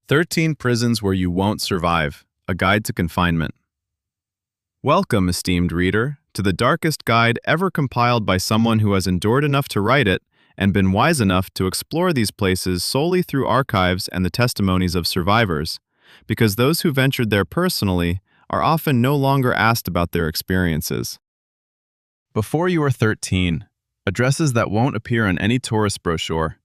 13 Prisons Where You Won't Survive, A Guide to Confinement. Welcome, esteemed reader, to the darkest guide ever compiled by someone who has endured enough to write it and been wise enough to explore these places solely through archives and the testimonies of survivors, because those who ventured there personally are often no longer asked about their experiences. Before you are 13, addresses that won't appear on any tourist brochure.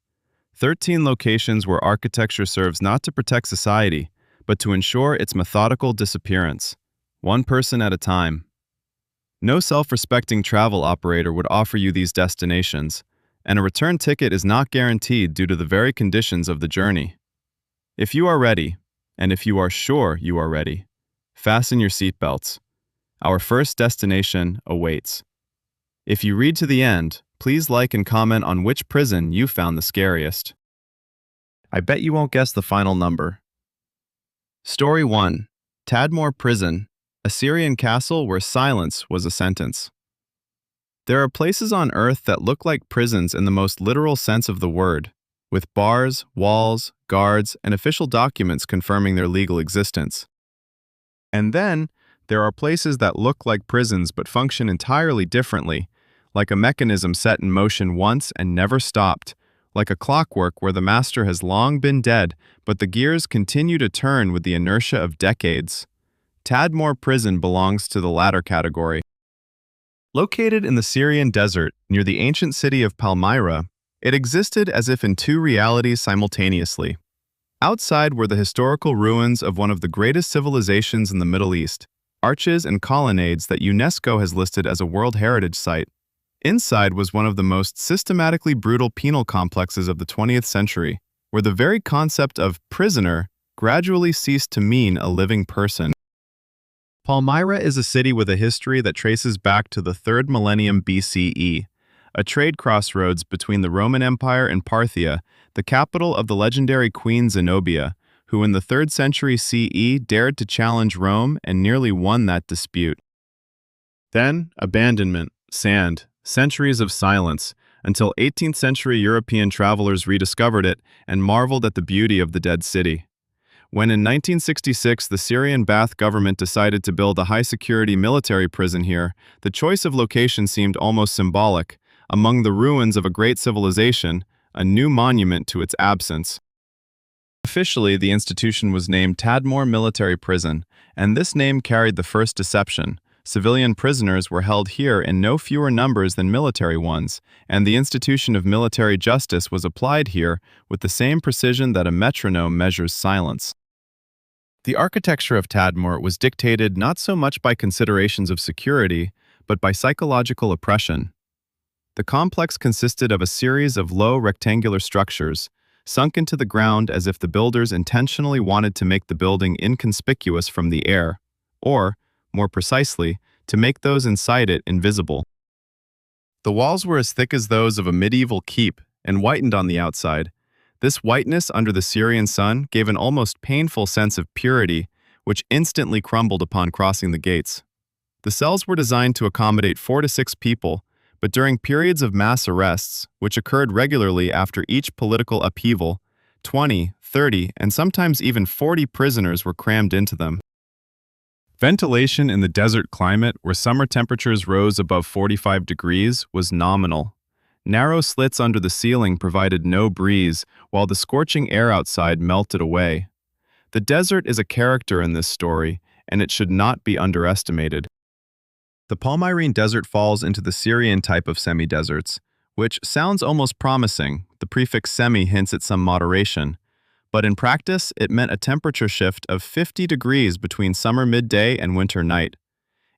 13 locations where architecture serves not to protect society, but to ensure its methodical disappearance, one person at a time. No self-respecting travel operator would offer you these destinations, and a return ticket is not guaranteed due to the very conditions of the journey. If you are ready, and if you are sure you are ready, fasten your seatbelts. Our first destination awaits. If you read to the end, please like and comment on which prison you found the scariest. I bet you won't guess the final number. Story 1. Tadmor Prison, a Syrian castle where silence was a sentence. There are places on Earth that look like prisons in the most literal sense of the word, with bars, walls, guards, and official documents confirming their legal existence. And then, there are places that look like prisons but function entirely differently, like a mechanism set in motion once and never stopped, like a clockwork where the master has long been dead, but the gears continue to turn with the inertia of decades. Tadmor Prison belongs to the latter category. Located in the Syrian desert near the ancient city of Palmyra, it existed as if in two realities simultaneously. Outside were the historical ruins of one of the greatest civilizations in the Middle East, arches and colonnades that UNESCO has listed as a World Heritage Site. Inside was one of the most systematically brutal penal complexes of the 20th century, where the very concept of prisoner gradually ceased to mean a living person. Palmyra is a city with a history that traces back to the 3rd millennium BCE, a trade crossroads between the Roman Empire and Parthia, the capital of the legendary Queen Zenobia, who in the 3rd century CE dared to challenge Rome and nearly won that dispute. Then, abandonment, sand, centuries of silence, until 18th century European travelers rediscovered it and marveled at the beauty of the dead city. When in 1966 the Syrian Ba'ath government decided to build a high-security military prison here, the choice of location seemed almost symbolic. Among the ruins of a great civilization, a new monument to its absence. Officially, the institution was named Tadmor Military Prison, and this name carried the first deception. Civilian prisoners were held here in no fewer numbers than military ones, and the institution of military justice was applied here with the same precision that a metronome measures silence. The architecture of Tadmor was dictated not so much by considerations of security, but by psychological oppression. The complex consisted of a series of low rectangular structures, sunk into the ground as if the builders intentionally wanted to make the building inconspicuous from the air, or, more precisely, to make those inside it invisible. The walls were as thick as those of a medieval keep and whitened on the outside. This whiteness under the Syrian sun gave an almost painful sense of purity, which instantly crumbled upon crossing the gates. The cells were designed to accommodate 4 to 6 people, but during periods of mass arrests, which occurred regularly after each political upheaval, 20, 30, and sometimes even 40 prisoners were crammed into them. Ventilation in the desert climate, where summer temperatures rose above 45 degrees, was nominal. Narrow slits under the ceiling provided no breeze, while the scorching air outside melted away. The desert is a character in this story, and it should not be underestimated. The Palmyrene Desert falls into the Syrian type of semi-deserts, which sounds almost promising. The prefix semi hints at some moderation. But in practice, it meant a temperature shift of 50 degrees between summer midday and winter night.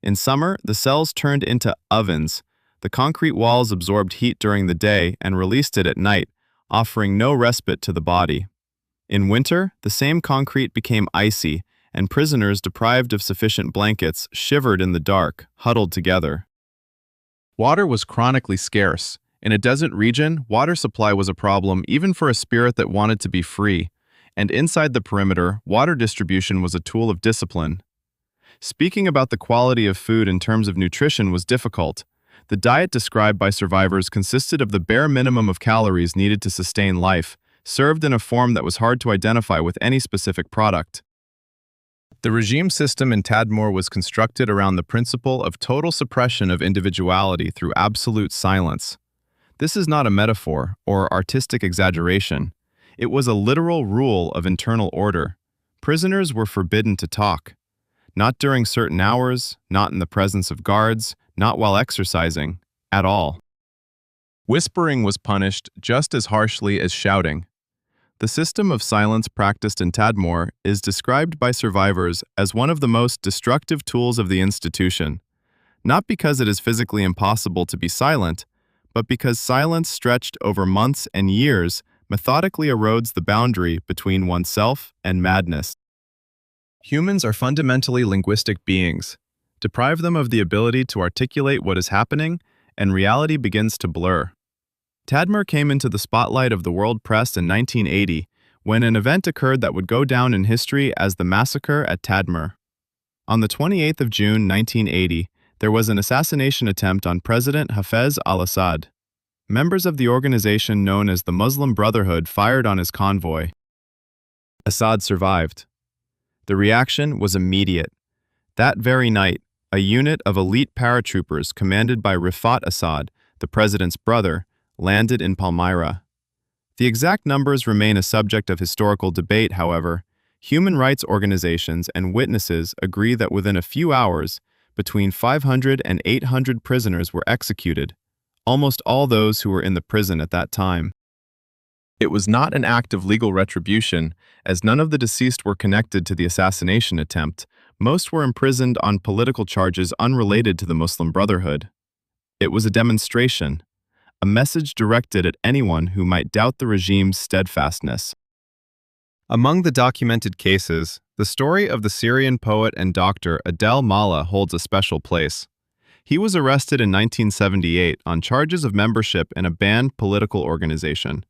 In summer, the cells turned into ovens. The concrete walls absorbed heat during the day and released it at night, offering no respite to the body. In winter, the same concrete became icy, and prisoners deprived of sufficient blankets shivered in the dark, huddled together. Water was chronically scarce. In a desert region, water supply was a problem even for a spirit that wanted to be free. And inside the perimeter, water distribution was a tool of discipline. Speaking about the quality of food in terms of nutrition was difficult. The diet described by survivors consisted of the bare minimum of calories needed to sustain life, served in a form that was hard to identify with any specific product. The regime system in Tadmor was constructed around the principle of total suppression of individuality through absolute silence. This is not a metaphor or artistic exaggeration. It was a literal rule of internal order. Prisoners were forbidden to talk. Not during certain hours, not in the presence of guards, not while exercising, at all. Whispering was punished just as harshly as shouting. The system of silence practiced in Tadmor is described by survivors as one of the most destructive tools of the institution, not because it is physically impossible to be silent, but because silence stretched over months and years methodically erodes the boundary between oneself and madness. Humans are fundamentally linguistic beings. Deprive them of the ability to articulate what is happening, and reality begins to blur. Tadmor came into the spotlight of the world press in 1980 when an event occurred that would go down in history as the massacre at Tadmor. On the 28th of June 1980, there was an assassination attempt on President Hafez al-Assad. Members of the organization known as the Muslim Brotherhood fired on his convoy. Assad survived. The reaction was immediate. That very night, a unit of elite paratroopers commanded by Rifat Assad, the president's brother, landed in Palmyra. The exact numbers remain a subject of historical debate, however. Human rights organizations and witnesses agree that within a few hours, between 500 and 800 prisoners were executed, almost all those who were in the prison at that time. It was not an act of legal retribution, as none of the deceased were connected to the assassination attempt. Most were imprisoned on political charges unrelated to the Muslim Brotherhood. It was a demonstration, a message directed at anyone who might doubt the regime's steadfastness. Among the documented cases, the story of the Syrian poet and doctor Adel Mala holds a special place. He was arrested in 1978 on charges of membership in a banned political organization.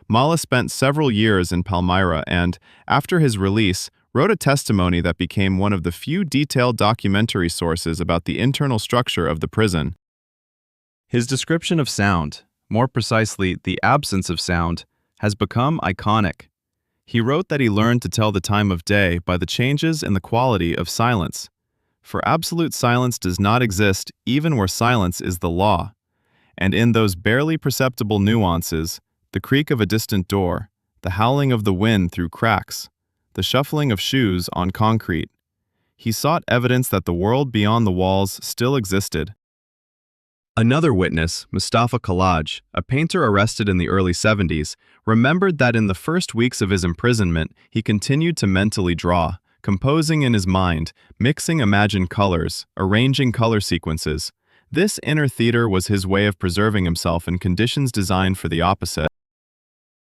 Mala spent several years in Palmyra and, after his release, wrote a testimony that became one of the few detailed documentary sources about the internal structure of the prison. His description of sound, more precisely the absence of sound, has become iconic. He wrote that he learned to tell the time of day by the changes in the quality of silence. For absolute silence does not exist even where silence is the law. And in those barely perceptible nuances, the creak of a distant door, the howling of the wind through cracks, the shuffling of shoes on concrete, he sought evidence that the world beyond the walls still existed. Another witness, Mustafa Kalaj, a painter arrested in the early 70s, remembered that in the first weeks of his imprisonment, he continued to mentally draw, composing in his mind, mixing imagined colors, arranging color sequences. This inner theater was his way of preserving himself in conditions designed for the opposite.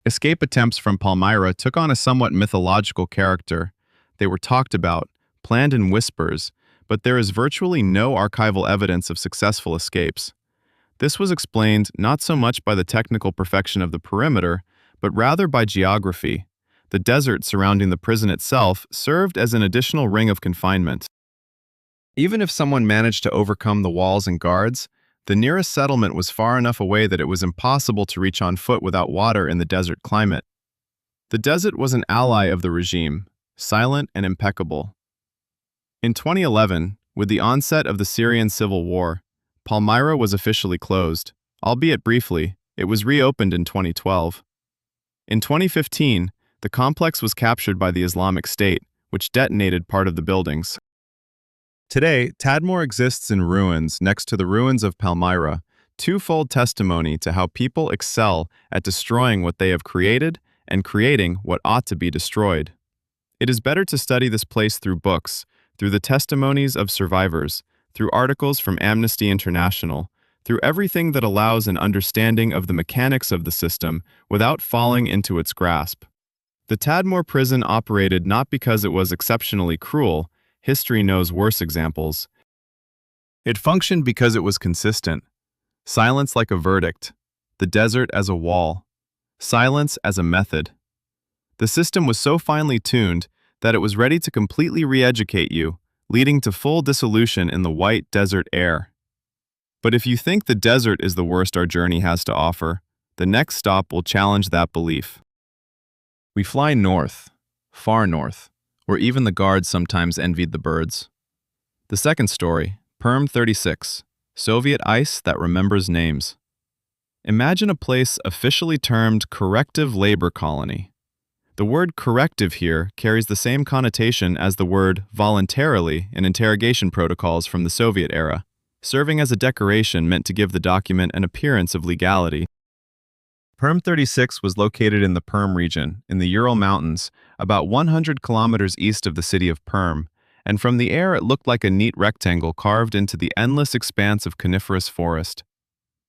Escape attempts from Palmyra took on a somewhat mythological character. They were talked about, planned in whispers, but there is virtually no archival evidence of successful escapes. This was explained not so much by the technical perfection of the perimeter, but rather by geography. The desert surrounding the prison itself served as an additional ring of confinement. Even if someone managed to overcome the walls and guards, the nearest settlement was far enough away that it was impossible to reach on foot without water in the desert climate. The desert was an ally of the regime, silent and impeccable. In 2011, with the onset of the Syrian civil war, Palmyra was officially closed. Albeit briefly, it was reopened in 2012. In 2015, the complex was captured by the Islamic State, which detonated part of the buildings. Today, Tadmor exists in ruins next to the ruins of Palmyra, twofold testimony to how people excel at destroying what they have created and creating what ought to be destroyed. It is better to study this place through books, through the testimonies of survivors, through articles from Amnesty International, through everything that allows an understanding of the mechanics of the system without falling into its grasp. The Tadmor prison operated not because it was exceptionally cruel. History knows worse examples. It functioned because it was consistent. Silence like a verdict. The desert as a wall. Silence as a method. The system was so finely tuned that it was ready to completely re-educate you, leading to full dissolution in the white desert air. But if you think the desert is the worst our journey has to offer, the next stop will challenge that belief. We fly north, far north, where even the guards sometimes envied the birds. The second story, Perm 36, Soviet ice that remembers names. Imagine a place officially termed corrective labor colony. The word corrective here carries the same connotation as the word voluntarily in interrogation protocols from the Soviet era, serving as a decoration meant to give the document an appearance of legality. Perm 36 was located in the Perm region, in the Ural Mountains, about 100 kilometers east of the city of Perm, and from the air it looked like a neat rectangle carved into the endless expanse of coniferous forest.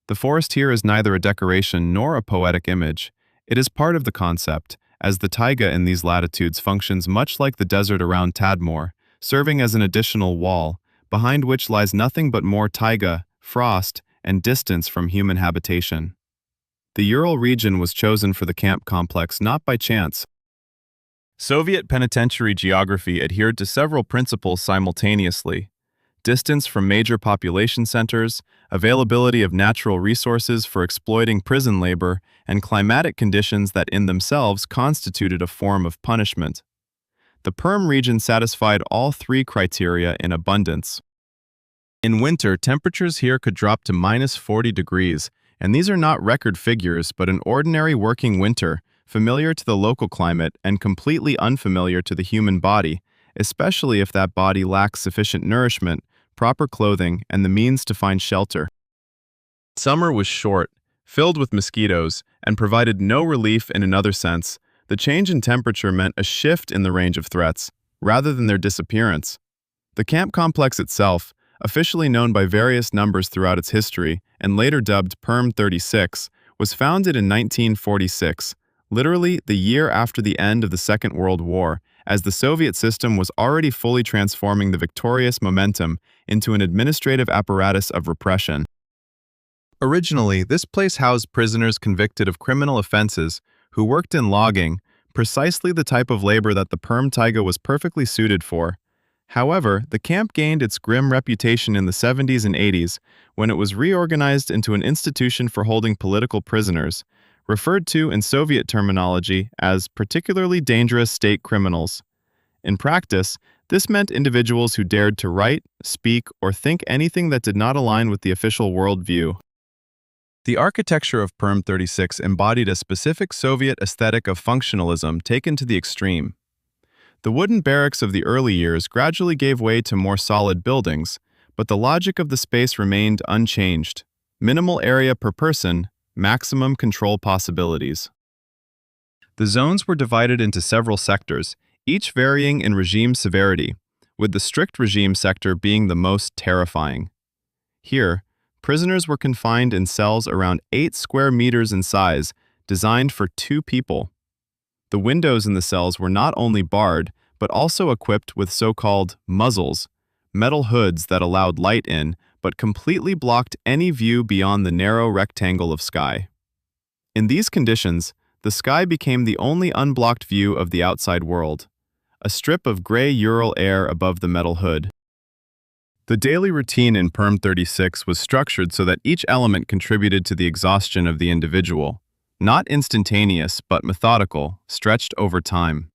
The forest here is neither a decoration nor a poetic image. It is part of the concept, as the taiga in these latitudes functions much like the desert around Tadmor, serving as an additional wall, behind which lies nothing but more taiga, frost, and distance from human habitation. The Ural region was chosen for the camp complex not by chance. Soviet penitentiary geography adhered to several principles simultaneously: distance from major population centers, availability of natural resources for exploiting prison labor, and climatic conditions that in themselves constituted a form of punishment. The Perm region satisfied all three criteria in abundance. In winter, temperatures here could drop to -40 degrees, and these are not record figures but an ordinary working winter, familiar to the local climate and completely unfamiliar to the human body, especially if that body lacks sufficient nourishment, proper clothing, and the means to find shelter. Summer was short, filled with mosquitoes, and provided no relief in another sense. The change in temperature meant a shift in the range of threats, rather than their disappearance. The camp complex itself, officially known by various numbers throughout its history and later dubbed Perm 36, was founded in 1946, literally the year after the end of the Second World War, as the Soviet system was already fully transforming the victorious momentum into an administrative apparatus of repression. Originally, this place housed prisoners convicted of criminal offenses who worked in logging, precisely the type of labor that the Perm taiga was perfectly suited for. However, the camp gained its grim reputation in the 70s and 80s when it was reorganized into an institution for holding political prisoners, referred to in Soviet terminology as particularly dangerous state criminals. In practice, this meant individuals who dared to write, speak, or think anything that did not align with the official worldview. The architecture of Perm 36 embodied a specific Soviet aesthetic of functionalism taken to the extreme. The wooden barracks of the early years gradually gave way to more solid buildings, but the logic of the space remained unchanged: minimal area per person, maximum control possibilities. The zones were divided into several sectors, each varying in regime severity, with the strict regime sector being the most terrifying. Here, prisoners were confined in cells around 8 square meters in size, designed for 2 people. The windows in the cells were not only barred, but also equipped with so-called muzzles, metal hoods that allowed light in, but completely blocked any view beyond the narrow rectangle of sky. In these conditions, the sky became the only unblocked view of the outside world, a strip of gray Ural air above the metal hood. The daily routine in Perm 36 was structured so that each element contributed to the exhaustion of the individual, not instantaneous but methodical, stretched over time.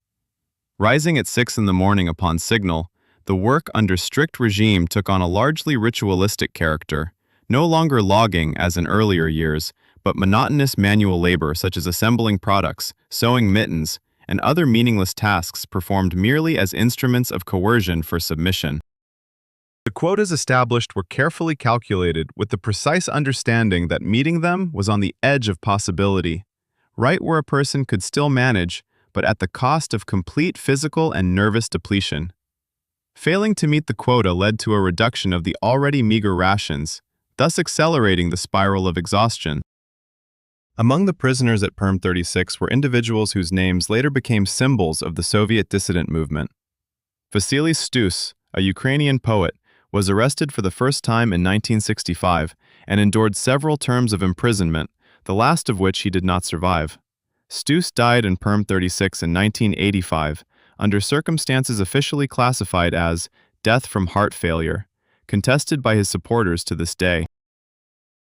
Rising at 6 in the morning upon signal, the work under strict regime took on a largely ritualistic character, no longer logging as in earlier years, but monotonous manual labor such as assembling products, sewing mittens, and other meaningless tasks performed merely as instruments of coercion for submission. The quotas established were carefully calculated with the precise understanding that meeting them was on the edge of possibility, right where a person could still manage, but at the cost of complete physical and nervous depletion. Failing to meet the quota led to a reduction of the already meager rations, thus accelerating the spiral of exhaustion. Among the prisoners at Perm 36 were individuals whose names later became symbols of the Soviet dissident movement. Vasily Stus, a Ukrainian poet, was arrested for the first time in 1965 and endured several terms of imprisonment, the last of which he did not survive. Stus died in Perm 36 in 1985, under circumstances officially classified as death from heart failure, contested by his supporters to this day.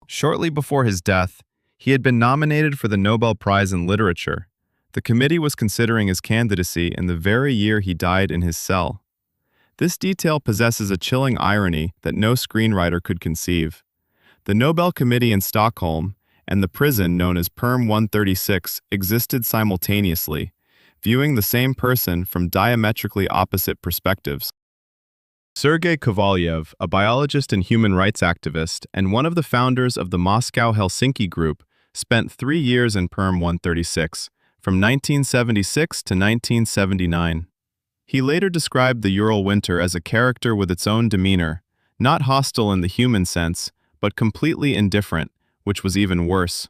Shortly before his death, he had been nominated for the Nobel Prize in Literature. The committee was considering his candidacy in the very year he died in his cell. This detail possesses a chilling irony that no screenwriter could conceive. The Nobel Committee in Stockholm and the prison known as Perm 136 existed simultaneously, viewing the same person from diametrically opposite perspectives. Sergei Kovalyev, a biologist and human rights activist and one of the founders of the Moscow-Helsinki Group, spent 3 years in Perm 136, from 1976 to 1979. He later described the Ural winter as a character with its own demeanor, not hostile in the human sense, but completely indifferent, which was even worse.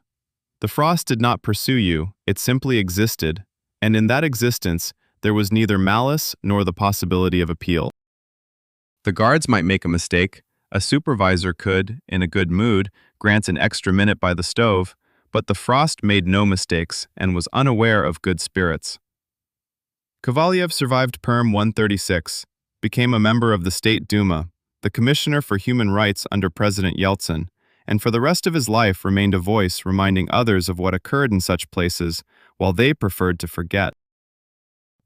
The frost did not pursue you, it simply existed, and in that existence, there was neither malice nor the possibility of appeal. The guards might make a mistake, a supervisor could, in a good mood, grant an extra minute by the stove, but the frost made no mistakes and was unaware of good spirits. Kovalyev survived Perm 136, became a member of the State Duma, the Commissioner for Human Rights under President Yeltsin, and for the rest of his life remained a voice reminding others of what occurred in such places, while they preferred to forget.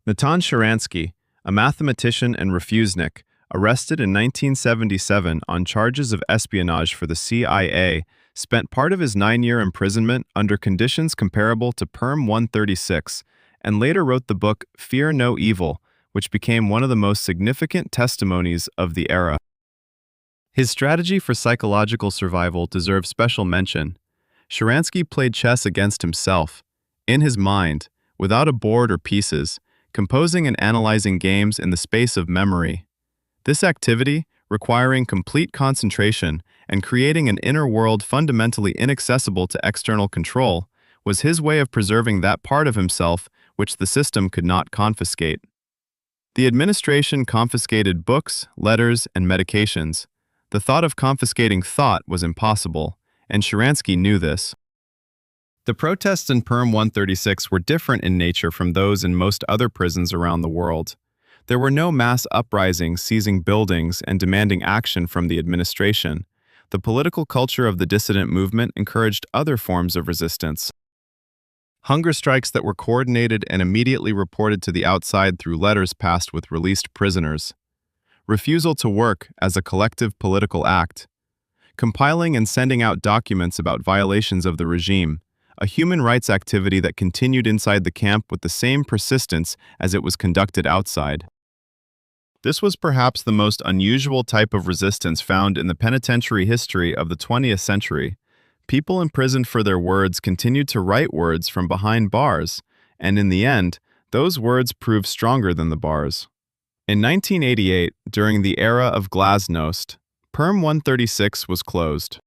Natan Sharansky, a mathematician and refusenik, arrested in 1977 on charges of espionage for the CIA, spent part of his 9-year imprisonment under conditions comparable to Perm 136, and later wrote the book Fear No Evil, which became one of the most significant testimonies of the era. His strategy for psychological survival deserves special mention. Sharansky played chess against himself, in his mind, without a board or pieces, composing and analyzing games in the space of memory. This activity, requiring complete concentration and creating an inner world fundamentally inaccessible to external control, was his way of preserving that part of himself which the system could not confiscate. The administration confiscated books, letters, and medications. The thought of confiscating thought was impossible, and Sharansky knew this. The protests in Perm 136 were different in nature from those in most other prisons around the world. There were no mass uprisings seizing buildings and demanding action from the administration. The political culture of the dissident movement encouraged other forms of resistance. Hunger strikes that were coordinated and immediately reported to the outside through letters passed with released prisoners. Refusal to work as a collective political act. Compiling and sending out documents about violations of the regime, a human rights activity that continued inside the camp with the same persistence as it was conducted outside. This was perhaps the most unusual type of resistance found in the penitentiary history of the 20th century. People imprisoned for their words continued to write words from behind bars, and in the end, those words proved stronger than the bars. In 1988, during the era of glasnost, Perm 136 was closed.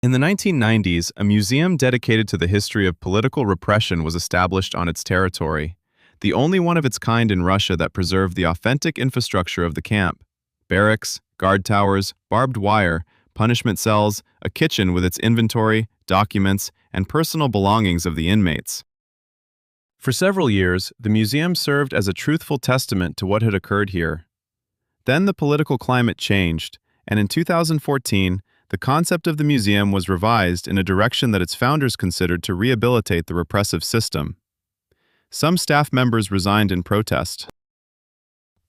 In the 1990s, a museum dedicated to the history of political repression was established on its territory, the only one of its kind in Russia that preserved the authentic infrastructure of the camp: barracks, guard towers, barbed wire, punishment cells, a kitchen with its inventory, documents, and personal belongings of the inmates. For several years, the museum served as a truthful testament to what had occurred here. Then the political climate changed, and in 2014, the concept of the museum was revised in a direction that its founders considered to rehabilitate the repressive system. Some staff members resigned in protest.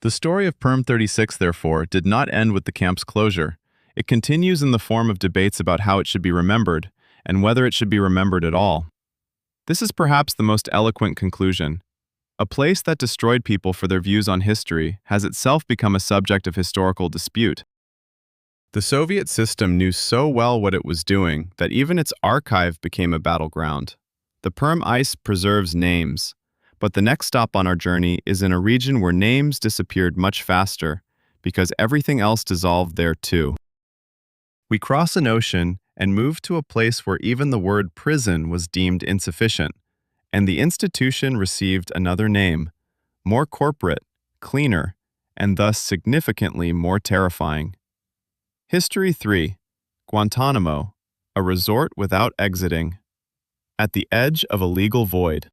The story of Perm 36, therefore, did not end with the camp's closure. It continues in the form of debates about how it should be remembered, and whether it should be remembered at all. This is perhaps the most eloquent conclusion. A place that destroyed people for their views on history has itself become a subject of historical dispute. The Soviet system knew so well what it was doing that even its archive became a battleground. The Perm Ice preserves names, but the next stop on our journey is in a region where names disappeared much faster, because everything else dissolved there too. We cross an ocean and move to a place where even the word prison was deemed insufficient, and the institution received another name, more corporate, cleaner, and thus significantly more terrifying. History 3. Guantánamo, a resort without exiting. At the edge of a legal void.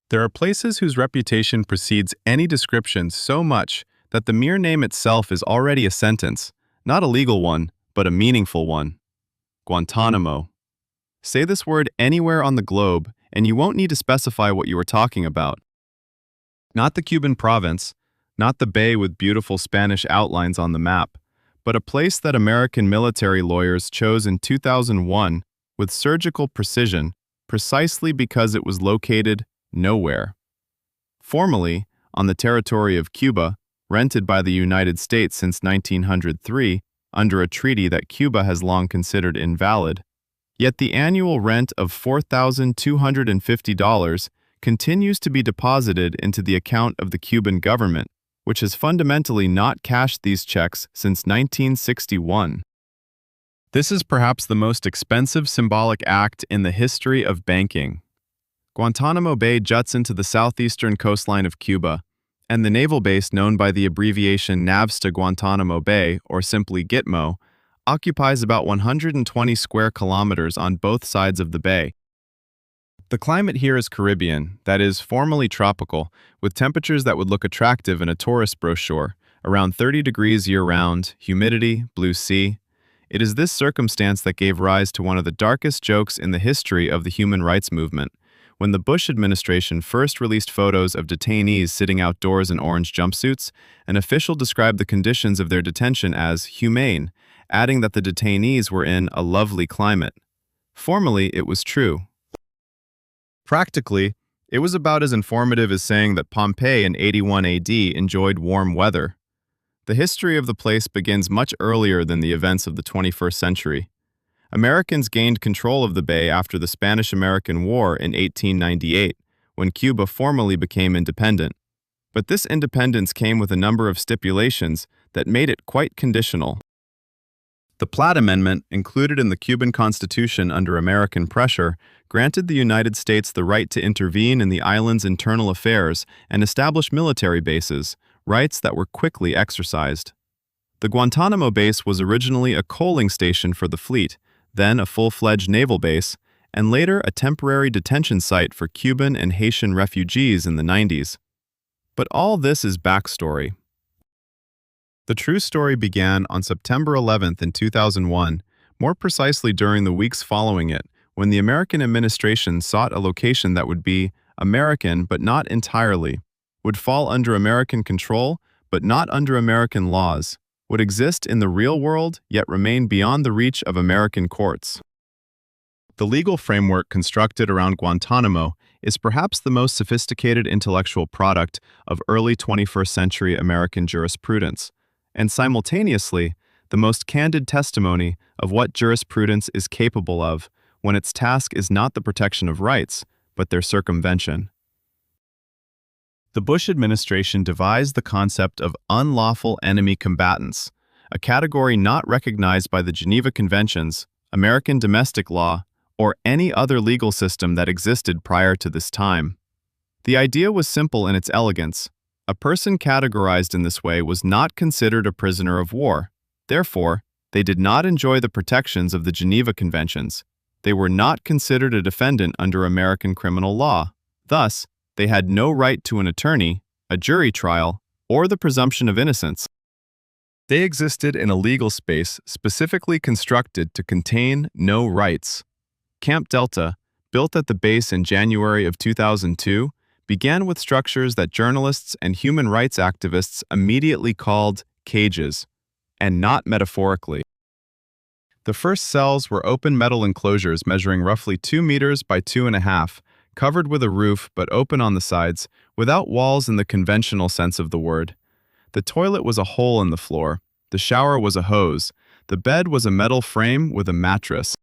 There are places whose reputation precedes any description so much that the mere name itself is already a sentence, not a legal one, but a meaningful one. Guantánamo. Say this word anywhere on the globe, and you won't need to specify what you are talking about. Not the Cuban province, not the bay with beautiful Spanish outlines on the map, but a place that American military lawyers chose in 2001 with surgical precision precisely because it was located nowhere. Formerly, on the territory of Cuba, rented by the United States since 1903 under a treaty that Cuba has long considered invalid, yet the annual rent of $4,250 continues to be deposited into the account of the Cuban government, which has fundamentally not cashed these checks since 1961. This is perhaps the most expensive symbolic act in the history of banking. Guantánamo Bay juts into the southeastern coastline of Cuba, and the naval base known by the abbreviation NAVSTA Guantánamo Bay, or simply GITMO, occupies about 120 square kilometers on both sides of the bay. The climate here is Caribbean, that is, formally tropical, with temperatures that would look attractive in a tourist brochure, around 30 degrees year-round, humidity, blue sea. It is this circumstance that gave rise to one of the darkest jokes in the history of the human rights movement. When the Bush administration first released photos of detainees sitting outdoors in orange jumpsuits, an official described the conditions of their detention as humane, adding that the detainees were in a lovely climate. Formally, it was true. Practically, it was about as informative as saying that Pompeii in 81 AD enjoyed warm weather. The history of the place begins much earlier than the events of the 21st century. Americans gained control of the bay after the Spanish-American War in 1898, when Cuba formally became independent. But this independence came with a number of stipulations that made it quite conditional. The Platt Amendment, included in the Cuban Constitution under American pressure, granted the United States the right to intervene in the island's internal affairs and establish military bases, rights that were quickly exercised. The Guantánamo base was originally a coaling station for the fleet, then a full-fledged naval base, and later a temporary detention site for Cuban and Haitian refugees in the 90s. But all this is backstory. The true story began on September 11th in 2001, more precisely during the weeks following it, when the American administration sought a location that would be American but not entirely, would fall under American control but not under American laws, would exist in the real world yet remain beyond the reach of American courts. The legal framework constructed around Guantánamo is perhaps the most sophisticated intellectual product of early 21st century American jurisprudence, and simultaneously the most candid testimony of what jurisprudence is capable of when its task is not the protection of rights, but their circumvention. The Bush administration devised the concept of unlawful enemy combatants, a category not recognized by the Geneva Conventions, American domestic law, or any other legal system that existed prior to this time. The idea was simple in its elegance. A person categorized in this way was not considered a prisoner of war. Therefore, they did not enjoy the protections of the Geneva Conventions. They were not considered a defendant under American criminal law. Thus, they had no right to an attorney, a jury trial, or the presumption of innocence. They existed in a legal space specifically constructed to contain no rights. Camp Delta, built at the base in January of 2002, began with structures that journalists and human rights activists immediately called cages, and not metaphorically. The first cells were open metal enclosures measuring roughly 2 meters by 2.5, covered with a roof but open on the sides, without walls in the conventional sense of the word. The toilet was a hole in the floor, the shower was a hose, the bed was a metal frame with a mattress.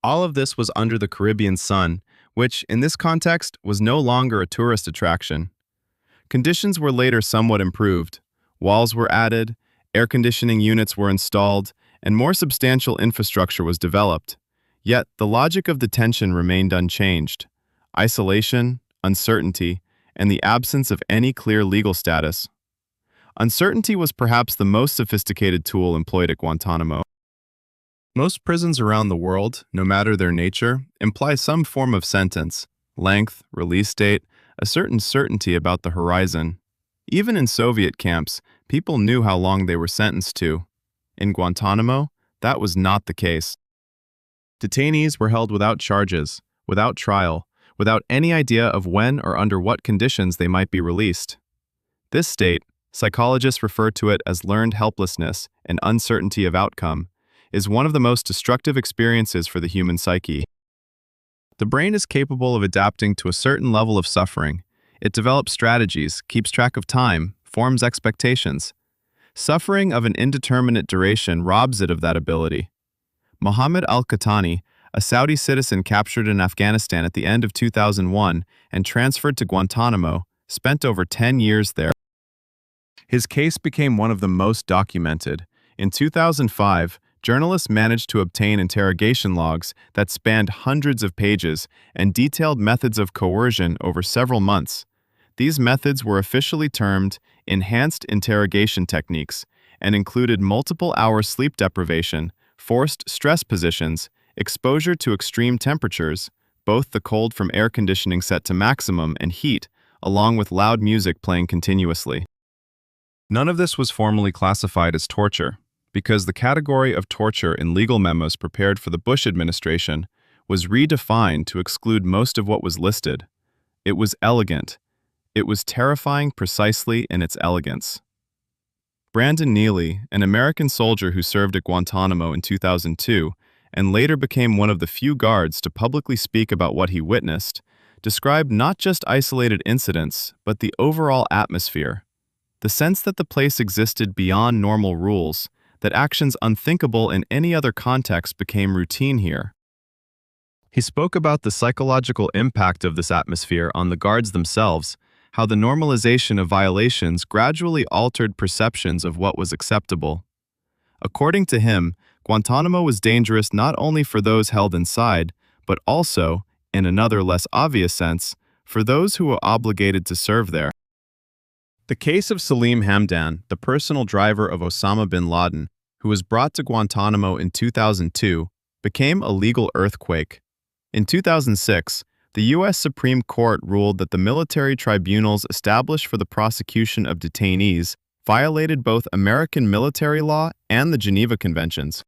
All of this was under the Caribbean sun, which, in this context, was no longer a tourist attraction. Conditions were later somewhat improved. Walls were added, air conditioning units were installed, and more substantial infrastructure was developed. Yet, the logic of detention remained unchanged. Isolation, uncertainty, and the absence of any clear legal status. Uncertainty was perhaps the most sophisticated tool employed at Guantánamo. Most prisons around the world, no matter their nature, imply some form of sentence, length, release date, a certain certainty about the horizon. Even in Soviet camps, people knew how long they were sentenced to. In Guantánamo, that was not the case. Detainees were held without charges, without trial, without any idea of when or under what conditions they might be released. This state, psychologists refer to it as learned helplessness and uncertainty of outcome, is one of the most destructive experiences for the human psyche. The brain is capable of adapting to a certain level of suffering. It develops strategies, keeps track of time, forms expectations. Suffering of an indeterminate duration robs it of that ability. Mohammed al-Qahtani, a Saudi citizen captured in Afghanistan at the end of 2001 and transferred to Guantánamo, spent over 10 years there. His case became one of the most documented. In 2005, journalists managed to obtain interrogation logs that spanned hundreds of pages and detailed methods of coercion over several months. These methods were officially termed enhanced interrogation techniques and included multiple-hour sleep deprivation, forced stress positions, exposure to extreme temperatures, both the cold from air conditioning set to maximum and heat, along with loud music playing continuously. None of this was formally classified as torture, because the category of torture in legal memos prepared for the Bush administration was redefined to exclude most of what was listed. It was elegant. It was terrifying precisely in its elegance. Brandon Neely, an American soldier who served at Guantánamo in 2002 and later became one of the few guards to publicly speak about what he witnessed, described not just isolated incidents, but the overall atmosphere. The sense that the place existed beyond normal rules, that actions unthinkable in any other context became routine here. He spoke about the psychological impact of this atmosphere on the guards themselves, how the normalization of violations gradually altered perceptions of what was acceptable. According to him, Guantánamo was dangerous not only for those held inside, but also, in another less obvious sense, for those who were obligated to serve there. The case of Salim Hamdan, the personal driver of Osama bin Laden, who was brought to Guantánamo in 2002, became a legal earthquake. In 2006, the U.S. Supreme Court ruled that the military tribunals established for the prosecution of detainees violated both American military law and the Geneva Conventions.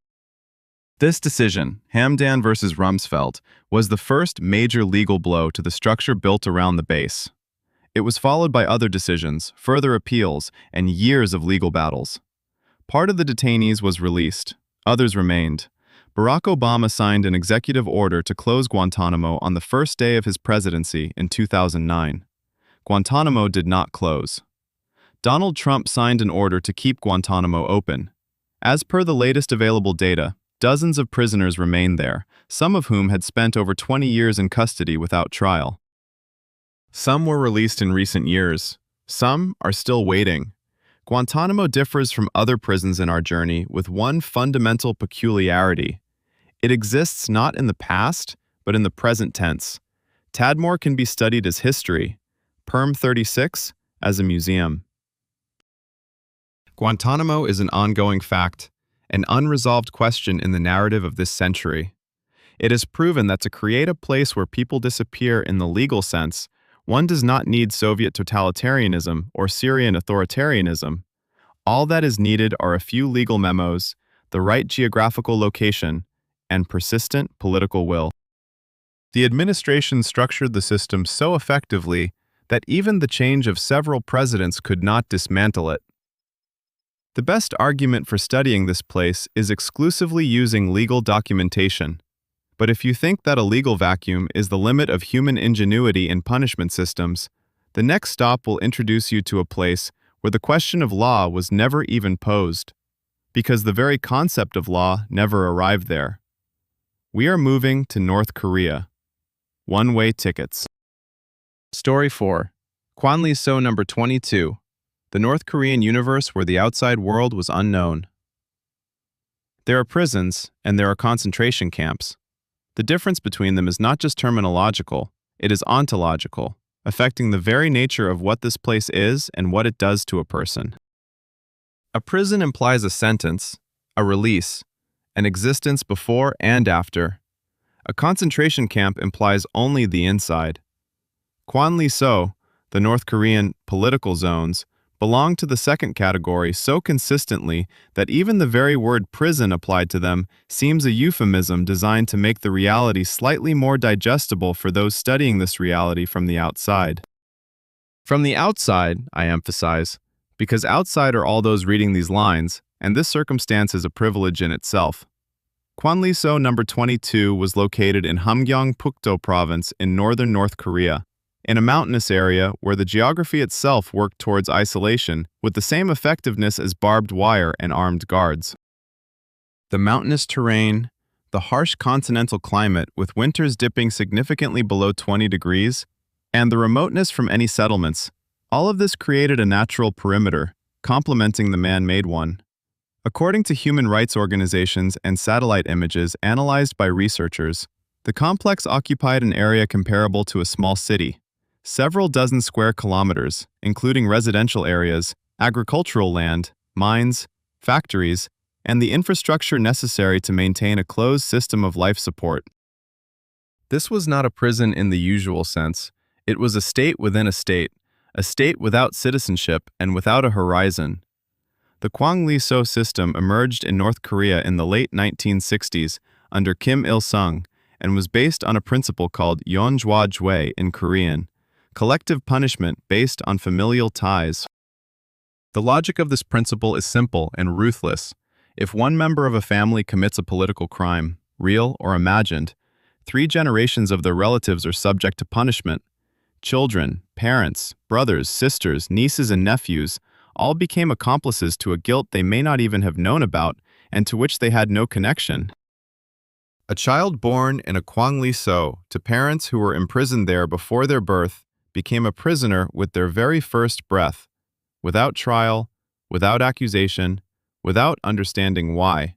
This decision, Hamdan versus Rumsfeld, was the first major legal blow to the structure built around the base. It was followed by other decisions, further appeals, and years of legal battles. Part of the detainees was released. Others remained. Barack Obama signed an executive order to close Guantánamo on the first day of his presidency in 2009. Guantánamo did not close. Donald Trump signed an order to keep Guantánamo open. As per the latest available data, dozens of prisoners remained there, some of whom had spent over 20 years in custody without trial. Some were released in recent years. Some are still waiting. Guantánamo differs from other prisons in our journey with one fundamental peculiarity. It exists not in the past, but in the present tense. Tadmor can be studied as history, Perm 36 as a museum. Guantánamo is an ongoing fact, an unresolved question in the narrative of this century. It is proven that to create a place where people disappear in the legal sense, one does not need Soviet totalitarianism or Syrian authoritarianism. All that is needed are a few legal memos, the right geographical location, and persistent political will. The administration structured the system so effectively that even the change of several presidents could not dismantle it. The best argument for studying this place is exclusively using legal documentation. But if you think that a legal vacuum is the limit of human ingenuity in punishment systems, the next stop will introduce you to a place where the question of law was never even posed, because the very concept of law never arrived there. We are moving to North Korea. One-way tickets. Story 4. Kwanliso number 22. The North Korean universe where the outside world was unknown. There are prisons, and there are concentration camps. The difference between them is not just terminological, it is ontological, affecting the very nature of what this place is and what it does to a person. A prison implies a sentence, a release, an existence before and after. A concentration camp implies only the inside. Kwanliso, the North Korean political zones, belong to the second category so consistently that even the very word prison applied to them seems a euphemism designed to make the reality slightly more digestible for those studying this reality from the outside. From the outside, I emphasize, because outside are all those reading these lines, and this circumstance is a privilege in itself. Kwanliso number 22 was located in Hamgyong-pukto province in northern North Korea, in a mountainous area where the geography itself worked towards isolation with the same effectiveness as barbed wire and armed guards. The mountainous terrain, the harsh continental climate with winters dipping significantly below 20 degrees, and the remoteness from any settlements, all of this created a natural perimeter, complementing the man-made one. According to human rights organizations and satellite images analyzed by researchers, the complex occupied an area comparable to a small city, several dozen square kilometers, including residential areas, agricultural land, mines, factories, and the infrastructure necessary to maintain a closed system of life support. This was not a prison in the usual sense. It was a state within a state without citizenship and without a horizon. The Kwanliso system emerged in North Korea in the late 1960s under Kim Il-sung and was based on a principle called Yeonjwa-jwe in Korean, collective punishment based on familial ties. The logic of this principle is simple and ruthless. If one member of a family commits a political crime, real or imagined, 3 generations of their relatives are subject to punishment. Children, parents, brothers, sisters, nieces, and nephews all became accomplices to a guilt they may not even have known about and to which they had no connection. A child born in a Kwanliso to parents who were imprisoned there before their birth became a prisoner with their very first breath, without trial, without accusation, without understanding why.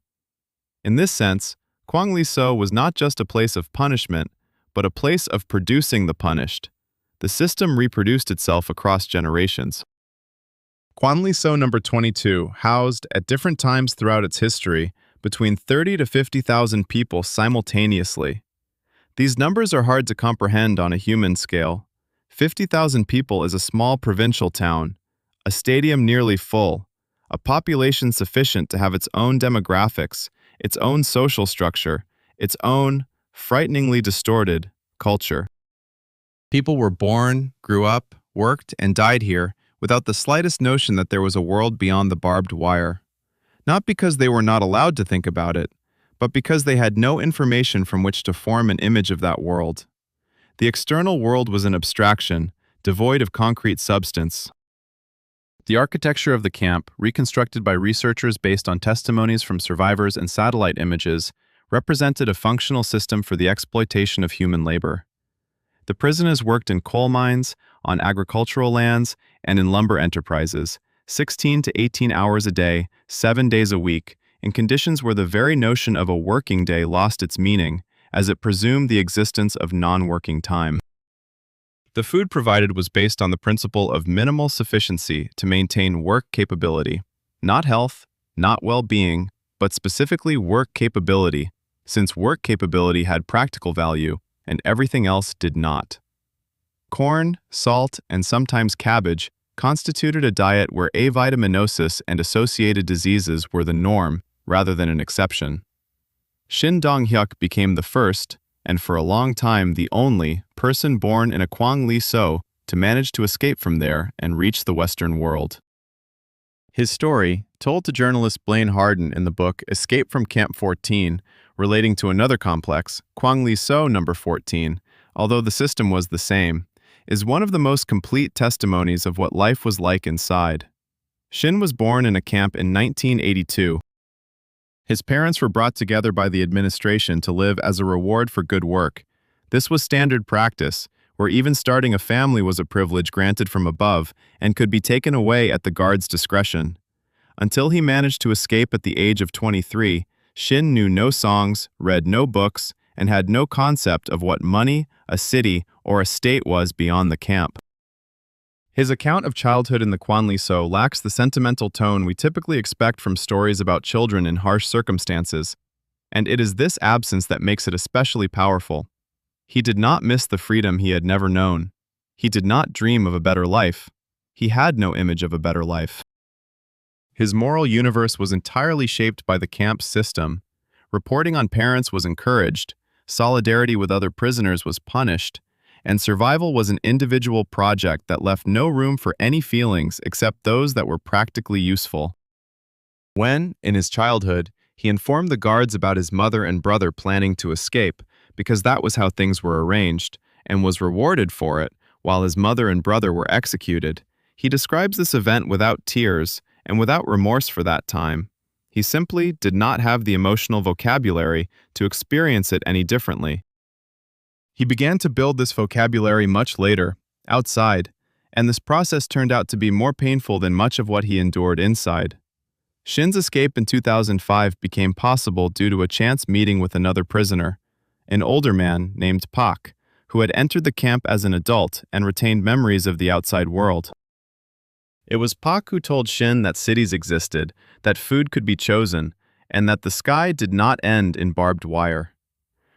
In this sense, Kwanliso was not just a place of punishment, but a place of producing the punished. The system reproduced itself across generations. Kwanliso number 22 housed, at different times throughout its history, between 30 to 50,000 people simultaneously. These numbers are hard to comprehend on a human scale. 50,000 people is a small provincial town, a stadium nearly full, a population sufficient to have its own demographics, its own social structure, its own, frighteningly distorted, culture. People were born, grew up, worked, and died here without the slightest notion that there was a world beyond the barbed wire. Not because they were not allowed to think about it, but because they had no information from which to form an image of that world. The external world was an abstraction, devoid of concrete substance. The architecture of the camp, reconstructed by researchers based on testimonies from survivors and satellite images, represented a functional system for the exploitation of human labor. The prisoners worked in coal mines, on agricultural lands, and in lumber enterprises, 16 to 18 hours a day, 7 days a week, in conditions where the very notion of a working day lost its meaning, as it presumed the existence of non-working time. The food provided was based on the principle of minimal sufficiency to maintain work capability, not health, not well-being, but specifically work capability, since work capability had practical value and everything else did not. Corn, salt, and sometimes cabbage constituted a diet where avitaminosis and associated diseases were the norm rather than an exception. Shin Dong-hyuk became the first, and for a long time the only, person born in a Kwanliso to manage to escape from there and reach the Western world. His story, told to journalist Blaine Harden in the book Escape from Camp 14, relating to another complex, Kwanliso number 14, although the system was the same, is one of the most complete testimonies of what life was like inside. Shin was born in a camp in 1982. His parents were brought together by the administration to live as a reward for good work. This was standard practice, where even starting a family was a privilege granted from above and could be taken away at the guard's discretion. Until he managed to escape at the age of 23, Shin knew no songs, read no books, and had no concept of what money, a city, or a state was beyond the camp. His account of childhood in the Kwanliso lacks the sentimental tone we typically expect from stories about children in harsh circumstances, and it is this absence that makes it especially powerful. He did not miss the freedom he had never known. He did not dream of a better life. he had no image of a better life. His moral universe was entirely shaped by the camp system. Reporting on parents was encouraged, solidarity with other prisoners was punished, and survival was an individual project that left no room for any feelings except those that were practically useful. When, in his childhood, he informed the guards about his mother and brother planning to escape, because that was how things were arranged, and was rewarded for it while his mother and brother were executed, he describes this event without tears and without remorse for that time. He simply did not have the emotional vocabulary to experience it any differently. He began to build this vocabulary much later, outside, and this process turned out to be more painful than much of what he endured inside. Shin's escape in 2005 became possible due to a chance meeting with another prisoner, an older man named Pak, who had entered the camp as an adult and retained memories of the outside world. It was Pak who told Shin that cities existed, that food could be chosen, and that the sky did not end in barbed wire.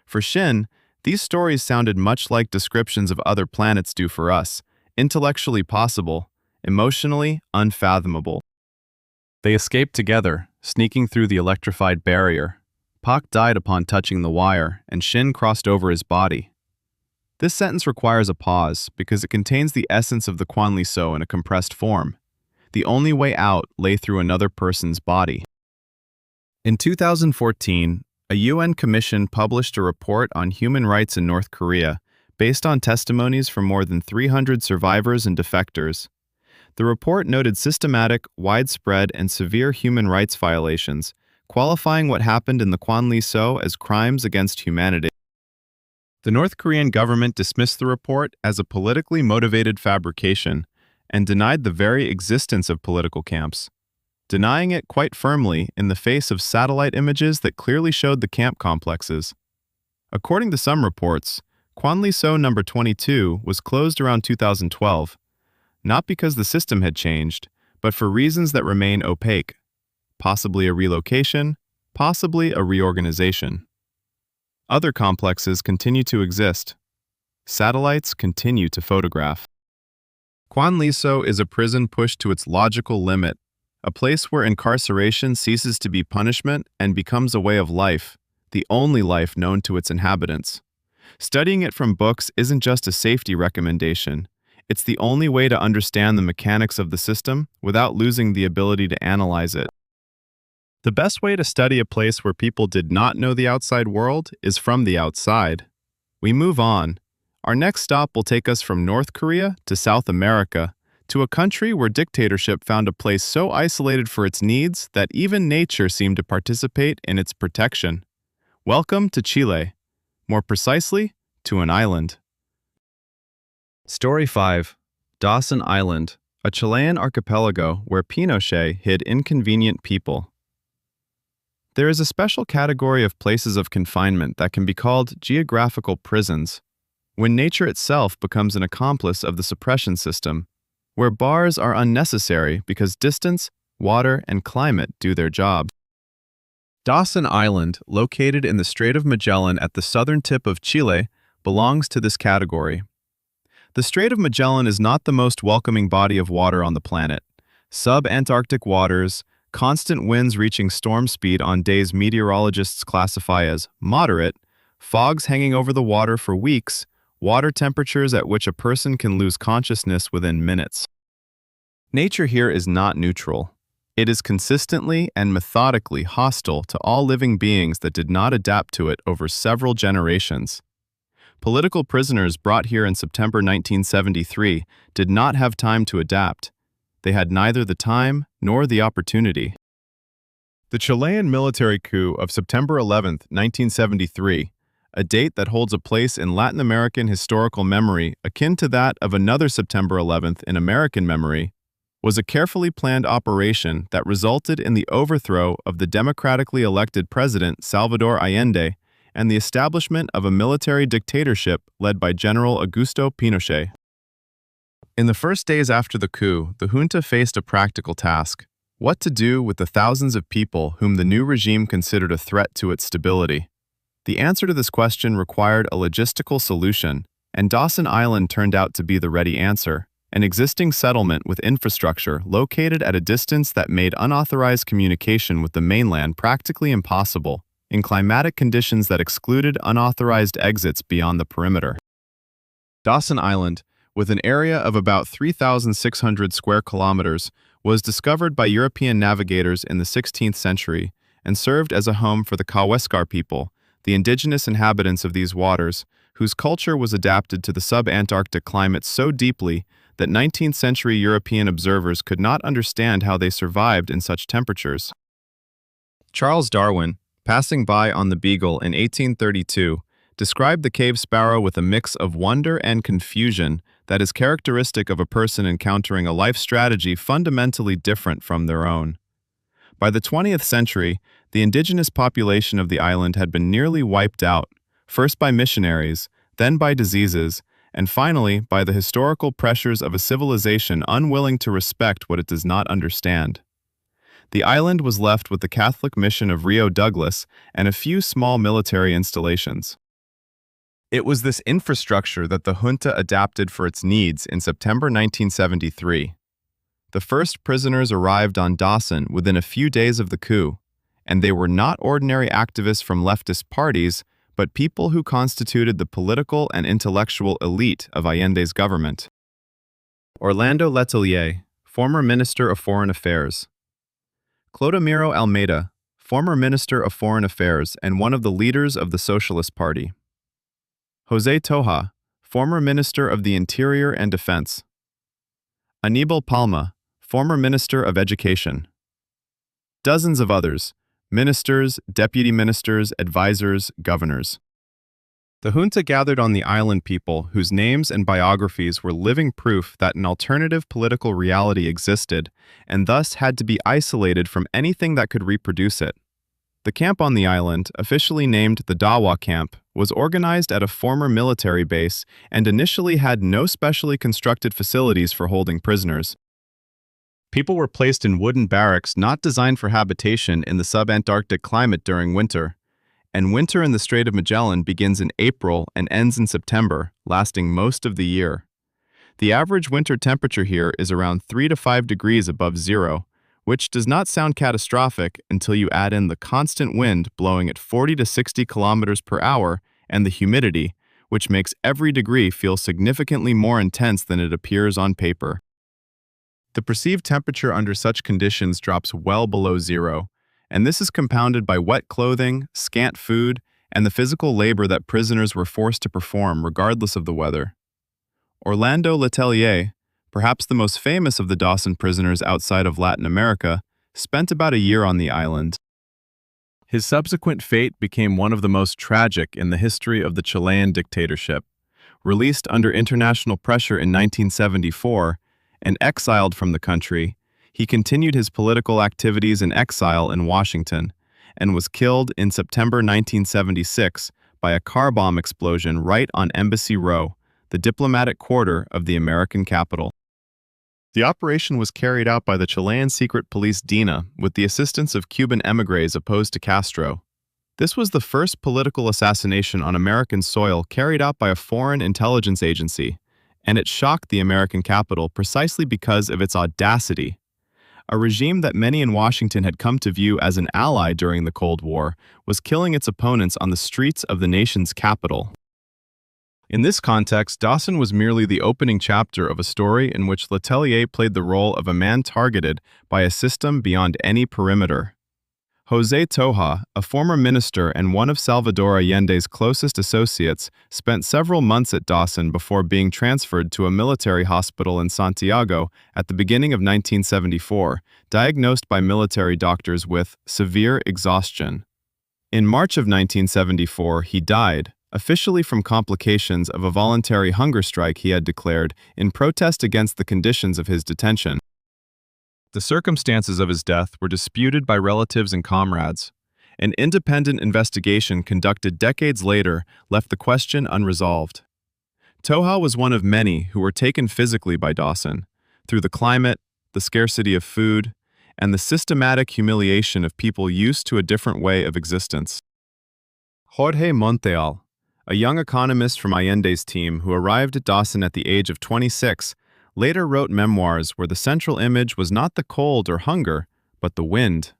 For Shin, these stories sounded much like descriptions of other planets do for us, intellectually possible, emotionally unfathomable. They escaped together, sneaking through the electrified barrier. Pak died upon touching the wire, and Shin crossed over his body. This sentence requires a pause because it contains the essence of the Kwanliso in a compressed form. The only way out lay through another person's body. In 2014, a UN commission published a report on human rights in North Korea based on testimonies from more than 300 survivors and defectors. The report noted systematic, widespread, and severe human rights violations, qualifying what happened in the Kwanliso as crimes against humanity. The North Korean government dismissed the report as a politically motivated fabrication and denied the very existence of political camps, denying it quite firmly in the face of satellite images that clearly showed the camp complexes. According to some reports, Kwanliso No. 22 was closed around 2012, not because the system had changed, but for reasons that remain opaque, possibly a relocation, possibly a reorganization. Other complexes continue to exist. Satellites continue to photograph. Kwanliso is a prison pushed to its logical limit, a place where incarceration ceases to be punishment and becomes a way of life, the only life known to its inhabitants. Studying it from books isn't just a safety recommendation. It's the only way to understand the mechanics of the system without losing the ability to analyze it. The best way to study a place where people did not know the outside world is from the outside. We move on. Our next stop will take us from North Korea to South America, to a country where dictatorship found a place so isolated for its needs that even nature seemed to participate in its protection. Welcome to Chile. More precisely, to an island. Story 5. Dawson Island, a Chilean archipelago where Pinochet hid inconvenient people. There is a special category of places of confinement that can be called geographical prisons, when nature itself becomes an accomplice of the suppression system, where bars are unnecessary because distance, water, and climate do their job. Dawson Island, located in the Strait of Magellan at the southern tip of Chile, belongs to this category. The Strait of Magellan is not the most welcoming body of water on the planet. Sub-Antarctic waters, constant winds reaching storm speed on days meteorologists classify as moderate, fogs hanging over the water for weeks, water temperatures at which a person can lose consciousness within minutes. Nature here is not neutral. It is consistently and methodically hostile to all living beings that did not adapt to it over several generations. Political prisoners brought here in September 1973 did not have time to adapt. They had neither the time nor the opportunity. The Chilean military coup of September 11, 1973, a date that holds a place in Latin American historical memory akin to that of another September 11th in American memory, was a carefully planned operation that resulted in the overthrow of the democratically elected president Salvador Allende and the establishment of a military dictatorship led by General Augusto Pinochet. In the first days after the coup, the junta faced a practical task: what to do with the thousands of people whom the new regime considered a threat to its stability. The answer to this question required a logistical solution, and Dawson Island turned out to be the ready answer, an existing settlement with infrastructure located at a distance that made unauthorized communication with the mainland practically impossible, in climatic conditions that excluded unauthorized exits beyond the perimeter. Dawson Island, with an area of about 3,600 square kilometers, was discovered by European navigators in the 16th century and served as a home for the Kaweskar people, the indigenous inhabitants of these waters, whose culture was adapted to the sub-Antarctic climate so deeply that 19th century European observers could not understand how they survived in such temperatures. Charles Darwin, passing by on the Beagle in 1832, described the cave sparrow with a mix of wonder and confusion that is characteristic of a person encountering a life strategy fundamentally different from their own. By the 20th century, the indigenous population of the island had been nearly wiped out, first by missionaries, then by diseases, and finally by the historical pressures of a civilization unwilling to respect what it does not understand. The island was left with the Catholic mission of Rio Douglas and a few small military installations. It was this infrastructure that the junta adapted for its needs in September 1973. The first prisoners arrived on Dawson within a few days of the coup, and they were not ordinary activists from leftist parties, but people who constituted the political and intellectual elite of Allende's government. Orlando Letelier, former Minister of Foreign Affairs. Clodomiro Almeida, former Minister of Foreign Affairs and one of the leaders of the Socialist Party. José Toja, former Minister of the Interior and Defense. Aníbal Palma, former Minister of Education. Dozens of others, ministers, deputy ministers, advisors, governors. The junta gathered on the island people whose names and biographies were living proof that an alternative political reality existed and thus had to be isolated from anything that could reproduce it. The camp on the island, officially named the Dawa Camp, was organized at a former military base and initially had no specially constructed facilities for holding prisoners. People were placed in wooden barracks not designed for habitation in the sub-Antarctic climate during winter, and winter in the Strait of Magellan begins in April and ends in September, lasting most of the year. The average winter temperature here is around 3 to 5 degrees above zero, which does not sound catastrophic until you add in the constant wind blowing at 40 to 60 kilometers per hour and the humidity, which makes every degree feel significantly more intense than it appears on paper. The perceived temperature under such conditions drops well below zero, and this is compounded by wet clothing, scant food, and the physical labor that prisoners were forced to perform regardless of the weather. Orlando Letelier, perhaps the most famous of the Dawson prisoners outside of Latin America, spent about a year on the island. His subsequent fate became one of the most tragic in the history of the Chilean dictatorship. Released under international pressure in 1974 and exiled from the country, he continued his political activities in exile in Washington and was killed in September 1976 by a car bomb explosion right on Embassy Row, the diplomatic quarter of the American capital. The operation was carried out by the Chilean secret police DINA with the assistance of Cuban émigrés opposed to Castro. This was the first political assassination on American soil carried out by a foreign intelligence agency, and it shocked the American capital precisely because of its audacity. A regime that many in Washington had come to view as an ally during the Cold War was killing its opponents on the streets of the nation's capital. In this context, Dawson was merely the opening chapter of a story in which Letelier played the role of a man targeted by a system beyond any perimeter. José Toja, a former minister and one of Salvador Allende's closest associates, spent several months at Dawson before being transferred to a military hospital in Santiago at the beginning of 1974, diagnosed by military doctors with severe exhaustion. In March of 1974, he died, officially from complications of a voluntary hunger strike he had declared in protest against the conditions of his detention. The circumstances of his death were disputed by relatives and comrades. An independent investigation conducted decades later left the question unresolved. Toja was one of many who were taken physically by Dawson, through the climate, the scarcity of food, and the systematic humiliation of people used to a different way of existence. Jorge Monteal, a young economist from Allende's team who arrived at Dawson at the age of 26, later wrote memoirs where the central image was not the cold or hunger, but the wind.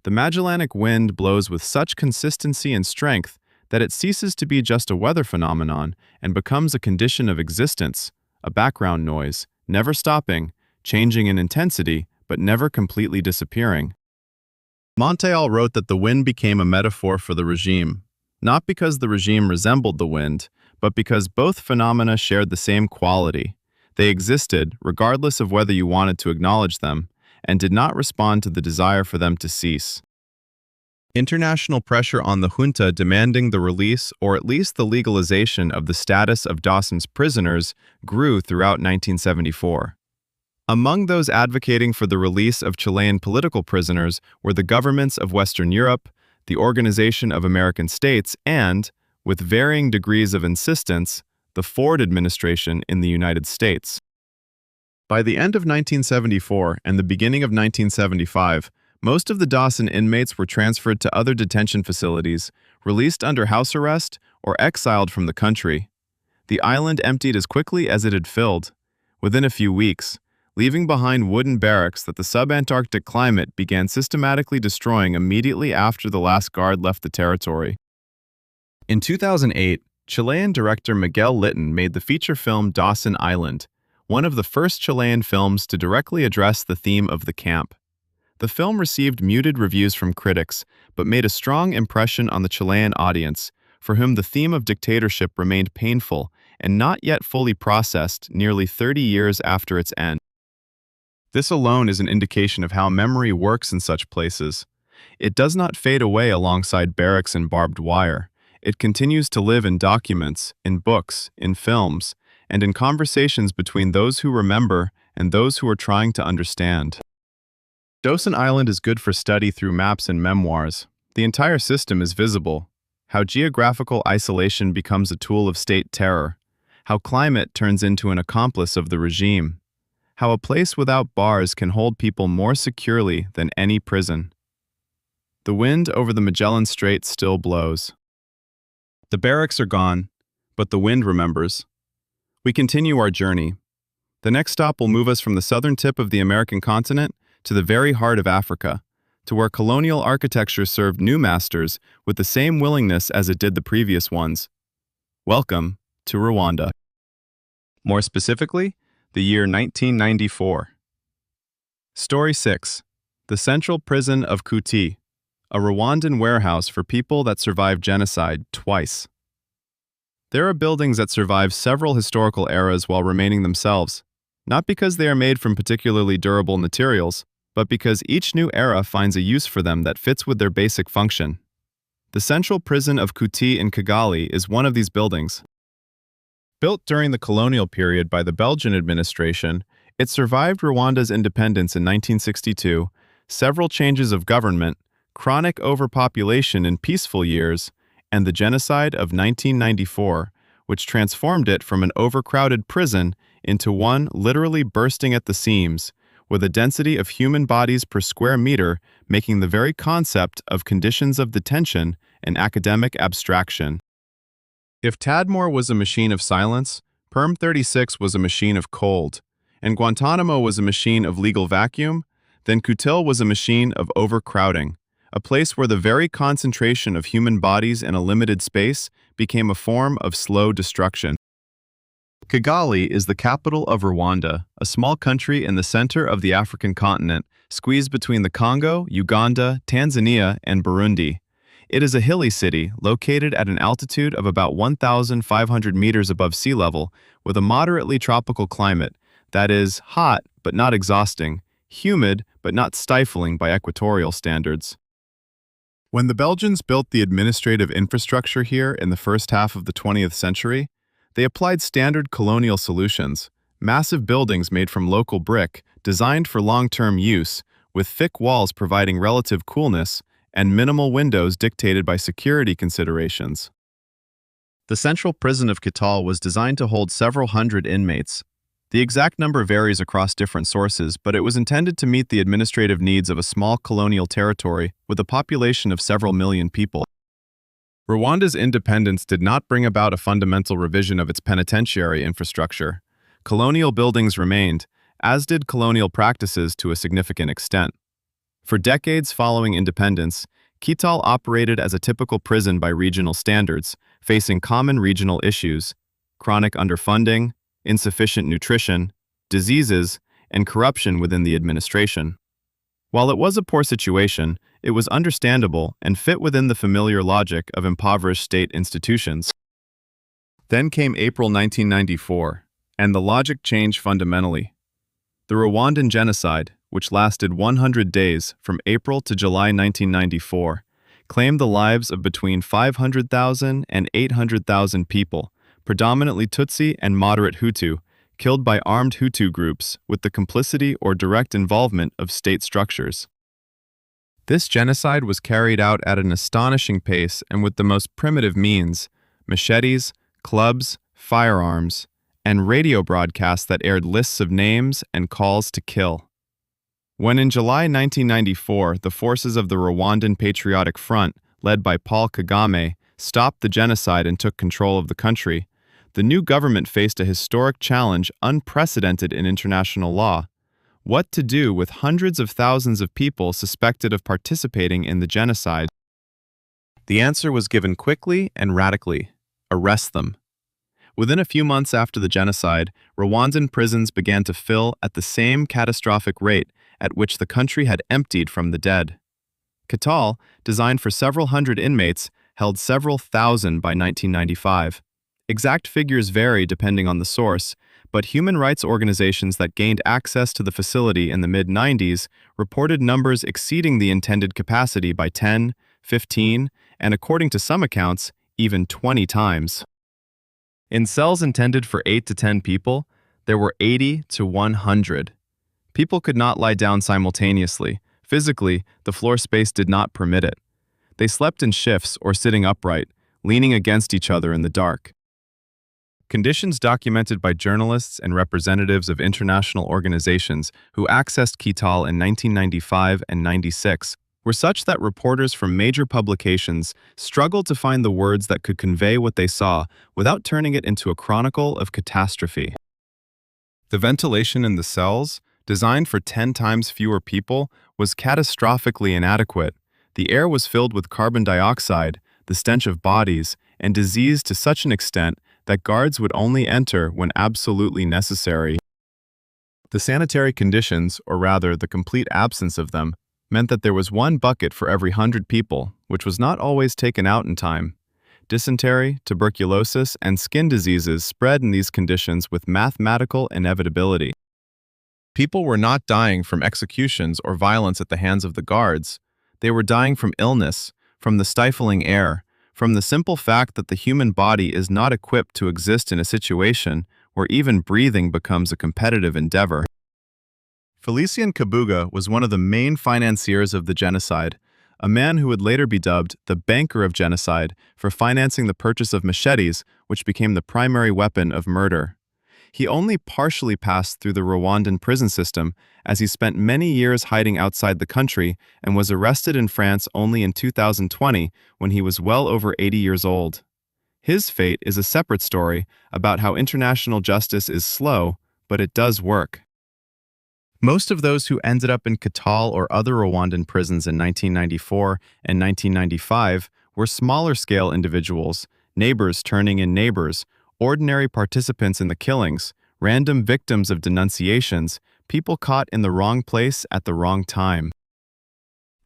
The Magellanic wind blows with such consistency and strength that it ceases to be just a weather phenomenon and becomes a condition of existence, a background noise, never stopping, changing in intensity, but never completely disappearing. Monteal wrote that the wind became a metaphor for the regime, not because the regime resembled the wind, but because both phenomena shared the same quality. They existed, regardless of whether you wanted to acknowledge them, and did not respond to the desire for them to cease. International pressure on the junta demanding the release or at least the legalization of the status of Dawson's prisoners grew throughout 1974. Among those advocating for the release of Chilean political prisoners were the governments of Western Europe, the Organization of American States, and, with varying degrees of insistence, the Ford administration in the United States. By the end of 1974 and the beginning of 1975, most of the Dawson inmates were transferred to other detention facilities, released under house arrest, or exiled from the country. The island emptied as quickly as it had filled, within a few weeks, leaving behind wooden barracks that the subantarctic climate began systematically destroying immediately after the last guard left the territory. In 2008, Chilean director Miguel Litton made the feature film Dawson Island, one of the first Chilean films to directly address the theme of the camp. The film received muted reviews from critics, but made a strong impression on the Chilean audience, for whom the theme of dictatorship remained painful and not yet fully processed nearly 30 years after its end. This alone is an indication of how memory works in such places. It does not fade away alongside barracks and barbed wire. It continues to live in documents, in books, in films, and in conversations between those who remember and those who are trying to understand. Dawson Island is good for study through maps and memoirs. The entire system is visible. How geographical isolation becomes a tool of state terror. How climate turns into an accomplice of the regime. How a place without bars can hold people more securely than any prison. The wind over the Magellan Strait still blows. The barracks are gone, but the wind remembers. We continue our journey. The next stop will move us from the southern tip of the American continent to the very heart of Africa, to where colonial architecture served new masters with the same willingness as it did the previous ones. Welcome to Rwanda. More specifically, the year 1994. Story 6. The Central Prison of Kuti, a Rwandan warehouse for people that survived genocide twice. There are buildings that survive several historical eras while remaining themselves, not because they are made from particularly durable materials, but because each new era finds a use for them that fits with their basic function. The Central Prison of Kuti in Kigali is one of these buildings. Built during the colonial period by the Belgian administration, it survived Rwanda's independence in 1962, several changes of government, chronic overpopulation in peaceful years, and the genocide of 1994, which transformed it from an overcrowded prison into one literally bursting at the seams, with a density of human bodies per square meter making the very concept of conditions of detention an academic abstraction. If Tadmor was a machine of silence, Perm 36 was a machine of cold, and Guantánamo was a machine of legal vacuum, then Kuti was a machine of overcrowding, a place where the very concentration of human bodies in a limited space became a form of slow destruction. Kigali is the capital of Rwanda, a small country in the center of the African continent, squeezed between the Congo, Uganda, Tanzania, and Burundi. It is a hilly city located at an altitude of about 1,500 meters above sea level, with a moderately tropical climate that is hot but not exhausting, humid but not stifling by equatorial standards. When the Belgians built the administrative infrastructure here in the first half of the 20th century, they applied standard colonial solutions, massive buildings made from local brick, designed for long-term use, with thick walls providing relative coolness, and minimal windows dictated by security considerations. The Central Prison of Kuti was designed to hold several hundred inmates. The exact number varies across different sources, but it was intended to meet the administrative needs of a small colonial territory with a population of several million people. Rwanda's independence did not bring about a fundamental revision of its penitentiary infrastructure, colonial buildings remained, as did colonial practices to a significant extent. For decades following independence, Quito operated as a typical prison by regional standards, facing common regional issues: chronic underfunding, insufficient nutrition, diseases, and corruption within the administration. While it was a poor situation, it was understandable and fit within the familiar logic of impoverished state institutions. Then came April 1994, and the logic changed fundamentally. The Rwandan genocide, which lasted 100 days from April to July 1994, claimed the lives of between 500,000 and 800,000 people, predominantly Tutsi and moderate Hutu, killed by armed Hutu groups with the complicity or direct involvement of state structures. This genocide was carried out at an astonishing pace and with the most primitive means: machetes, clubs, firearms, and radio broadcasts that aired lists of names and calls to kill. When in July 1994, the forces of the Rwandan Patriotic Front, led by Paul Kagame, stopped the genocide and took control of the country, the new government faced a historic challenge unprecedented in international law: what to do with hundreds of thousands of people suspected of participating in the genocide. The answer was given quickly and radically: arrest them. Within a few months after the genocide, Rwandan prisons began to fill at the same catastrophic rate at which the country had emptied from the dead. Quito, designed for several hundred inmates, held several thousand by 1995. Exact figures vary depending on the source, but human rights organizations that gained access to the facility in the mid-90s reported numbers exceeding the intended capacity by 10, 15, and according to some accounts, even 20 times. In cells intended for 8 to 10 people, there were 80 to 100. People could not lie down simultaneously. Physically, the floor space did not permit it. They slept in shifts or sitting upright, leaning against each other in the dark. Conditions documented by journalists and representatives of international organizations who accessed Quito in 1995 and 96 were such that reporters from major publications struggled to find the words that could convey what they saw without turning it into a chronicle of catastrophe. The ventilation in the cells, designed for 10 times fewer people, was catastrophically inadequate. The air was filled with carbon dioxide, the stench of bodies, and disease to such an extent that guards would only enter when absolutely necessary. The sanitary conditions, or rather the complete absence of them, meant that there was one bucket for every 100 people, which was not always taken out in time. Dysentery, tuberculosis, and skin diseases spread in these conditions with mathematical inevitability. People were not dying from executions or violence at the hands of the guards. They were dying from illness, from the stifling air, from the simple fact that the human body is not equipped to exist in a situation where even breathing becomes a competitive endeavor. Felician Kabuga was one of the main financiers of the genocide, a man who would later be dubbed the banker of genocide for financing the purchase of machetes, which became the primary weapon of murder. He only partially passed through the Rwandan prison system, as he spent many years hiding outside the country and was arrested in France only in 2020 when he was well over 80 years old. His fate is a separate story about how international justice is slow, but it does work. Most of those who ended up in Quito or other Rwandan prisons in 1994 and 1995 were smaller-scale individuals, neighbors turning in neighbors, ordinary participants in the killings, random victims of denunciations, people caught in the wrong place at the wrong time.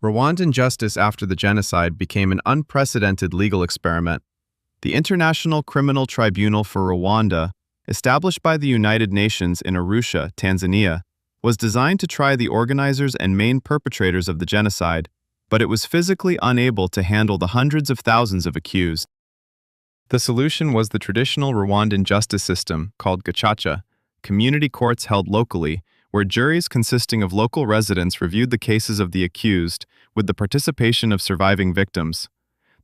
Rwandan justice after the genocide became an unprecedented legal experiment. The International Criminal Tribunal for Rwanda, established by the United Nations in Arusha, Tanzania, was designed to try the organizers and main perpetrators of the genocide, but it was physically unable to handle the hundreds of thousands of accused. The solution was the traditional Rwandan justice system called gacaca, community courts held locally, where juries consisting of local residents reviewed the cases of the accused with the participation of surviving victims.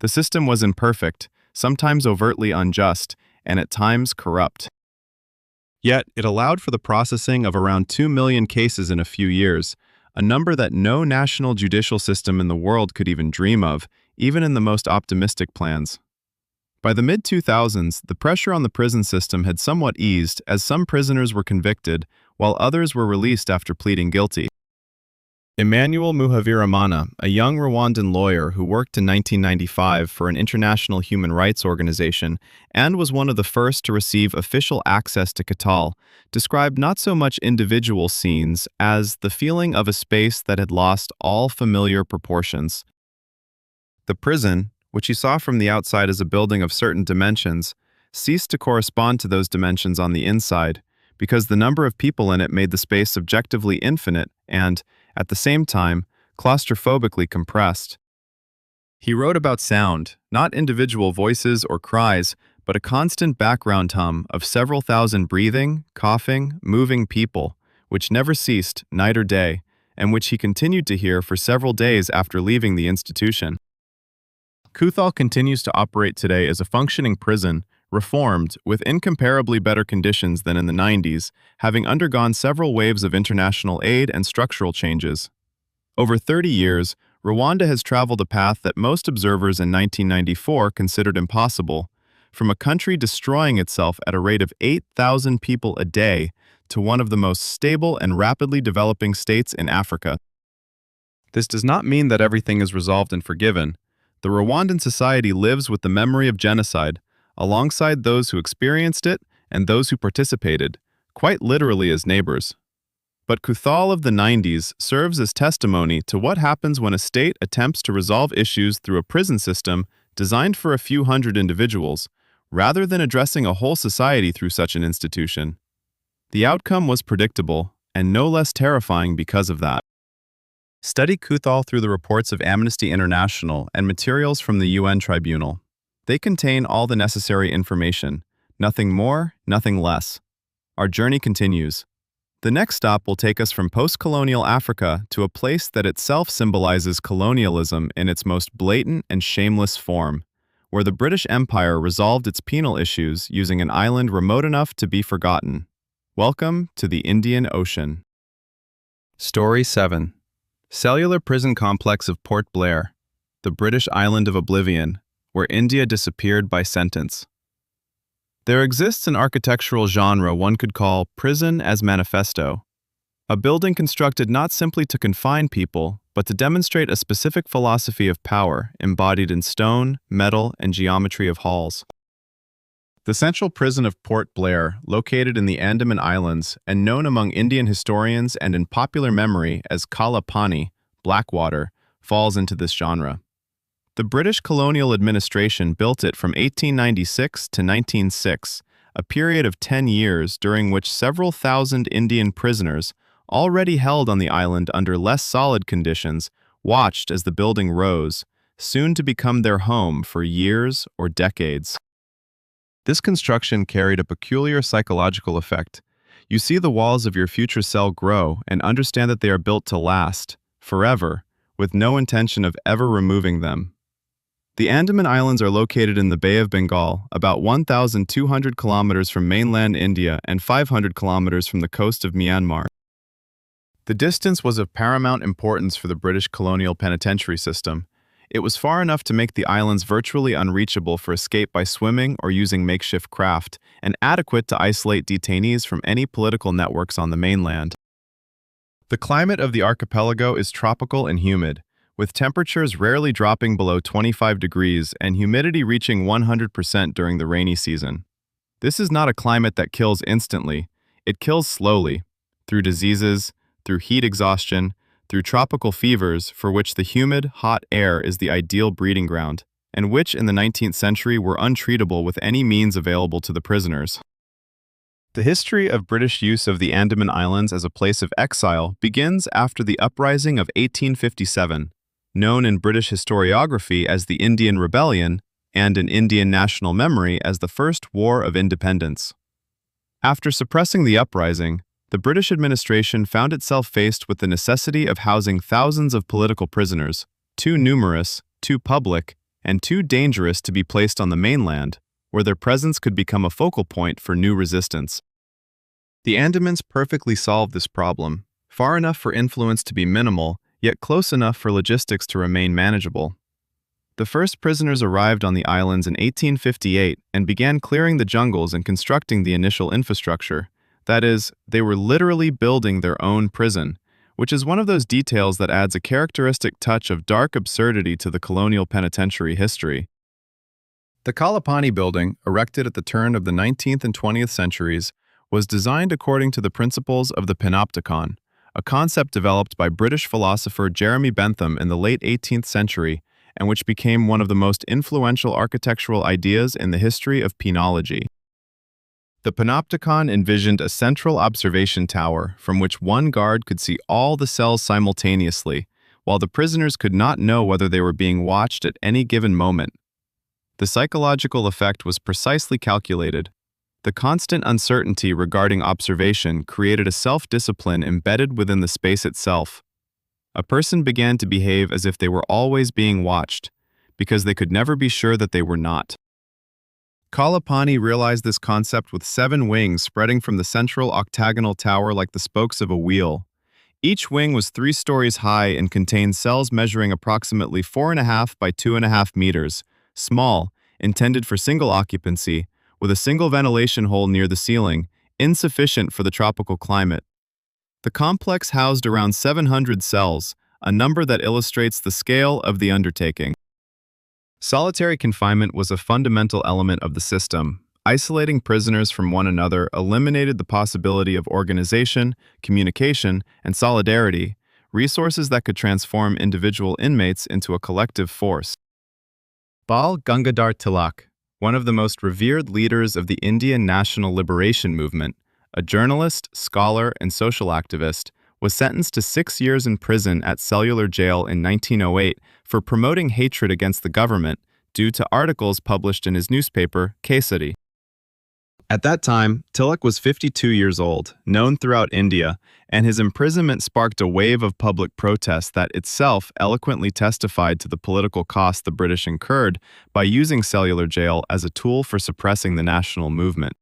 The system was imperfect, sometimes overtly unjust, and at times corrupt. Yet, it allowed for the processing of around 2 million cases in a few years, a number that no national judicial system in the world could even dream of, even in the most optimistic plans. By the mid-2000s, the pressure on the prison system had somewhat eased as some prisoners were convicted, while others were released after pleading guilty. Emmanuel Muhaviramana, a young Rwandan lawyer who worked in 1995 for an international human rights organization and was one of the first to receive official access to Katal, described not so much individual scenes as the feeling of a space that had lost all familiar proportions. The prison, which he saw from the outside as a building of certain dimensions, ceased to correspond to those dimensions on the inside, because the number of people in it made the space subjectively infinite and, at the same time, claustrophobically compressed. He wrote about sound, not individual voices or cries, but a constant background hum of several thousand breathing, coughing, moving people, which never ceased, night or day, and which he continued to hear for several days after leaving the institution. Kuthal continues to operate today as a functioning prison, reformed, with incomparably better conditions than in the 90s, having undergone several waves of international aid and structural changes. Over 30 years, Rwanda has traveled a path that most observers in 1994 considered impossible, from a country destroying itself at a rate of 8,000 people a day to one of the most stable and rapidly developing states in Africa. This does not mean that everything is resolved and forgiven. The Rwandan society lives with the memory of genocide, alongside those who experienced it and those who participated, quite literally as neighbors. But Kuthal of the 90s serves as testimony to what happens when a state attempts to resolve issues through a prison system designed for a few hundred individuals, rather than addressing a whole society through such an institution. The outcome was predictable, and no less terrifying because of that. Study Kuthal through the reports of Amnesty International and materials from the UN Tribunal. They contain all the necessary information, nothing more, nothing less. Our journey continues. The next stop will take us from post-colonial Africa to a place that itself symbolizes colonialism in its most blatant and shameless form, where the British Empire resolved its penal issues using an island remote enough to be forgotten. Welcome to the Indian Ocean. Story 7. Cellular Prison Complex of Port Blair, the British Island of Oblivion, where India disappeared by sentence. There exists an architectural genre one could call prison as manifesto, a building constructed not simply to confine people, but to demonstrate a specific philosophy of power embodied in stone, metal, and geometry of halls. The central prison of Port Blair, located in the Andaman Islands and known among Indian historians and in popular memory as Kala Pani, Blackwater, falls into this genre. The British colonial administration built it from 1896 to 1906, a period of 10 years during which several thousand Indian prisoners, already held on the island under less solid conditions, watched as the building rose, soon to become their home for years or decades. This construction carried a peculiar psychological effect. You see the walls of your future cell grow and understand that they are built to last, forever, with no intention of ever removing them. The Andaman Islands are located in the Bay of Bengal, about 1,200 kilometers from mainland India and 500 kilometers from the coast of Myanmar. The distance was of paramount importance for the British colonial penitentiary system. It was far enough to make the islands virtually unreachable for escape by swimming or using makeshift craft, and adequate to isolate detainees from any political networks on the mainland. The climate of the archipelago is tropical and humid, with temperatures rarely dropping below 25 degrees and humidity reaching 100% during the rainy season. This is not a climate that kills instantly. It kills slowly, through diseases, through heat exhaustion, through tropical fevers for which the humid, hot air is the ideal breeding ground, and which in the 19th century were untreatable with any means available to the prisoners. The history of British use of the Andaman Islands as a place of exile begins after the uprising of 1857, known in British historiography as the Indian Rebellion and in Indian national memory as the First War of Independence. After suppressing the uprising, the British administration found itself faced with the necessity of housing thousands of political prisoners, too numerous, too public, and too dangerous to be placed on the mainland, where their presence could become a focal point for new resistance. The Andamans perfectly solved this problem, far enough for influence to be minimal, yet close enough for logistics to remain manageable. The first prisoners arrived on the islands in 1858 and began clearing the jungles and constructing the initial infrastructure. That is, they were literally building their own prison, which is one of those details that adds a characteristic touch of dark absurdity to the colonial penitentiary history. The Kalapani building, erected at the turn of the 19th and 20th centuries, was designed according to the principles of the panopticon, a concept developed by British philosopher Jeremy Bentham in the late 18th century and which became one of the most influential architectural ideas in the history of penology. The panopticon envisioned a central observation tower from which one guard could see all the cells simultaneously, while the prisoners could not know whether they were being watched at any given moment. The psychological effect was precisely calculated. The constant uncertainty regarding observation created a self-discipline embedded within the space itself. A person began to behave as if they were always being watched, because they could never be sure that they were not. Kalapani realized this concept with 7 wings spreading from the central octagonal tower like the spokes of a wheel. Each wing was 3 stories high and contained cells measuring approximately 4.5 by 2.5 meters, small, intended for single occupancy, with a single ventilation hole near the ceiling, insufficient for the tropical climate. The complex housed around 700 cells, a number that illustrates the scale of the undertaking. Solitary confinement was a fundamental element of the system. Isolating prisoners from one another eliminated the possibility of organization, communication, and solidarity, resources that could transform individual inmates into a collective force. Bal Gangadhar Tilak, one of the most revered leaders of the Indian National Liberation Movement, a journalist, scholar, and social activist, was sentenced to 6 years in prison at Cellular Jail in 1908 for promoting hatred against the government due to articles published in his newspaper, Kesari. At that time, Tilak was 52 years old, known throughout India, and his imprisonment sparked a wave of public protest that itself eloquently testified to the political cost the British incurred by using Cellular Jail as a tool for suppressing the national movement.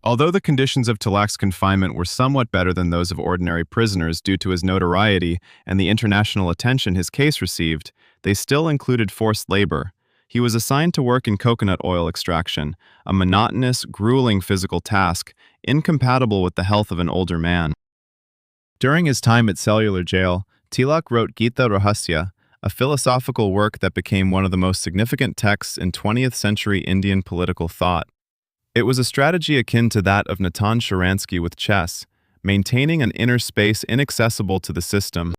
Although the conditions of Tilak's confinement were somewhat better than those of ordinary prisoners due to his notoriety and the international attention his case received, they still included forced labor. He was assigned to work in coconut oil extraction, a monotonous, grueling physical task, incompatible with the health of an older man. During his time at Cellular Jail, Tilak wrote Gita Rahasya, a philosophical work that became one of the most significant texts in 20th century Indian political thought. It was a strategy akin to that of Natan Sharansky with chess, maintaining an inner space inaccessible to the system.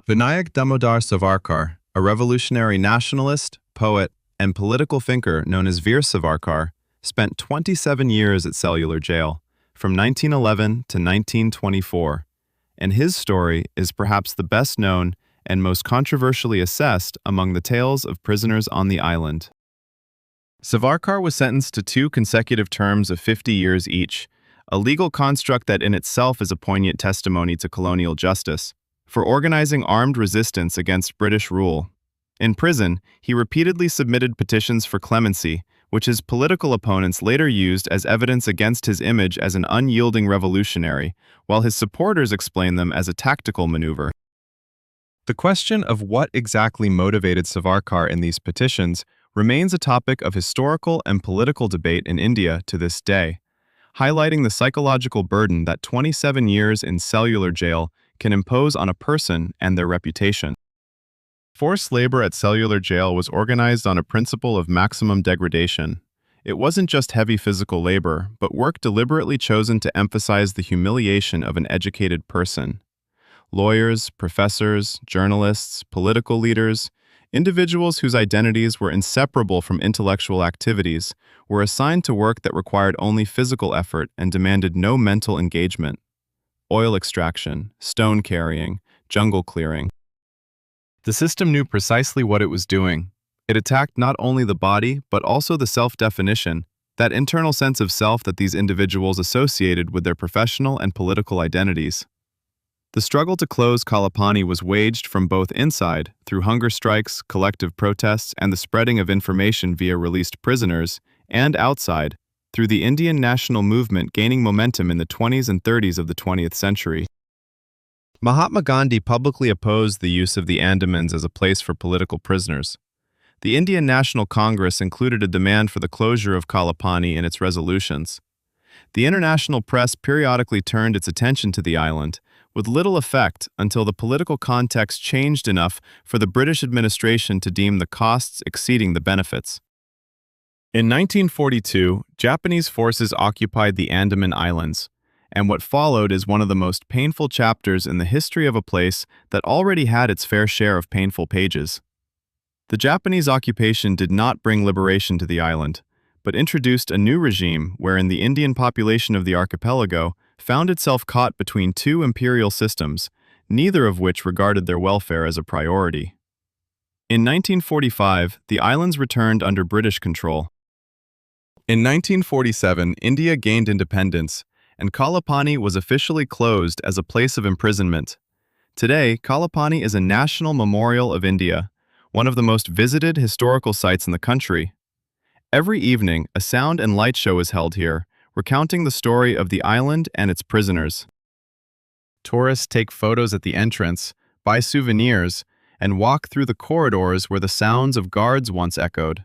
Vinayak Damodar Savarkar, a revolutionary nationalist, poet, and political thinker known as Veer Savarkar, spent 27 years at Cellular Jail, from 1911 to 1924, and his story is perhaps the best known and most controversially assessed among the tales of prisoners on the island. Savarkar was sentenced to 2 consecutive terms of 50 years each, a legal construct that in itself is a poignant testimony to colonial justice, for organizing armed resistance against British rule. In prison, he repeatedly submitted petitions for clemency, which his political opponents later used as evidence against his image as an unyielding revolutionary, while his supporters explained them as a tactical maneuver. The question of what exactly motivated Savarkar in these petitions remains a topic of historical and political debate in India to this day, highlighting the psychological burden that 27 years in Cellular Jail can impose on a person and their reputation. Forced labor at Cellular Jail was organized on a principle of maximum degradation. It wasn't just heavy physical labor, but work deliberately chosen to emphasize the humiliation of an educated person. Lawyers, professors, journalists, political leaders, individuals whose identities were inseparable from intellectual activities were assigned to work that required only physical effort and demanded no mental engagement. Oil extraction, stone carrying, jungle clearing. The system knew precisely what it was doing. It attacked not only the body, but also the self-definition, that internal sense of self that these individuals associated with their professional and political identities. The struggle to close Kalapani was waged from both inside, through hunger strikes, collective protests, and the spreading of information via released prisoners, and outside, through the Indian national movement gaining momentum in the 20s and 30s of the 20th century. Mahatma Gandhi publicly opposed the use of the Andamans as a place for political prisoners, The Indian National Congress included a demand for the closure of Kalapani in its resolutions. The international press periodically turned its attention to the island, with little effect until the political context changed enough for the British administration to deem the costs exceeding the benefits. In 1942, Japanese forces occupied the Andaman Islands, and what followed is one of the most painful chapters in the history of a place that already had its fair share of painful pages. The Japanese occupation did not bring liberation to the island, but introduced a new regime wherein the Indian population of the archipelago found itself caught between two imperial systems, neither of which regarded their welfare as a priority. In 1945, the islands returned under British control. In 1947, India gained independence, and Kalapani was officially closed as a place of imprisonment. Today, Kalapani is a national memorial of India, one of the most visited historical sites in the country. Every evening, a sound and light show is held here, recounting the story of the island and its prisoners. Tourists take photos at the entrance, buy souvenirs, and walk through the corridors where the sounds of guards once echoed.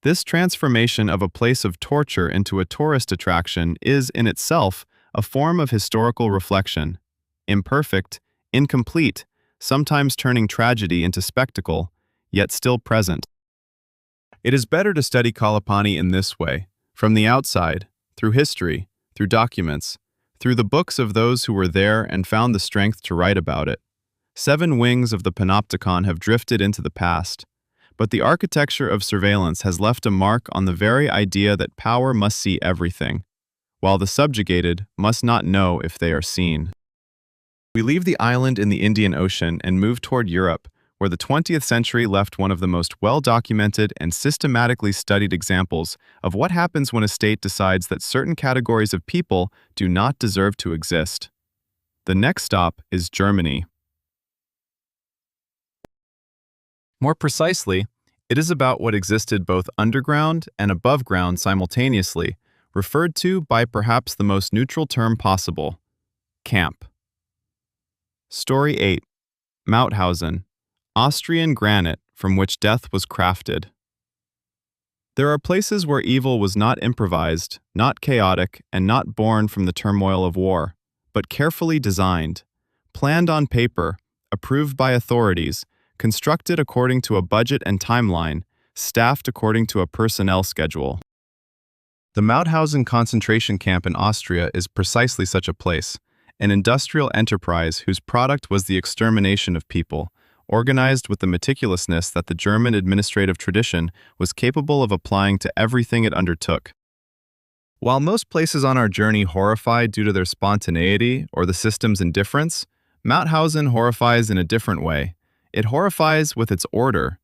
This transformation of a place of torture into a tourist attraction is, in itself, a form of historical reflection. Imperfect, incomplete, sometimes turning tragedy into spectacle, yet still present. It is better to study Kalapani in this way, from the outside, through history, through documents, through the books of those who were there and found the strength to write about it. 7 wings of the panopticon have drifted into the past, but the architecture of surveillance has left a mark on the very idea that power must see everything, while the subjugated must not know if they are seen. We leave the island in the Indian Ocean and move toward Europe, where the 20th century left one of the most well-documented and systematically studied examples of what happens when a state decides that certain categories of people do not deserve to exist. The next stop is Germany. More precisely, it is about what existed both underground and above ground simultaneously, referred to by perhaps the most neutral term possible: camp. Story 8. Mauthausen, Austrian granite from which death was crafted. There are places where evil was not improvised, not chaotic, and not born from the turmoil of war, but carefully designed, planned on paper, approved by authorities, constructed according to a budget and timeline, staffed according to a personnel schedule. The Mauthausen concentration camp in Austria is precisely such a place, an industrial enterprise whose product was the extermination of people, organized with the meticulousness that the German administrative tradition was capable of applying to everything it undertook. While most places on our journey horrify due to their spontaneity or the system's indifference, Mauthausen horrifies in a different way. It horrifies with its order.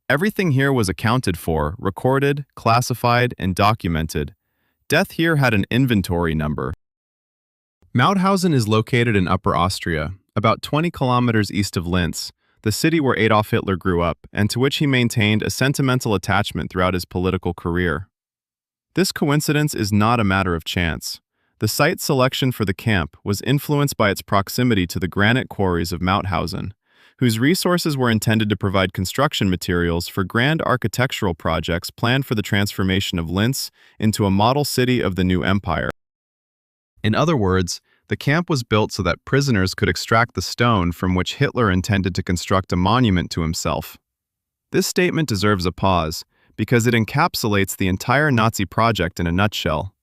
Everything here was accounted for, recorded, classified, and documented. Death here had an inventory number. Mauthausen is located in Upper Austria, about 20 kilometers east of Linz, the city where Adolf Hitler grew up and to which he maintained a sentimental attachment throughout his political career. This coincidence is not a matter of chance. The site selection for the camp was influenced by its proximity to the granite quarries of Mauthausen, whose resources were intended to provide construction materials for grand architectural projects planned for the transformation of Linz into a model city of the new empire. In other words, the camp was built so that prisoners could extract the stone from which Hitler intended to construct a monument to himself. This statement deserves a pause, because it encapsulates the entire Nazi project in a nutshell.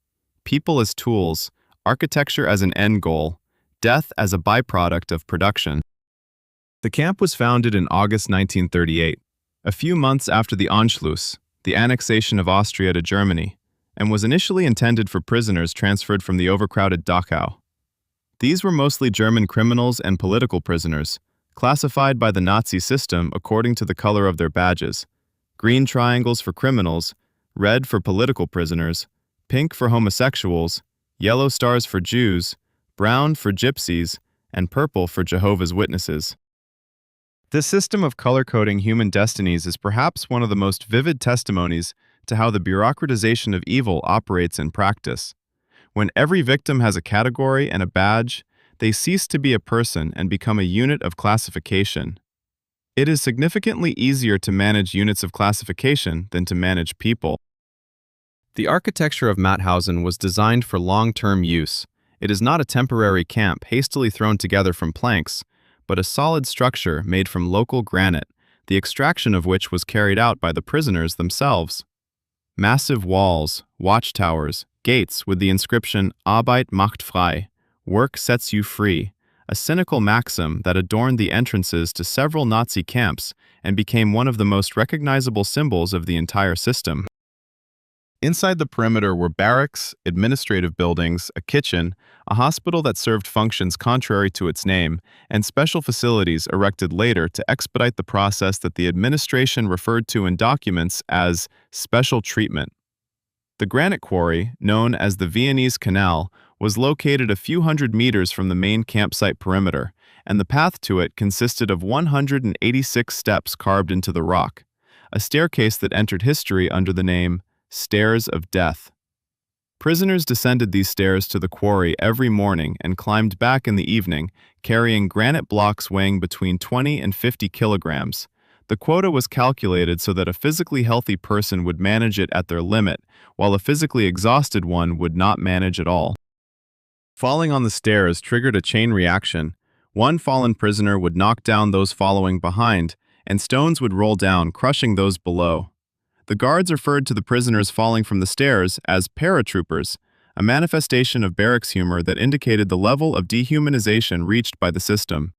People as tools, architecture as an end goal, death as a byproduct of production. The camp was founded in August 1938, a few months after the Anschluss, the annexation of Austria to Germany, and was initially intended for prisoners transferred from the overcrowded Dachau. These were mostly German criminals and political prisoners, classified by the Nazi system according to the color of their badges: green triangles for criminals, red for political prisoners, pink for homosexuals, yellow stars for Jews, brown for gypsies, and purple for Jehovah's Witnesses. This system of color-coding human destinies is perhaps one of the most vivid testimonies to how the bureaucratization of evil operates in practice. When every victim has a category and a badge, they cease to be a person and become a unit of classification. It is significantly easier to manage units of classification than to manage people. The architecture of Mauthausen was designed for long-term use. It is not a temporary camp hastily thrown together from planks, but a solid structure made from local granite, the extraction of which was carried out by the prisoners themselves. Massive walls, watchtowers, gates with the inscription Arbeit macht frei, work sets you free, a cynical maxim that adorned the entrances to several Nazi camps and became one of the most recognizable symbols of the entire system. Inside the perimeter were barracks, administrative buildings, a kitchen, a hospital that served functions contrary to its name, and special facilities erected later to expedite the process that the administration referred to in documents as special treatment. The granite quarry, known as the Viennese Canal, was located a few hundred meters from the main campsite perimeter, and the path to it consisted of 186 steps carved into the rock, a staircase that entered history under the name Stairs of Death. Prisoners descended these stairs to the quarry every morning and climbed back in the evening, carrying granite blocks weighing between 20 and 50 kilograms. The quota was calculated so that a physically healthy person would manage it at their limit, while a physically exhausted one would not manage at all. Falling on the stairs triggered a chain reaction. One fallen prisoner would knock down those following behind, and stones would roll down, crushing those below. The guards referred to the prisoners falling from the stairs as paratroopers, a manifestation of barracks humor that indicated the level of dehumanization reached by the system.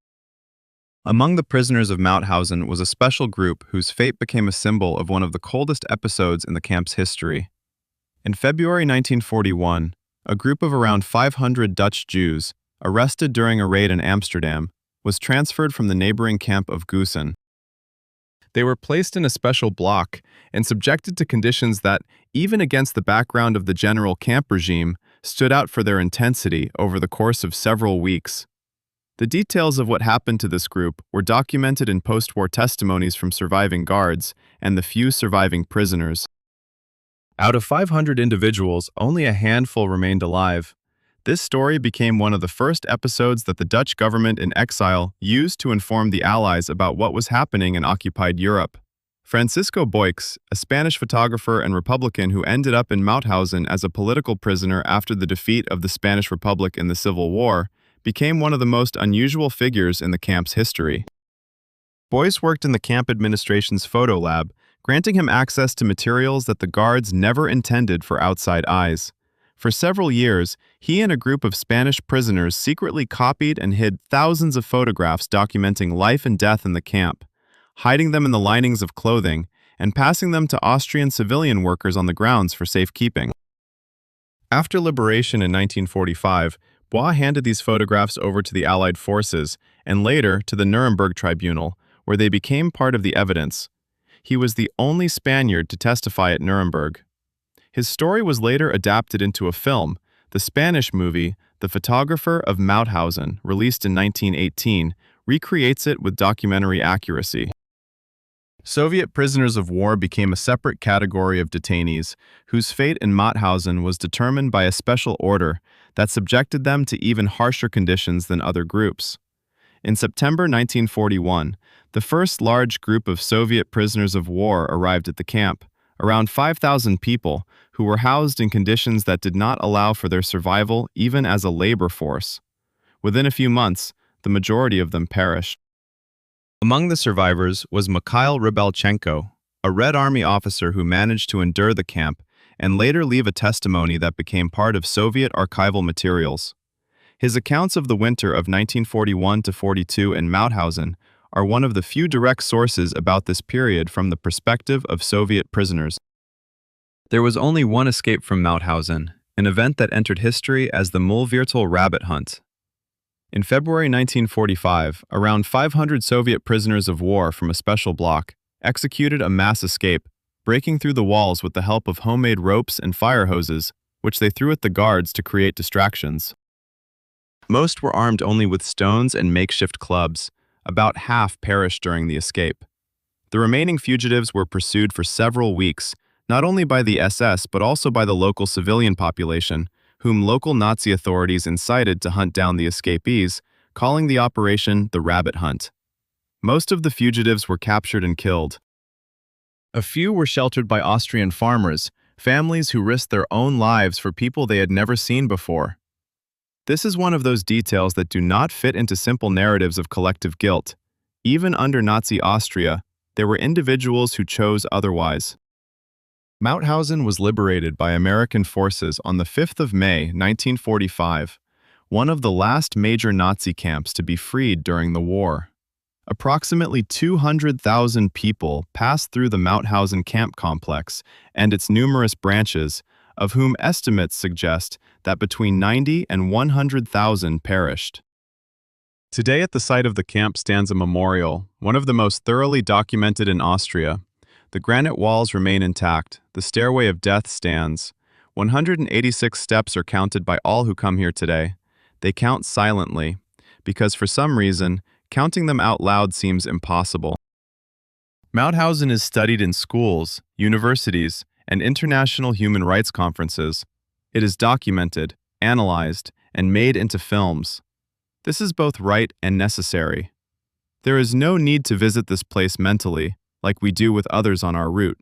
Among the prisoners of Mauthausen was a special group whose fate became a symbol of one of the coldest episodes in the camp's history. In February 1941, a group of around 500 Dutch Jews, arrested during a raid in Amsterdam, was transferred from the neighboring camp of Gusen. They were placed in a special block and subjected to conditions that, even against the background of the general camp regime, stood out for their intensity over the course of several weeks. The details of what happened to this group were documented in post-war testimonies from surviving guards and the few surviving prisoners. Out of 500 individuals, only a handful remained alive. This story became one of the first episodes that the Dutch government in exile used to inform the Allies about what was happening in occupied Europe. Francisco Boix, a Spanish photographer and Republican who ended up in Mauthausen as a political prisoner after the defeat of the Spanish Republic in the Civil War, became one of the most unusual figures in the camp's history. Boix worked in the camp administration's photo lab, granting him access to materials that the guards never intended for outside eyes. For several years, he and a group of Spanish prisoners secretly copied and hid thousands of photographs documenting life and death in the camp, hiding them in the linings of clothing, and passing them to Austrian civilian workers on the grounds for safekeeping. After liberation in 1945, Bois handed these photographs over to the Allied forces and later to the Nuremberg Tribunal, where they became part of the evidence. He was the only Spaniard to testify at Nuremberg. His story was later adapted into a film, the Spanish movie The Photographer of Mauthausen, released in 1918, recreates it with documentary accuracy. Soviet prisoners of war became a separate category of detainees, whose fate in Mauthausen was determined by a special order that subjected them to even harsher conditions than other groups. In September 1941, the first large group of Soviet prisoners of war arrived at the camp, around 5,000 people, who were housed in conditions that did not allow for their survival even as a labor force. Within a few months, the majority of them perished. Among the survivors was Mikhail Rybelchenko, a Red Army officer who managed to endure the camp and later leave a testimony that became part of Soviet archival materials. His accounts of the winter of 1941-42 in Mauthausen are one of the few direct sources about this period from the perspective of Soviet prisoners. There was only one escape from Mauthausen, an event that entered history as the Mulvirtal rabbit hunt. In February 1945, around 500 Soviet prisoners of war from a special block executed a mass escape, breaking through the walls with the help of homemade ropes and fire hoses, which they threw at the guards to create distractions. Most were armed only with stones and makeshift clubs. About half perished during the escape. The remaining fugitives were pursued for several weeks, not only by the SS but also by the local civilian population, whom local Nazi authorities incited to hunt down the escapees, calling the operation the Rabbit Hunt. Most of the fugitives were captured and killed. A few were sheltered by Austrian farmers, families who risked their own lives for people they had never seen before. This is one of those details that do not fit into simple narratives of collective guilt. Even under Nazi Austria, there were individuals who chose otherwise. Mauthausen was liberated by American forces on the 5th of May, 1945, one of the last major Nazi camps to be freed during the war. Approximately 200,000 people passed through the Mauthausen camp complex and its numerous branches, of whom estimates suggest that between 90 and 100,000 perished. Today at the site of the camp stands a memorial, one of the most thoroughly documented in Austria. The granite walls remain intact, the stairway of death stands. 186 steps are counted by all who come here today. They count silently, because for some reason, counting them out loud seems impossible. Mauthausen is studied in schools, universities, and international human rights conferences. It is documented, analyzed, and made into films. This is both right and necessary. There is no need to visit this place mentally, like we do with others on our route.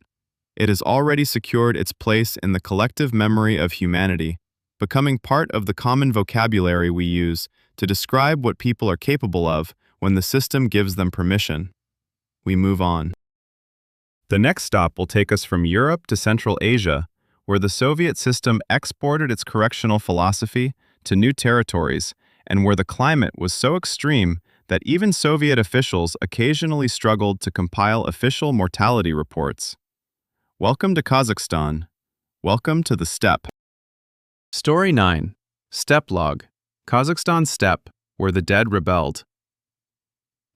It has already secured its place in the collective memory of humanity, becoming part of the common vocabulary we use to describe what people are capable of when the system gives them permission. We move on. The next stop will take us from Europe to Central Asia, where the Soviet system exported its correctional philosophy to new territories, and where the climate was so extreme that even Soviet officials occasionally struggled to compile official mortality reports. Welcome to Kazakhstan. Welcome to the steppe. Story 9. Steplag, Kazakhstan steppe, where the dead rebelled.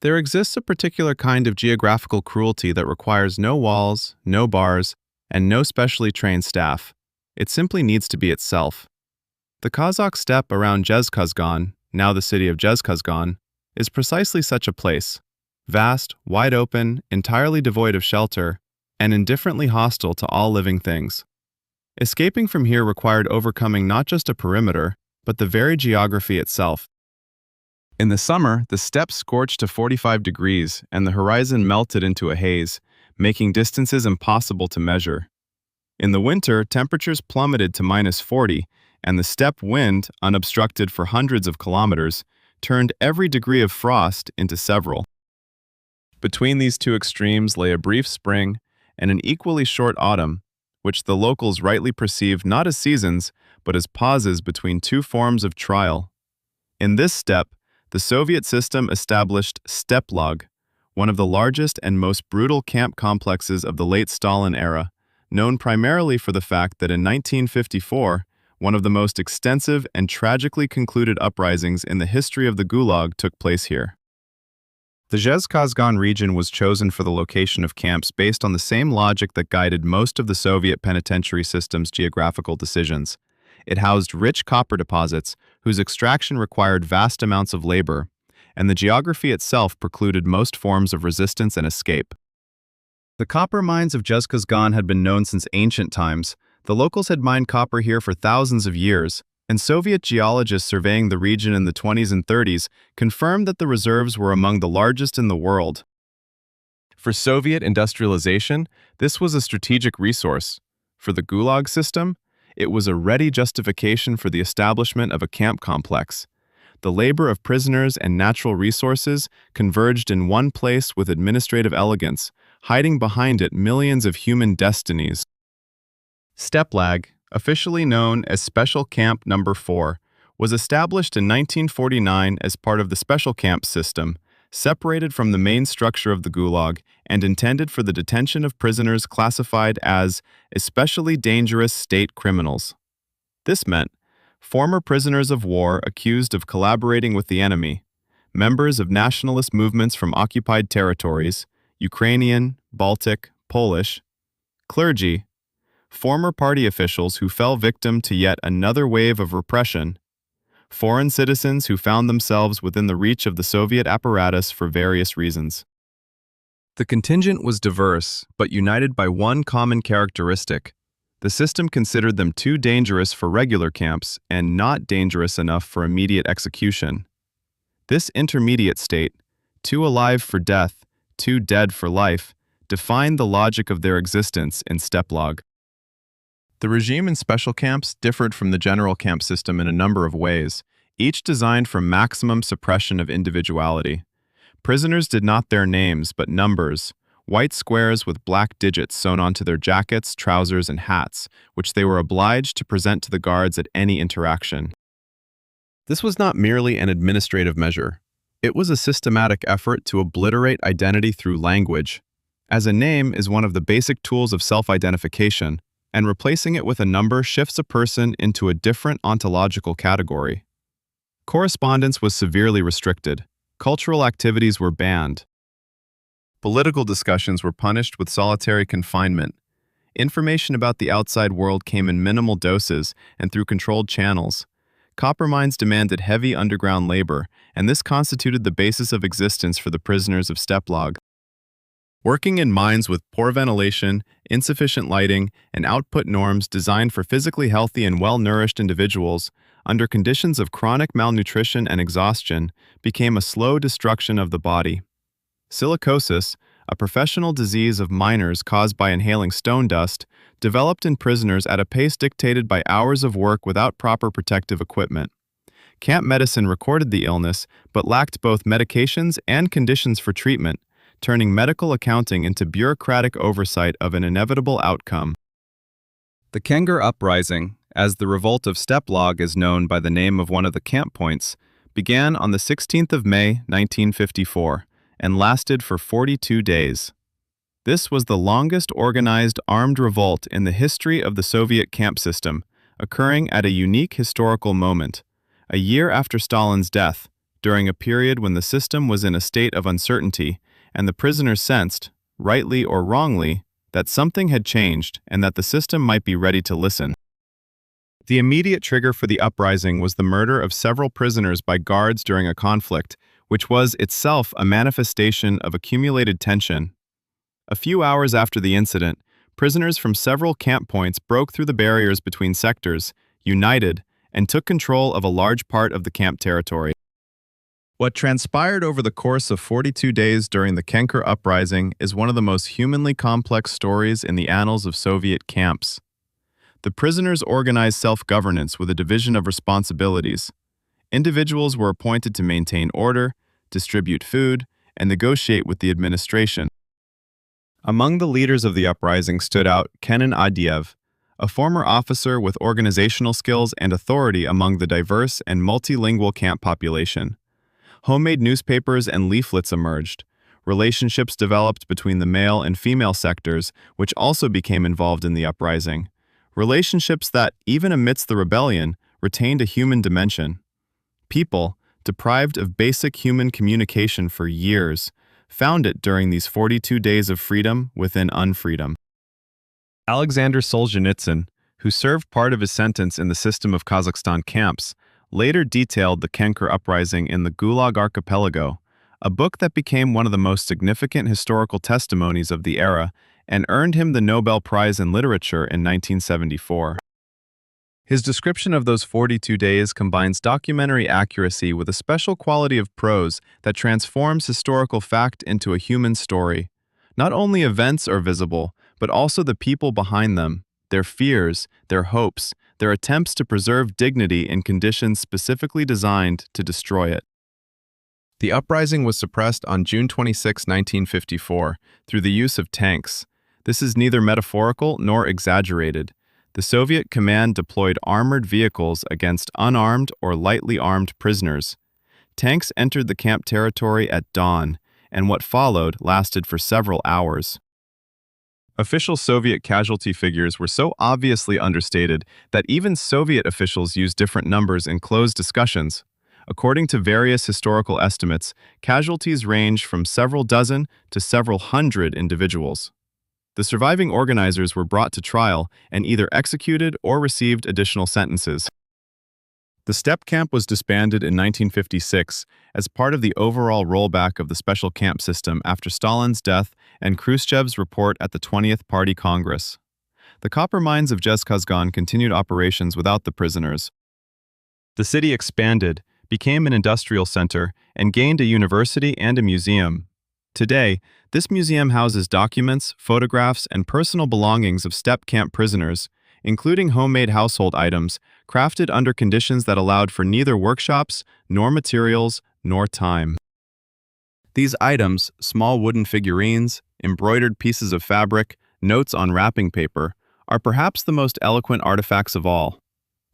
There exists a particular kind of geographical cruelty that requires no walls, no bars, and no specially trained staff. It simply needs to be itself. The Kazakh steppe around Zhezkazgan, now the city of Zhezkazgan, is precisely such a place. Vast, wide open, entirely devoid of shelter, and indifferently hostile to all living things. Escaping from here required overcoming not just a perimeter, but the very geography itself. In the summer, the steppe scorched to 45 degrees and the horizon melted into a haze, making distances impossible to measure. In the winter, temperatures plummeted to -40, and the steppe wind, unobstructed for hundreds of kilometers, turned every degree of frost into several. Between these two extremes lay a brief spring and an equally short autumn, which the locals rightly perceived not as seasons, but as pauses between two forms of trial. In this steppe, the Soviet system established Steplag, one of the largest and most brutal camp complexes of the late Stalin era, known primarily for the fact that in 1954, one of the most extensive and tragically concluded uprisings in the history of the Gulag took place here. The Zhezkazgan region was chosen for the location of camps based on the same logic that guided most of the Soviet penitentiary system's geographical decisions. It housed rich copper deposits, whose extraction required vast amounts of labor, and the geography itself precluded most forms of resistance and escape. The copper mines of Zhezkazgan had been known since ancient times. The locals had mined copper here for thousands of years, and Soviet geologists surveying the region in the 20s and 30s confirmed that the reserves were among the largest in the world. For Soviet industrialization, this was a strategic resource. For the Gulag system, it was a ready justification for the establishment of a camp complex. The labor of prisoners and natural resources converged in one place with administrative elegance, hiding behind it millions of human destinies. Steplag, officially known as Special Camp No. 4, was established in 1949 as part of the Special Camp system, separated from the main structure of the Gulag and intended for the detention of prisoners classified as especially dangerous state criminals. This meant former prisoners of war accused of collaborating with the enemy, members of nationalist movements from occupied territories, Ukrainian, Baltic, Polish, clergy, former party officials who fell victim to yet another wave of repression, foreign citizens who found themselves within the reach of the Soviet apparatus for various reasons. The contingent was diverse, but united by one common characteristic. The system considered them too dangerous for regular camps and not dangerous enough for immediate execution. This intermediate state, too alive for death, too dead for life, defined the logic of their existence in Steplag. The regime in special camps differed from the general camp system in a number of ways, each designed for maximum suppression of individuality. Prisoners did not bear names, but numbers, white squares with black digits sewn onto their jackets, trousers, and hats, which they were obliged to present to the guards at any interaction. This was not merely an administrative measure. It was a systematic effort to obliterate identity through language, as a name is one of the basic tools of self-identification, and replacing it with a number shifts a person into a different ontological category. Correspondence was severely restricted. Cultural activities were banned. Political discussions were punished with solitary confinement. Information about the outside world came in minimal doses and through controlled channels. Copper mines demanded heavy underground labor, and this constituted the basis of existence for the prisoners of Steplag. Working in mines with poor ventilation, insufficient lighting, and output norms designed for physically healthy and well-nourished individuals, under conditions of chronic malnutrition and exhaustion, became a slow destruction of the body. Silicosis, a professional disease of miners caused by inhaling stone dust, developed in prisoners at a pace dictated by hours of work without proper protective equipment. Camp medicine recorded the illness, but lacked both medications and conditions for treatment, turning medical accounting into bureaucratic oversight of an inevitable outcome. The Kenger Uprising, as the revolt of Steplag is known by the name of one of the camp points, began on the 16th of May, 1954, and lasted for 42 days. This was the longest organized armed revolt in the history of the Soviet camp system, occurring at a unique historical moment, a year after Stalin's death, during a period when the system was in a state of uncertainty, and the prisoners sensed, rightly or wrongly, that something had changed and that the system might be ready to listen. The immediate trigger for the uprising was the murder of several prisoners by guards during a conflict, which was itself a manifestation of accumulated tension. A few hours after the incident, prisoners from several camp points broke through the barriers between sectors, united, and took control of a large part of the camp territory. What transpired over the course of 42 days during the Kenger Uprising is one of the most humanly complex stories in the annals of Soviet camps. The prisoners organized self-governance with a division of responsibilities. Individuals were appointed to maintain order, distribute food, and negotiate with the administration. Among the leaders of the uprising stood out Kenan Adiev, a former officer with organizational skills and authority among the diverse and multilingual camp population. Homemade newspapers and leaflets emerged. Relationships developed between the male and female sectors, which also became involved in the uprising. Relationships that, even amidst the rebellion, retained a human dimension. People, deprived of basic human communication for years, found it during these 42 days of freedom within unfreedom. Alexander Solzhenitsyn, who served part of his sentence in the system of Kazakhstan camps, later detailed the Kenger Uprising in the Gulag Archipelago, a book that became one of the most significant historical testimonies of the era and earned him the Nobel Prize in Literature in 1974. His description of those 42 days combines documentary accuracy with a special quality of prose that transforms historical fact into a human story. Not only events are visible, but also the people behind them, their fears, their hopes, their attempts to preserve dignity in conditions specifically designed to destroy it. The uprising was suppressed on June 26, 1954, through the use of tanks. This is neither metaphorical nor exaggerated. The Soviet command deployed armored vehicles against unarmed or lightly armed prisoners. Tanks entered the camp territory at dawn, and what followed lasted for several hours. Official Soviet casualty figures were so obviously understated that even Soviet officials used different numbers in closed discussions. According to various historical estimates, casualties range from several dozen to several hundred individuals. The surviving organizers were brought to trial and either executed or received additional sentences. The Step Camp was disbanded in 1956 as part of the overall rollback of the special camp system after Stalin's death and Khrushchev's report at the 20th Party Congress. The copper mines of Zhezkazgan continued operations without the prisoners. The city expanded, became an industrial center, and gained a university and a museum. Today, this museum houses documents, photographs, and personal belongings of steppe camp prisoners, including homemade household items crafted under conditions that allowed for neither workshops, nor materials, nor time. These items, small wooden figurines, embroidered pieces of fabric, notes on wrapping paper, are perhaps the most eloquent artifacts of all.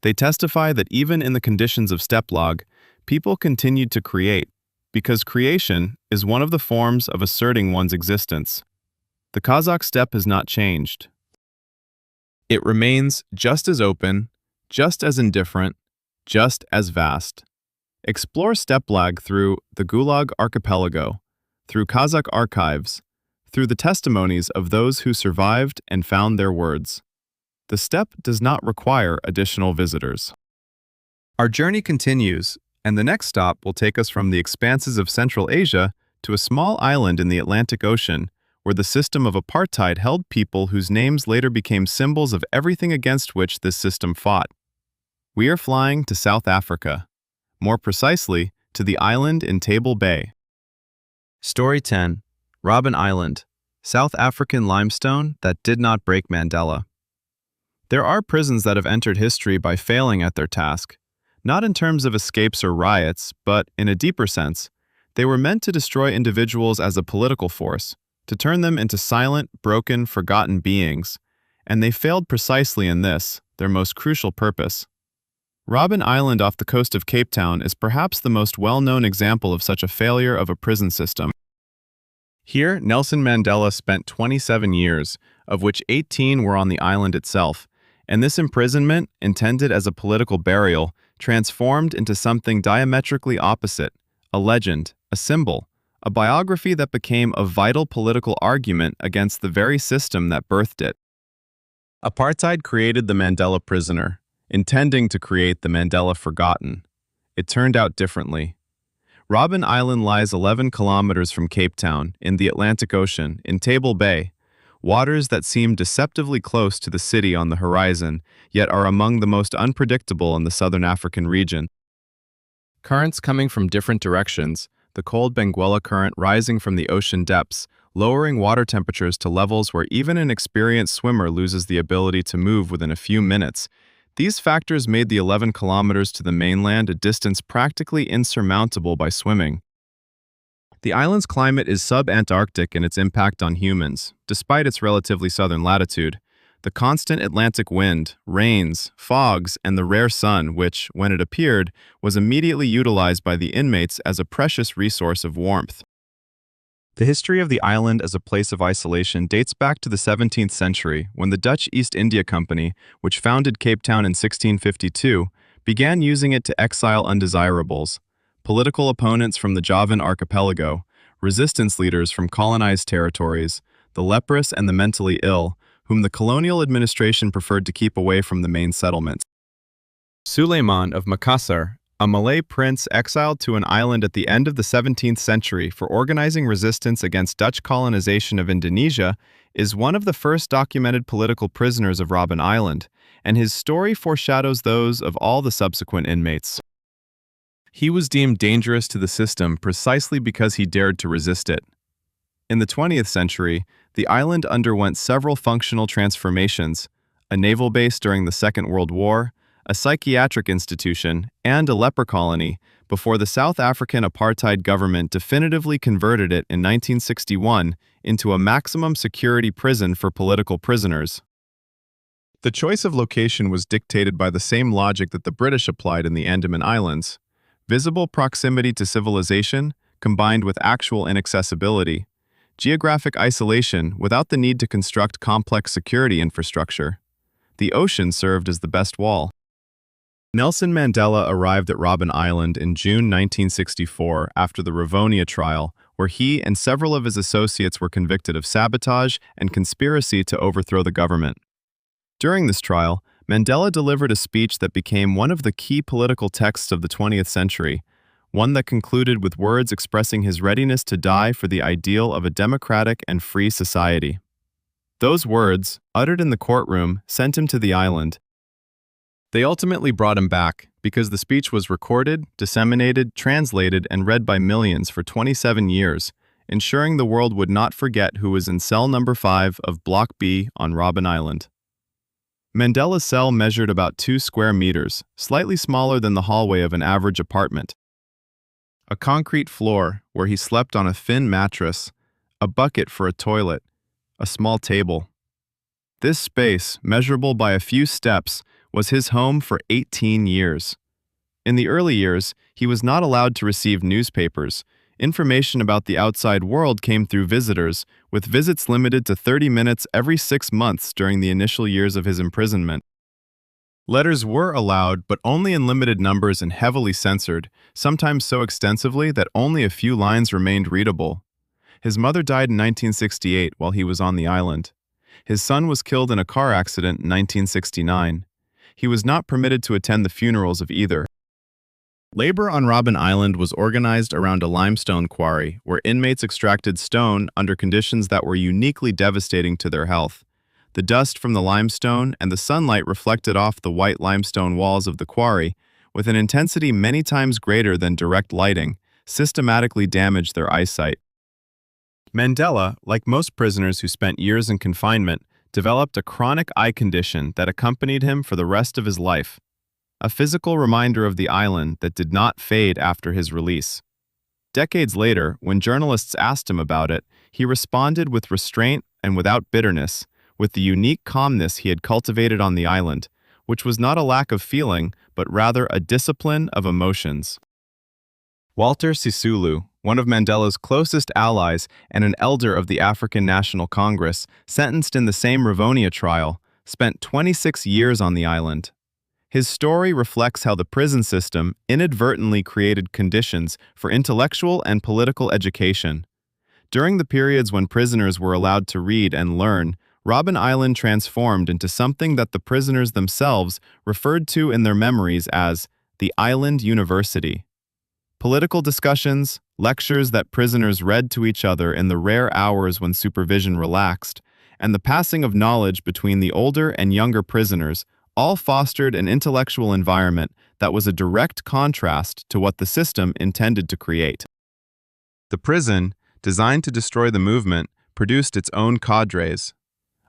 They testify that even in the conditions of Steplag, people continued to create, because creation is one of the forms of asserting one's existence. The Kazakh steppe has not changed. It remains just as open, just as indifferent, just as vast. Explore Steplag through the Gulag Archipelago, through Kazakh archives, through the testimonies of those who survived and found their words. The steppe does not require additional visitors. Our journey continues, and the next stop will take us from the expanses of Central Asia to a small island in the Atlantic Ocean, where the system of apartheid held people whose names later became symbols of everything against which this system fought. We are flying to South Africa, more precisely, to the island in Table Bay. Story 10. Robben Island, South African limestone that did not break Mandela. There are prisons that have entered history by failing at their task, not in terms of escapes or riots, but, in a deeper sense, they were meant to destroy individuals as a political force, to turn them into silent, broken, forgotten beings, and they failed precisely in this, their most crucial purpose. Robben Island off the coast of Cape Town is perhaps the most well-known example of such a failure of a prison system. Here, Nelson Mandela spent 27 years, of which 18 were on the island itself, and this imprisonment, intended as a political burial, transformed into something diametrically opposite, a legend, a symbol, a biography that became a vital political argument against the very system that birthed it. Apartheid created the Mandela prisoner, intending to create the Mandela forgotten. It turned out differently. Robben Island lies 11 kilometers from Cape Town, in the Atlantic Ocean, in Table Bay, waters that seem deceptively close to the city on the horizon, yet are among the most unpredictable in the southern African region. Currents coming from different directions, the cold Benguela current rising from the ocean depths, lowering water temperatures to levels where even an experienced swimmer loses the ability to move within a few minutes. These factors made the 11 kilometers to the mainland a distance practically insurmountable by swimming. The island's climate is sub-Antarctic in its impact on humans, despite its relatively southern latitude. The constant Atlantic wind, rains, fogs, and the rare sun, which, when it appeared, was immediately utilized by the inmates as a precious resource of warmth. The history of the island as a place of isolation dates back to the 17th century, when the Dutch East India Company, which founded Cape Town in 1652, began using it to exile undesirables, political opponents from the Javan archipelago, resistance leaders from colonized territories, the leprous and the mentally ill, whom the colonial administration preferred to keep away from the main settlements. Suleiman of Makassar, a Malay prince exiled to an island at the end of the 17th century for organizing resistance against Dutch colonization of Indonesia, is one of the first documented political prisoners of Robben Island, and his story foreshadows those of all the subsequent inmates. He was deemed dangerous to the system precisely because he dared to resist it. In the 20th century, the island underwent several functional transformations: a naval base during the Second World War, a psychiatric institution, and a leper colony, before the South African apartheid government definitively converted it in 1961 into a maximum security prison for political prisoners. The choice of location was dictated by the same logic that the British applied in the Andaman Islands: visible proximity to civilization combined with actual inaccessibility, geographic isolation without the need to construct complex security infrastructure. The ocean served as the best wall. Nelson Mandela arrived at Robben Island in June 1964 after the Rivonia trial, where he and several of his associates were convicted of sabotage and conspiracy to overthrow the government. During this trial, Mandela delivered a speech that became one of the key political texts of the 20th century, one that concluded with words expressing his readiness to die for the ideal of a democratic and free society. Those words, uttered in the courtroom, sent him to the island. They ultimately brought him back because the speech was recorded, disseminated, translated, and read by millions for 27 years, ensuring the world would not forget who was in cell number 5 of Block B on Robben Island. Mandela's cell measured about 2 square meters, slightly smaller than the hallway of an average apartment. A concrete floor where he slept on a thin mattress, a bucket for a toilet, a small table. This space, measurable by a few steps, was his home for 18 years. In the early years, he was not allowed to receive newspapers. Information about the outside world came through visitors, with visits limited to 30 minutes every 6 months during the initial years of his imprisonment. Letters were allowed, but only in limited numbers and heavily censored, sometimes so extensively that only a few lines remained readable. His mother died in 1968 while he was on the island. His son was killed in a car accident in 1969. He was not permitted to attend the funerals of either. Labor on Robben Island was organized around a limestone quarry where inmates extracted stone under conditions that were uniquely devastating to their health. The dust from the limestone and the sunlight reflected off the white limestone walls of the quarry, with an intensity many times greater than direct lighting, systematically damaged their eyesight. Mandela, like most prisoners who spent years in confinement, developed a chronic eye condition that accompanied him for the rest of his life, a physical reminder of the island that did not fade after his release. Decades later, when journalists asked him about it, he responded with restraint and without bitterness, with the unique calmness he had cultivated on the island, which was not a lack of feeling, but rather a discipline of emotions. Walter Sisulu, one of Mandela's closest allies and an elder of the African National Congress, sentenced in the same Rivonia trial, spent 26 years on the island. His story reflects how the prison system inadvertently created conditions for intellectual and political education. During the periods when prisoners were allowed to read and learn, Robben Island transformed into something that the prisoners themselves referred to in their memories as the Island University. Political discussions, lectures that prisoners read to each other in the rare hours when supervision relaxed, and the passing of knowledge between the older and younger prisoners all fostered an intellectual environment that was a direct contrast to what the system intended to create. The prison, designed to destroy the movement, produced its own cadres.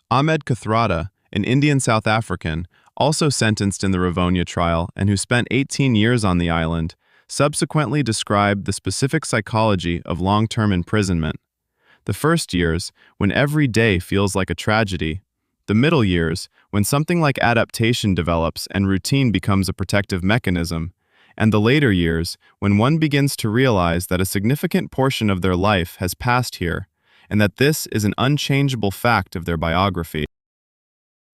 Ahmed Kathrada, an Indian South African, also sentenced in the Rivonia trial and who spent 18 years on the island, subsequently described the specific psychology of long-term imprisonment. The first years, when every day feels like a tragedy. The middle years, when something like adaptation develops and routine becomes a protective mechanism. And the later years, when one begins to realize that a significant portion of their life has passed here, and that this is an unchangeable fact of their biography.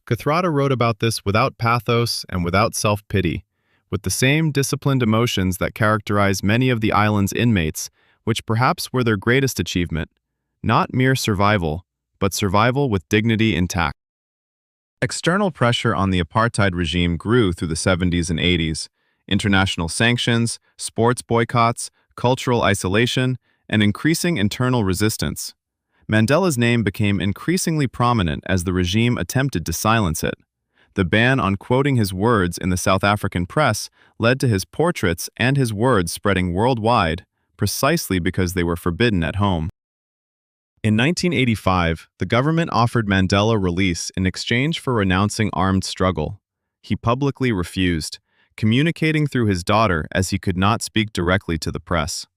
Kathrada wrote about this without pathos and without self-pity, with the same disciplined emotions that characterize many of the island's inmates, which perhaps were their greatest achievement, not mere survival, but survival with dignity intact. External pressure on the apartheid regime grew through the 70s and 80s. International sanctions, sports boycotts, cultural isolation, and increasing internal resistance. Mandela's name became increasingly prominent as the regime attempted to silence it. The ban on quoting his words in the South African press led to his portraits and his words spreading worldwide, precisely because they were forbidden at home. In 1985, the government offered Mandela release in exchange for renouncing armed struggle. He publicly refused, communicating through his daughter as he could not speak directly to the press.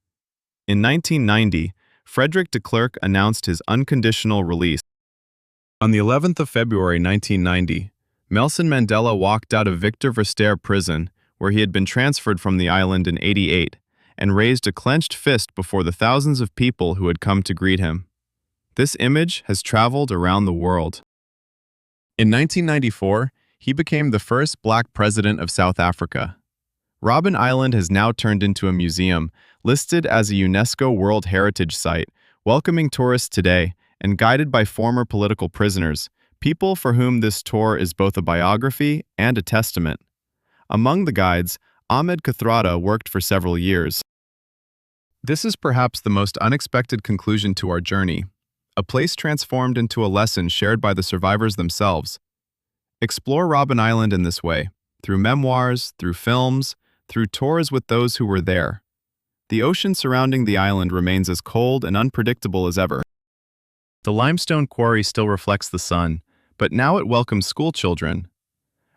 In 1990, Frederick de Klerk announced his unconditional release. On the 11th of February 1990, Nelson Mandela walked out of Victor Verster prison, where he had been transferred from the island in '88, and raised a clenched fist before the thousands of people who had come to greet him. This image has traveled around the world. In 1994, he became the first black president of South Africa. Robben Island has now turned into a museum, listed as a UNESCO World Heritage Site, welcoming tourists today and guided by former political prisoners, people for whom this tour is both a biography and a testament. Among the guides, Ahmed Kathrada worked for several years. This is perhaps the most unexpected conclusion to our journey, a place transformed into a lesson shared by the survivors themselves. Explore Robben Island in this way. through memoirs, through films, through tours with those who were there. The ocean surrounding the island remains as cold and unpredictable as ever. The limestone quarry still reflects the sun, but now it welcomes schoolchildren.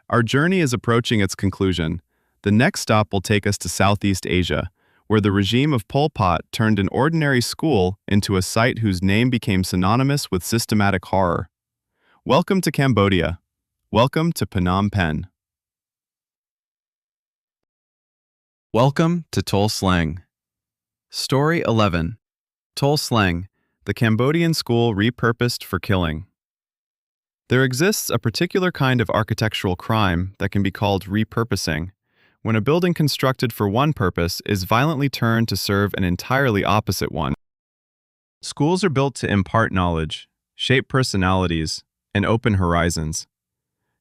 Our journey is approaching its conclusion. The next stop will take us to Southeast Asia, where the regime of Pol Pot turned an ordinary school into a site whose name became synonymous with systematic horror. Welcome to Cambodia. Welcome to Phnom Penh. Welcome to Tuol Sleng. Story 11. Tuol Sleng, the Cambodian school repurposed for killing. There exists a particular kind of architectural crime that can be called repurposing, when a building constructed for one purpose is violently turned to serve an entirely opposite one. Schools are built to impart knowledge, shape personalities, and open horizons.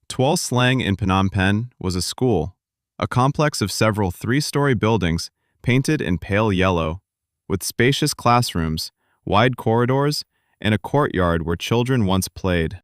Tuol Sleng in Phnom Penh was a school, a complex of several three-story buildings painted in pale yellow, with spacious classrooms, wide corridors, and a courtyard where children once played.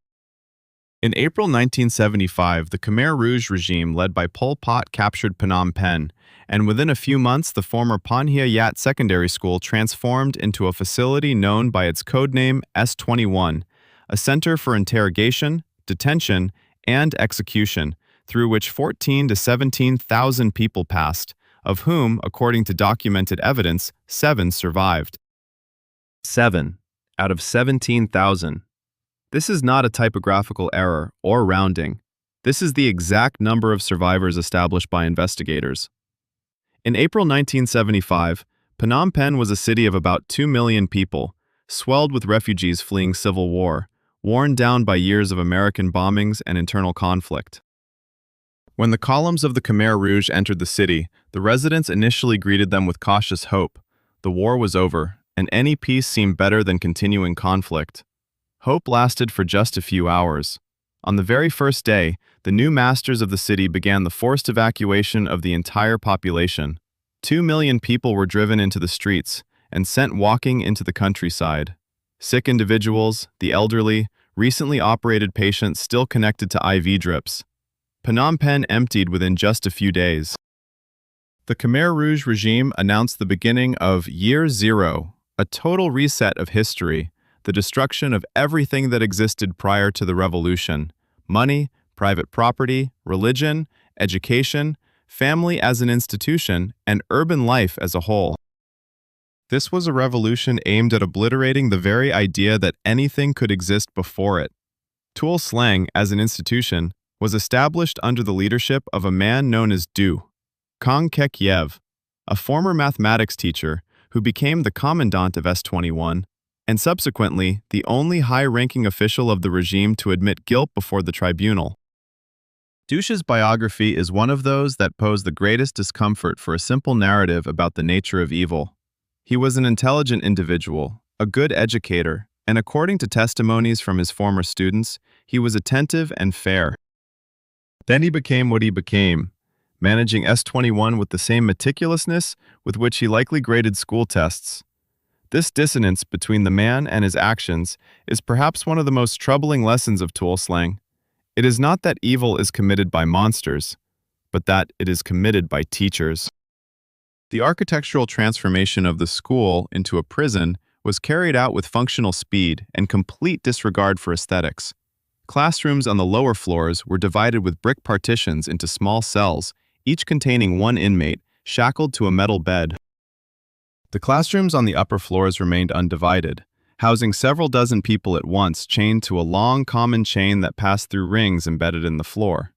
In April 1975, the Khmer Rouge regime led by Pol Pot captured Phnom Penh, and within a few months the former Panhia Yat Secondary School transformed into a facility known by its codename S-21, a center for interrogation, detention, and execution, through which 14,000 to 17,000 people passed, of whom, according to documented evidence, 7 survived. 7 out of 17,000. This is not a typographical error or rounding. This is the exact number of survivors established by investigators. In April 1975, Phnom Penh was a city of about 2 million people, swelled with refugees fleeing civil war, worn down by years of American bombings and internal conflict. When the columns of the Khmer Rouge entered the city, the residents initially greeted them with cautious hope. The war was over, and any peace seemed better than continuing conflict. Hope lasted for just a few hours. On the very first day, the new masters of the city began the forced evacuation of the entire population. 2 million people were driven into the streets and sent walking into the countryside. Sick individuals, the elderly, recently operated patients still connected to IV drips. Phnom Penh emptied within just a few days. The Khmer Rouge regime announced the beginning of Year Zero, a total reset of history, the destruction of everything that existed prior to the revolution: money, private property, religion, education, family as an institution, and urban life as a whole. This was a revolution aimed at obliterating the very idea that anything could exist before it. Tuol Sleng, as an institution, was established under the leadership of a man known as Du Kong Kek Yev, a former mathematics teacher who became the commandant of S-21, and subsequently the only high-ranking official of the regime to admit guilt before the tribunal. Du's biography is one of those that pose the greatest discomfort for a simple narrative about the nature of evil. He was an intelligent individual, a good educator, and according to testimonies from his former students, he was attentive and fair. Then he became what he became, managing S-21 with the same meticulousness with which he likely graded school tests. This dissonance between the man and his actions is perhaps one of the most troubling lessons of Tuol Sleng. It is not that evil is committed by monsters, but that it is committed by teachers. The architectural transformation of the school into a prison was carried out with functional speed and complete disregard for aesthetics. Classrooms on the lower floors were divided with brick partitions into small cells, each containing one inmate, shackled to a metal bed. The classrooms on the upper floors remained undivided, housing several dozen people at once chained to a long common chain that passed through rings embedded in the floor.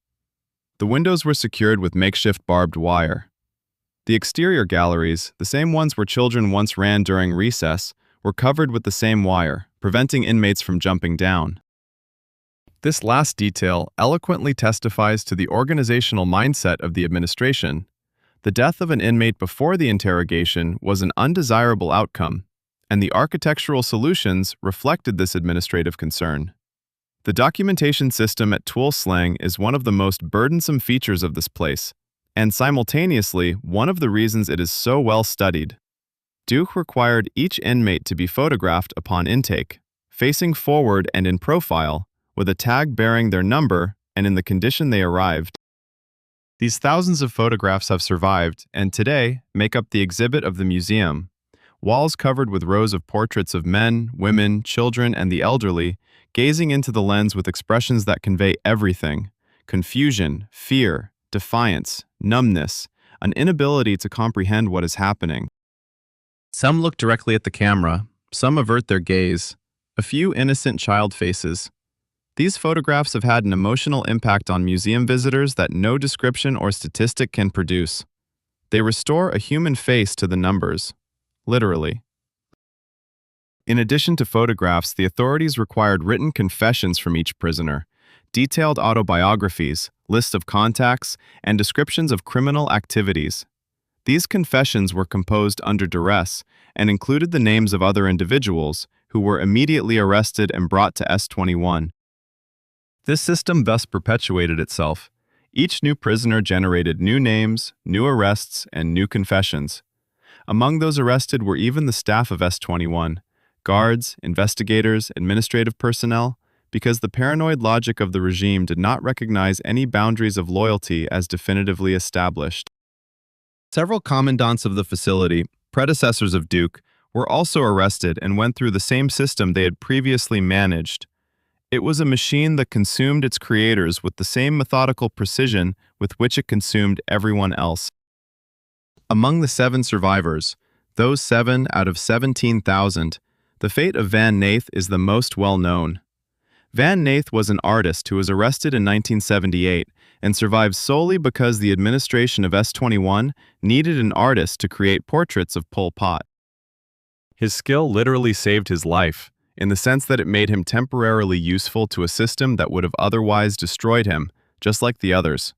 The windows were secured with makeshift barbed wire. The exterior galleries, the same ones where children once ran during recess, were covered with the same wire, preventing inmates from jumping down. This last detail eloquently testifies to the organizational mindset of the administration. The death of an inmate before the interrogation was an undesirable outcome, and the architectural solutions reflected this administrative concern. The documentation system at Tuol Sleng is one of the most burdensome features of this place, and simultaneously one of the reasons it is so well studied. Duke required each inmate to be photographed upon intake, facing forward and in profile, with a tag bearing their number and in the condition they arrived. These thousands of photographs have survived and today make up the exhibit of the museum. Walls covered with rows of portraits of men, women, children, and the elderly, gazing into the lens with expressions that convey everything: confusion, fear, defiance, numbness, an inability to comprehend what is happening. Some look directly at the camera, some avert their gaze, a few innocent child faces. These photographs have had an emotional impact on museum visitors that no description or statistic can produce. They restore a human face to the numbers, literally. In addition to photographs, the authorities required written confessions from each prisoner, detailed autobiographies, lists of contacts, and descriptions of criminal activities. These confessions were composed under duress and included the names of other individuals who were immediately arrested and brought to S21. This system thus perpetuated itself. Each new prisoner generated new names, new arrests, and new confessions. Among those arrested were even the staff of S21, guards, investigators, administrative personnel, because the paranoid logic of the regime did not recognize any boundaries of loyalty as definitively established. Several commandants of the facility, predecessors of Duke, were also arrested and went through the same system they had previously managed. It was a machine that consumed its creators with the same methodical precision with which it consumed everyone else. Among the 7 survivors, those 7 out of 17,000, the fate of Van Nath is the most well-known. Van Nath was an artist who was arrested in 1978 and survived solely because the administration of S21 needed an artist to create portraits of Pol Pot. His skill literally saved his life, in the sense that it made him temporarily useful to a system that would have otherwise destroyed him, just like the others.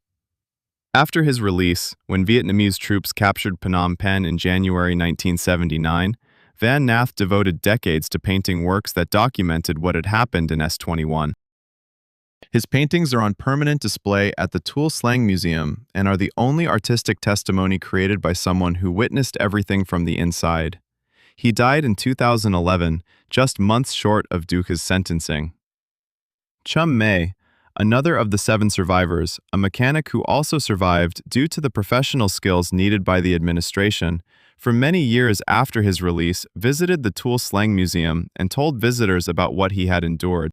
After his release, when Vietnamese troops captured Phnom Penh in January 1979, Van Nath devoted decades to painting works that documented what had happened in S21. His paintings are on permanent display at the Tuol Sleng Museum and are the only artistic testimony created by someone who witnessed everything from the inside. He died in 2011, just months short of Duke's sentencing. Chum May, another of the 7 survivors, a mechanic who also survived due to the professional skills needed by the administration, for many years after his release, visited the Tuol Sleng Museum and told visitors about what he had endured.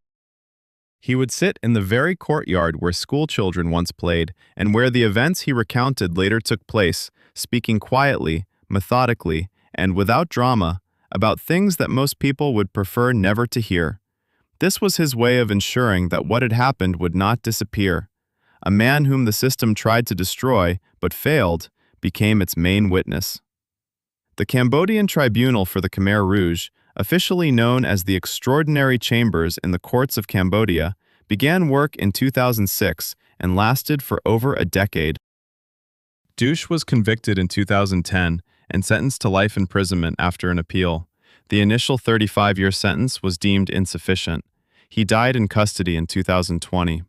He would sit in the very courtyard where school children once played and where the events he recounted later took place, speaking quietly, methodically, and without drama about things that most people would prefer never to hear. This was his way of ensuring that what had happened would not disappear. A man whom the system tried to destroy, but failed, became its main witness. The Cambodian Tribunal for the Khmer Rouge, officially known as the Extraordinary Chambers in the Courts of Cambodia, began work in 2006 and lasted for over a decade. Duch was convicted in 2010 and sentenced to life imprisonment after an appeal. The initial 35-year sentence was deemed insufficient. He died in custody in 2020.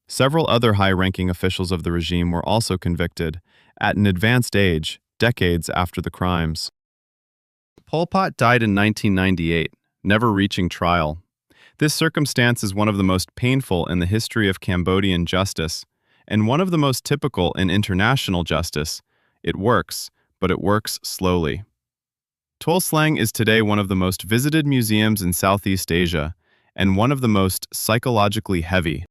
Several other high-ranking officials of the regime were also convicted, at an advanced age, decades after the crimes. Pol Pot died in 1998, never reaching trial. This circumstance is one of the most painful in the history of Cambodian justice, and one of the most typical in international justice. It works, but it works slowly. Tuol Sleng is today one of the most visited museums in Southeast Asia, and one of the most psychologically heavy.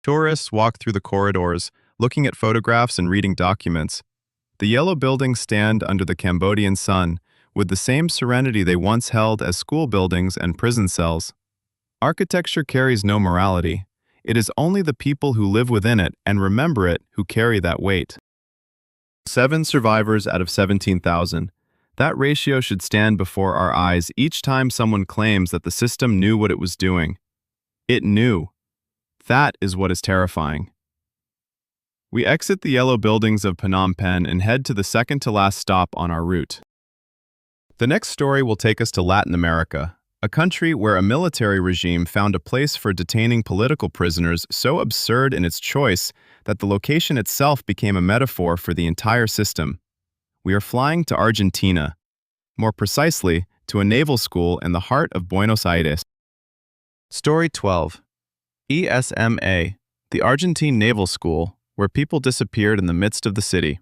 Tourists walk through the corridors, looking at photographs and reading documents. The yellow buildings stand under the Cambodian sun, with the same serenity they once held as school buildings and prison cells. Architecture carries no morality. It is only the people who live within it and remember it who carry that weight. 7 survivors out of 17,000. That ratio should stand before our eyes each time someone claims that the system knew what it was doing. It knew. That is what is terrifying. We exit the yellow buildings of Phnom Penh and head to the second-to-last stop on our route. The next story will take us to Latin America, a country where a military regime found a place for detaining political prisoners so absurd in its choice that the location itself became a metaphor for the entire system. We are flying to Argentina, more precisely, to a naval school in the heart of Buenos Aires. Story 12. ESMA, the Argentine Naval School, where people disappeared in the midst of the city.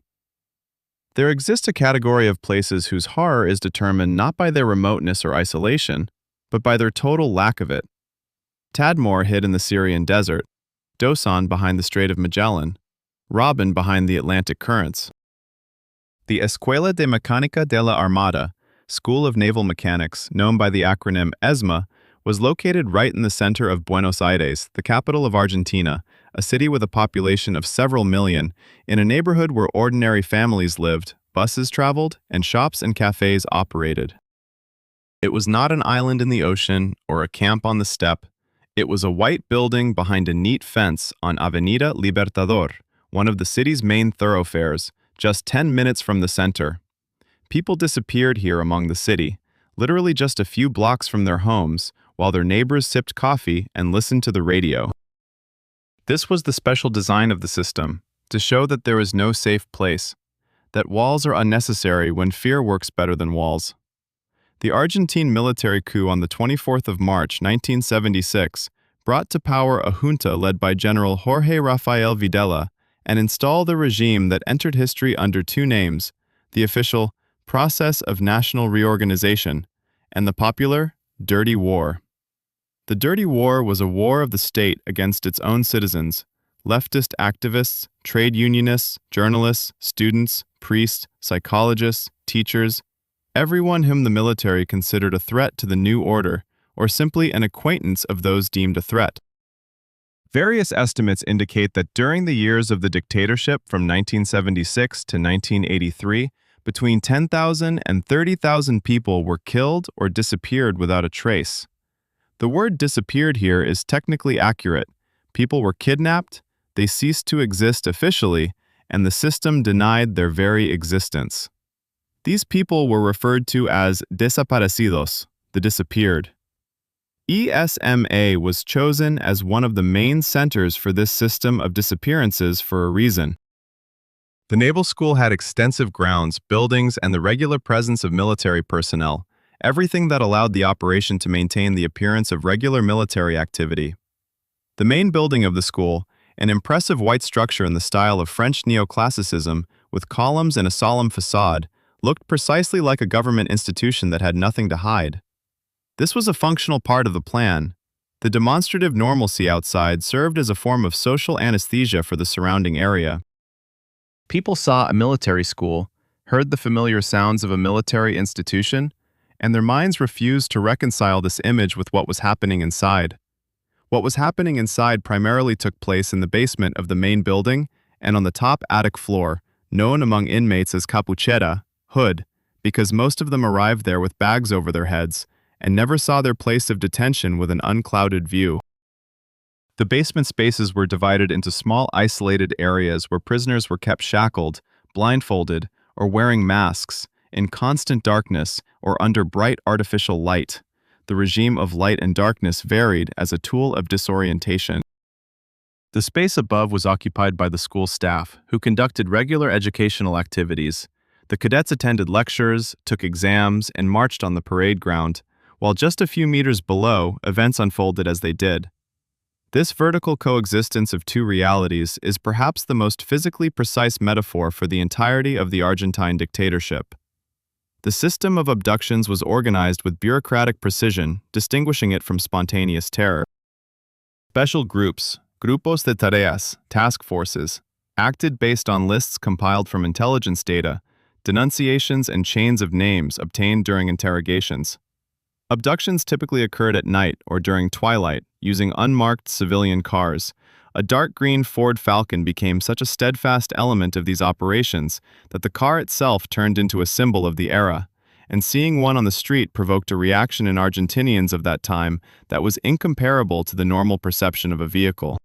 There exists a category of places whose horror is determined not by their remoteness or isolation, but by their total lack of it. Tadmor hid in the Syrian desert, Dawson behind the Strait of Magellan, Robben behind the Atlantic currents. The Escuela de Mecánica de la Armada, School of Naval Mechanics, known by the acronym ESMA, was located right in the center of Buenos Aires, the capital of Argentina, a city with a population of several million, in a neighborhood where ordinary families lived, buses traveled, and shops and cafes operated. It was not an island in the ocean or a camp on the steppe. It was a white building behind a neat fence on Avenida Libertador, one of the city's main thoroughfares, just 10 minutes from the center. People disappeared here among the city, literally just a few blocks from their homes, while their neighbors sipped coffee and listened to the radio. This was the special design of the system, to show that there is no safe place, that walls are unnecessary when fear works better than walls. The Argentine military coup on the 24th of March 1976 brought to power a junta led by General Jorge Rafael Videla and installed a regime that entered history under two names, the official Process of National Reorganization and the popular Dirty War. The Dirty War was a war of the state against its own citizens, leftist activists, trade unionists, journalists, students, priests, psychologists, teachers, everyone whom the military considered a threat to the new order, or simply an acquaintance of those deemed a threat. Various estimates indicate that during the years of the dictatorship from 1976 to 1983, between 10,000 and 30,000 people were killed or disappeared without a trace. The word disappeared here is technically accurate. People were kidnapped, they ceased to exist officially, and the system denied their very existence. These people were referred to as desaparecidos, the disappeared. ESMA was chosen as one of the main centers for this system of disappearances for a reason. The Naval School had extensive grounds, buildings, and the regular presence of military personnel, everything that allowed the operation to maintain the appearance of regular military activity. The main building of the school, an impressive white structure in the style of French neoclassicism with columns and a solemn facade, looked precisely like a government institution that had nothing to hide. This was a functional part of the plan. The demonstrative normalcy outside served as a form of social anesthesia for the surrounding area. People saw a military school, heard the familiar sounds of a military institution, and their minds refused to reconcile this image with what was happening inside. What was happening inside primarily took place in the basement of the main building and on the top attic floor, known among inmates as capuchera, hood, because most of them arrived there with bags over their heads and never saw their place of detention with an unclouded view. The basement spaces were divided into small isolated areas where prisoners were kept shackled, blindfolded, or wearing masks, in constant darkness or under bright artificial light. The regime of light and darkness varied as a tool of disorientation. The space above was occupied by the school staff, who conducted regular educational activities. The cadets attended lectures, took exams, and marched on the parade ground, while just a few meters below, events unfolded as they did. This vertical coexistence of two realities is perhaps the most physically precise metaphor for the entirety of the Argentine dictatorship. The system of abductions was organized with bureaucratic precision, distinguishing it from spontaneous terror. Special groups, grupos de tareas, task forces, acted based on lists compiled from intelligence data, denunciations and chains of names obtained during interrogations. Abductions typically occurred at night or during twilight, using unmarked civilian cars. A dark green Ford Falcon became such a steadfast element of these operations that the car itself turned into a symbol of the era, and seeing one on the street provoked a reaction in Argentinians of that time that was incomparable to the normal perception of a vehicle.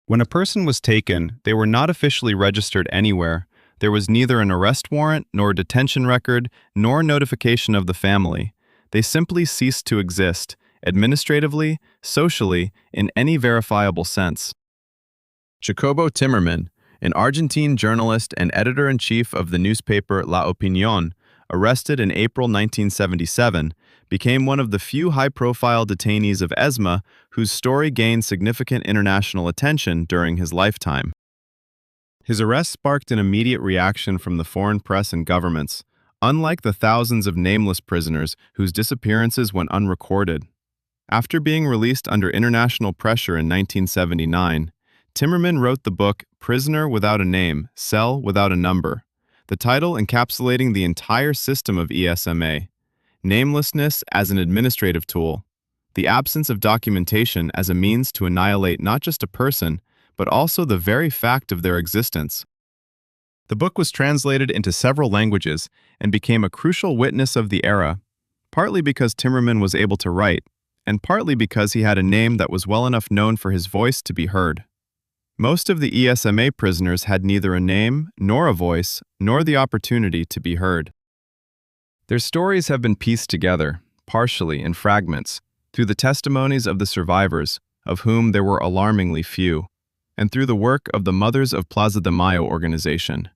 When a person was taken, they were not officially registered anywhere. There was neither an arrest warrant, nor a detention record, nor notification of the family. They simply ceased to exist, administratively, socially, in any verifiable sense. Jacobo Timmerman, an Argentine journalist and editor-in-chief of the newspaper La Opinión, arrested in April 1977, became one of the few high-profile detainees of ESMA whose story gained significant international attention during his lifetime. His arrest sparked an immediate reaction from the foreign press and governments, unlike the thousands of nameless prisoners whose disappearances went unrecorded. After being released under international pressure in 1979, Timmerman wrote the book Prisoner Without a Name, Cell Without a Number, the title encapsulating the entire system of ESMA: namelessness as an administrative tool, the absence of documentation as a means to annihilate not just a person, but also the very fact of their existence. The book was translated into several languages and became a crucial witness of the era, partly because Timmerman was able to write, and partly because he had a name that was well enough known for his voice to be heard. Most of the ESMA prisoners had neither a name, nor a voice, nor the opportunity to be heard. Their stories have been pieced together, partially in fragments, through the testimonies of the survivors, of whom there were alarmingly few, and through the work of the Mothers of Plaza de Mayo organization.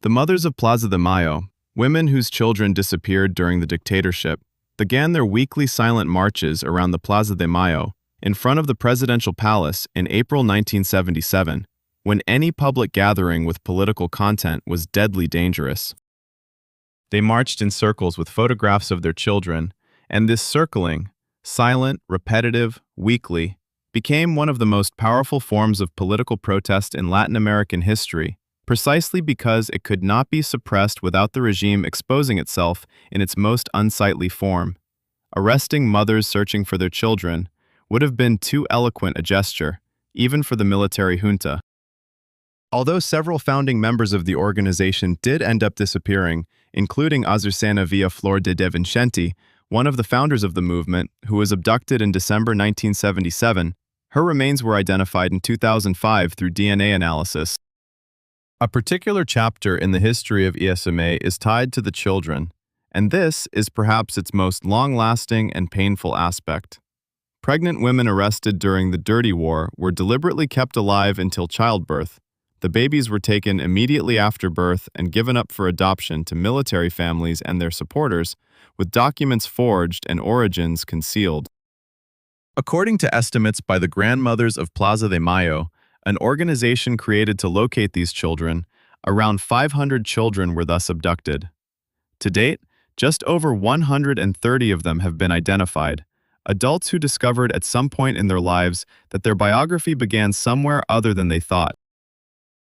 The Mothers of Plaza de Mayo, women whose children disappeared during the dictatorship, began their weekly silent marches around the Plaza de Mayo in front of the presidential palace in April 1977, when any public gathering with political content was deadly dangerous. They marched in circles with photographs of their children, and this circling, silent, repetitive, weekly, became one of the most powerful forms of political protest in Latin American history, precisely because it could not be suppressed without the regime exposing itself in its most unsightly form. Arresting mothers searching for their children would have been too eloquent a gesture, even for the military junta. Although several founding members of the organization did end up disappearing, including Azucena Villaflor de Vincenti, one of the founders of the movement, who was abducted in December 1977, her remains were identified in 2005 through DNA analysis. A particular chapter in the history of ESMA is tied to the children, and this is perhaps its most long-lasting and painful aspect. Pregnant women arrested during the Dirty War were deliberately kept alive until childbirth. The babies were taken immediately after birth and given up for adoption to military families and their supporters, with documents forged and origins concealed. According to estimates by the Grandmothers of Plaza de Mayo, an organization created to locate these children, around 500 children were thus abducted. To date, just over 130 of them have been identified, adults who discovered at some point in their lives that their biography began somewhere other than they thought.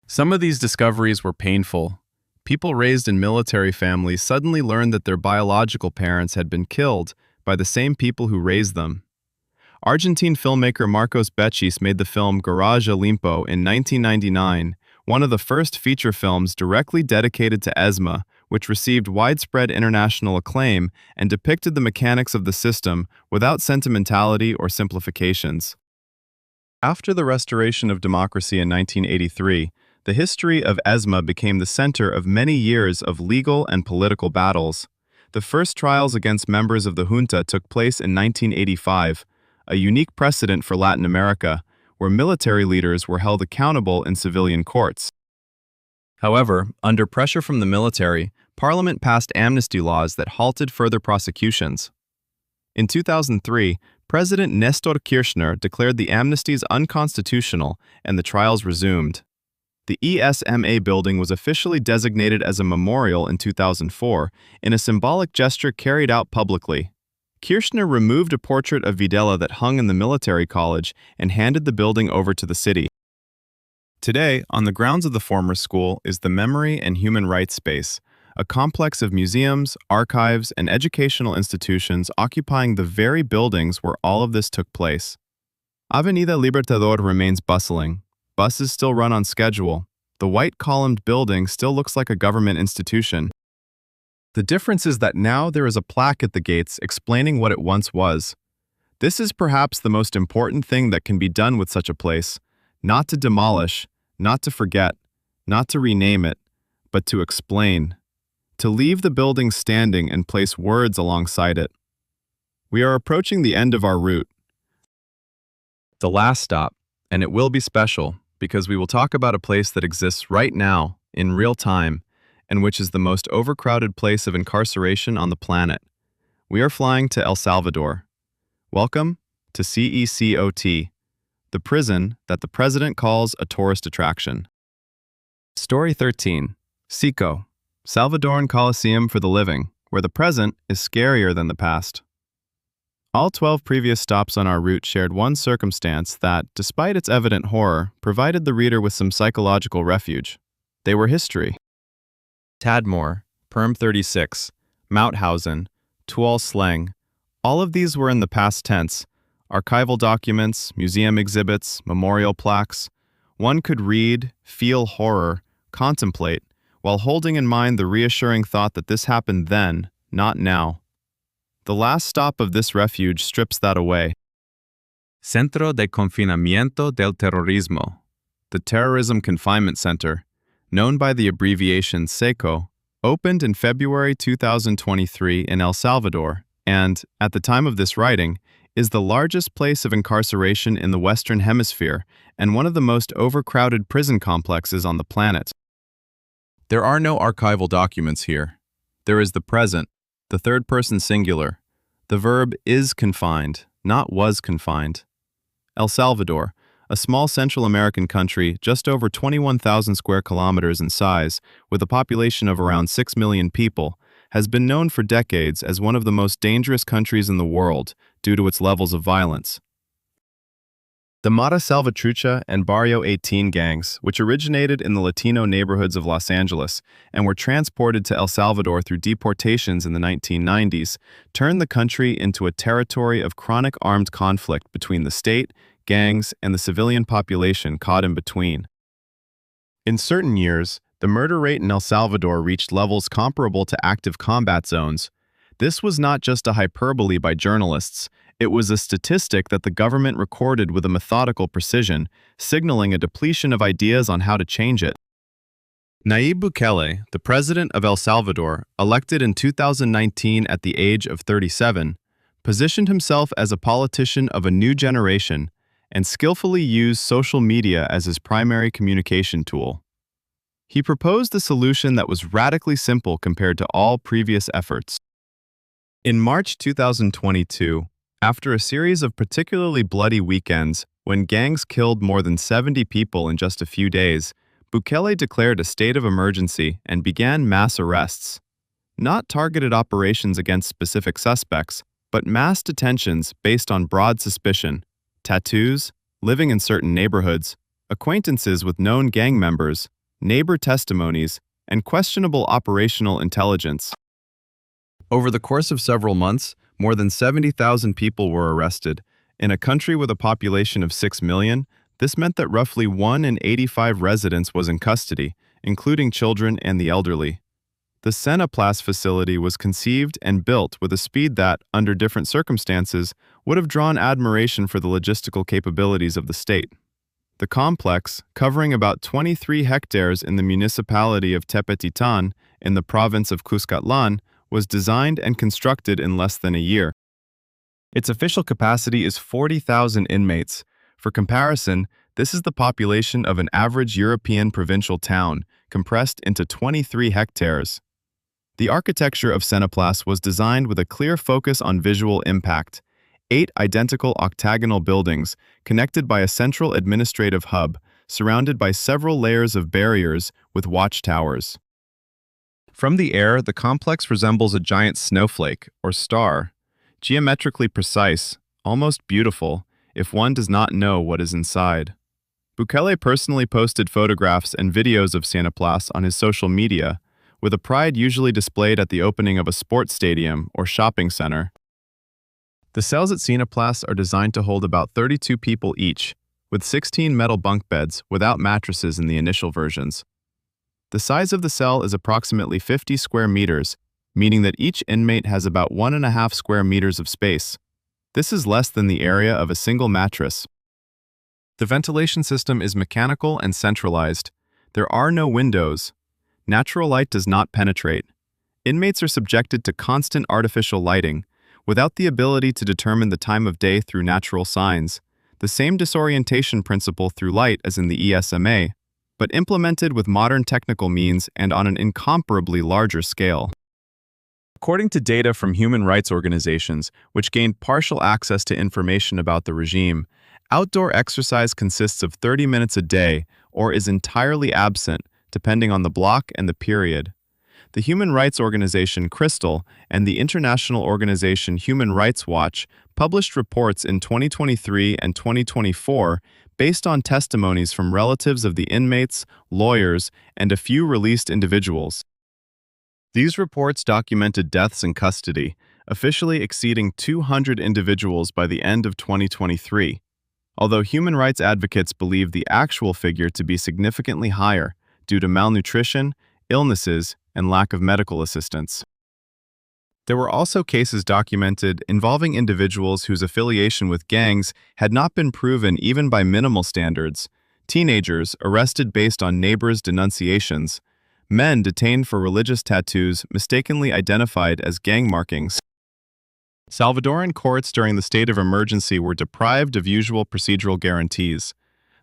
Some of these discoveries were painful. People raised in military families suddenly learned that their biological parents had been killed by the same people who raised them. Argentine filmmaker Marcos Bechis made the film Garage Olimpo in 1999, one of the first feature films directly dedicated to ESMA, which received widespread international acclaim and depicted the mechanics of the system without sentimentality or simplifications. After the restoration of democracy in 1983, the history of ESMA became the center of many years of legal and political battles. The first trials against members of the junta took place in 1985, a unique precedent for Latin America, where military leaders were held accountable in civilian courts. However, under pressure from the military, Parliament passed amnesty laws that halted further prosecutions. In 2003, President Nestor Kirchner declared the amnesties unconstitutional and the trials resumed. The ESMA building was officially designated as a memorial in 2004 in a symbolic gesture carried out publicly. Kirchner removed a portrait of Videla that hung in the military college and handed the building over to the city. Today, on the grounds of the former school is the Memory and Human Rights Space, a complex of museums, archives, and educational institutions occupying the very buildings where all of this took place. Avenida Libertador remains bustling. Buses still run on schedule. The white columned building still looks like a government institution. The difference is that now there is a plaque at the gates explaining what it once was. This is perhaps the most important thing that can be done with such a place: not to demolish, not to forget, not to rename it, but to explain. To leave the building standing and place words alongside it. We are approaching the end of our route. The last stop, and it will be special, because we will talk about a place that exists right now, in real time, and which is the most overcrowded place of incarceration on the planet. We are flying to El Salvador. Welcome to CECOT, the prison that the president calls a tourist attraction. Story 13. Sico, Salvadoran Coliseum for the living, where the present is scarier than the past. All 12 previous stops on our route shared one circumstance that, despite its evident horror, provided the reader with some psychological refuge. They were history. Tadmor, Perm 36, Mauthausen, Tuol Sleng, all of these were in the past tense. Archival documents, museum exhibits, memorial plaques. One could read, feel horror, contemplate, while holding in mind the reassuring thought that this happened then, not now. The last stop of this refuge strips that away. Centro de Confinamiento del Terrorismo, the Terrorism Confinement Center, known by the abbreviation SECO, opened in February 2023 in El Salvador and, at the time of this writing, is the largest place of incarceration in the Western Hemisphere and one of the most overcrowded prison complexes on the planet. There are no archival documents here. There is the present, the third-person singular. The verb is confined, not was confined. El Salvador, a small Central American country just over 21,000 square kilometers in size, with a population of around 6 million people, has been known for decades as one of the most dangerous countries in the world due to its levels of violence. The Mata Salvatrucha and Barrio 18 gangs, which originated in the Latino neighborhoods of Los Angeles and were transported to El Salvador through deportations in the 1990s, turned the country into a territory of chronic armed conflict between the state, gangs, and the civilian population caught in between. In certain years, the murder rate in El Salvador reached levels comparable to active combat zones. This was not just a hyperbole by journalists. It was a statistic that the government recorded with a methodical precision, signaling a depletion of ideas on how to change it. Nayib Bukele, the president of El Salvador, elected in 2019 at the age of 37, positioned himself as a politician of a new generation and skillfully used social media as his primary communication tool. He proposed a solution that was radically simple compared to all previous efforts. In March 2022, after a series of particularly bloody weekends when gangs killed more than 70 people in just a few days, Bukele declared a state of emergency and began mass arrests. Not targeted operations against specific suspects, but mass detentions based on broad suspicion, tattoos, living in certain neighborhoods, acquaintances with known gang members, neighbor testimonies, and questionable operational intelligence. Over the course of several months, more than 70,000 people were arrested. In a country with a population of 6 million, this meant that roughly 1 in 85 residents was in custody, including children and the elderly. The Senaplas facility was conceived and built with a speed that, under different circumstances, would have drawn admiration for the logistical capabilities of the state. The complex, covering about 23 hectares in the municipality of Tepetitan in the province of Cuscatlan, was designed and constructed in less than a year. Its official capacity is 40,000 inmates. For comparison, this is the population of an average European provincial town, compressed into 23 hectares. The architecture of Senaplas was designed with a clear focus on visual impact. 8 identical octagonal buildings, connected by a central administrative hub, surrounded by several layers of barriers with watchtowers. From the air, the complex resembles a giant snowflake, or star, geometrically precise, almost beautiful, if one does not know what is inside. Bukele personally posted photographs and videos of Senaplas on his social media, with a pride usually displayed at the opening of a sports stadium or shopping center. The cells at Senaplas are designed to hold about 32 people each, with 16 metal bunk beds without mattresses in the initial versions. The size of the cell is approximately 50 square meters, meaning that each inmate has about 1.5 square meters of space. This is less than the area of a single mattress. The ventilation system is mechanical and centralized. There are no windows. Natural light does not penetrate. Inmates are subjected to constant artificial lighting, without the ability to determine the time of day through natural signs, the same disorientation principle through light as in the ESMA, but implemented with modern technical means and on an incomparably larger scale. According to data from human rights organizations, which gained partial access to information about the regime, outdoor exercise consists of 30 minutes a day or is entirely absent, depending on the block and the period. The human rights organization Crystal and the international organization Human Rights Watch published reports in 2023 and 2024 based on testimonies from relatives of the inmates, lawyers, and a few released individuals. These reports documented deaths in custody, officially exceeding 200 individuals by the end of 2023, although human rights advocates believe the actual figure to be significantly higher due to malnutrition, illnesses, and lack of medical assistance. There were also cases documented involving individuals whose affiliation with gangs had not been proven even by minimal standards, teenagers arrested based on neighbors' denunciations, men detained for religious tattoos mistakenly identified as gang markings. Salvadoran courts during the state of emergency were deprived of usual procedural guarantees.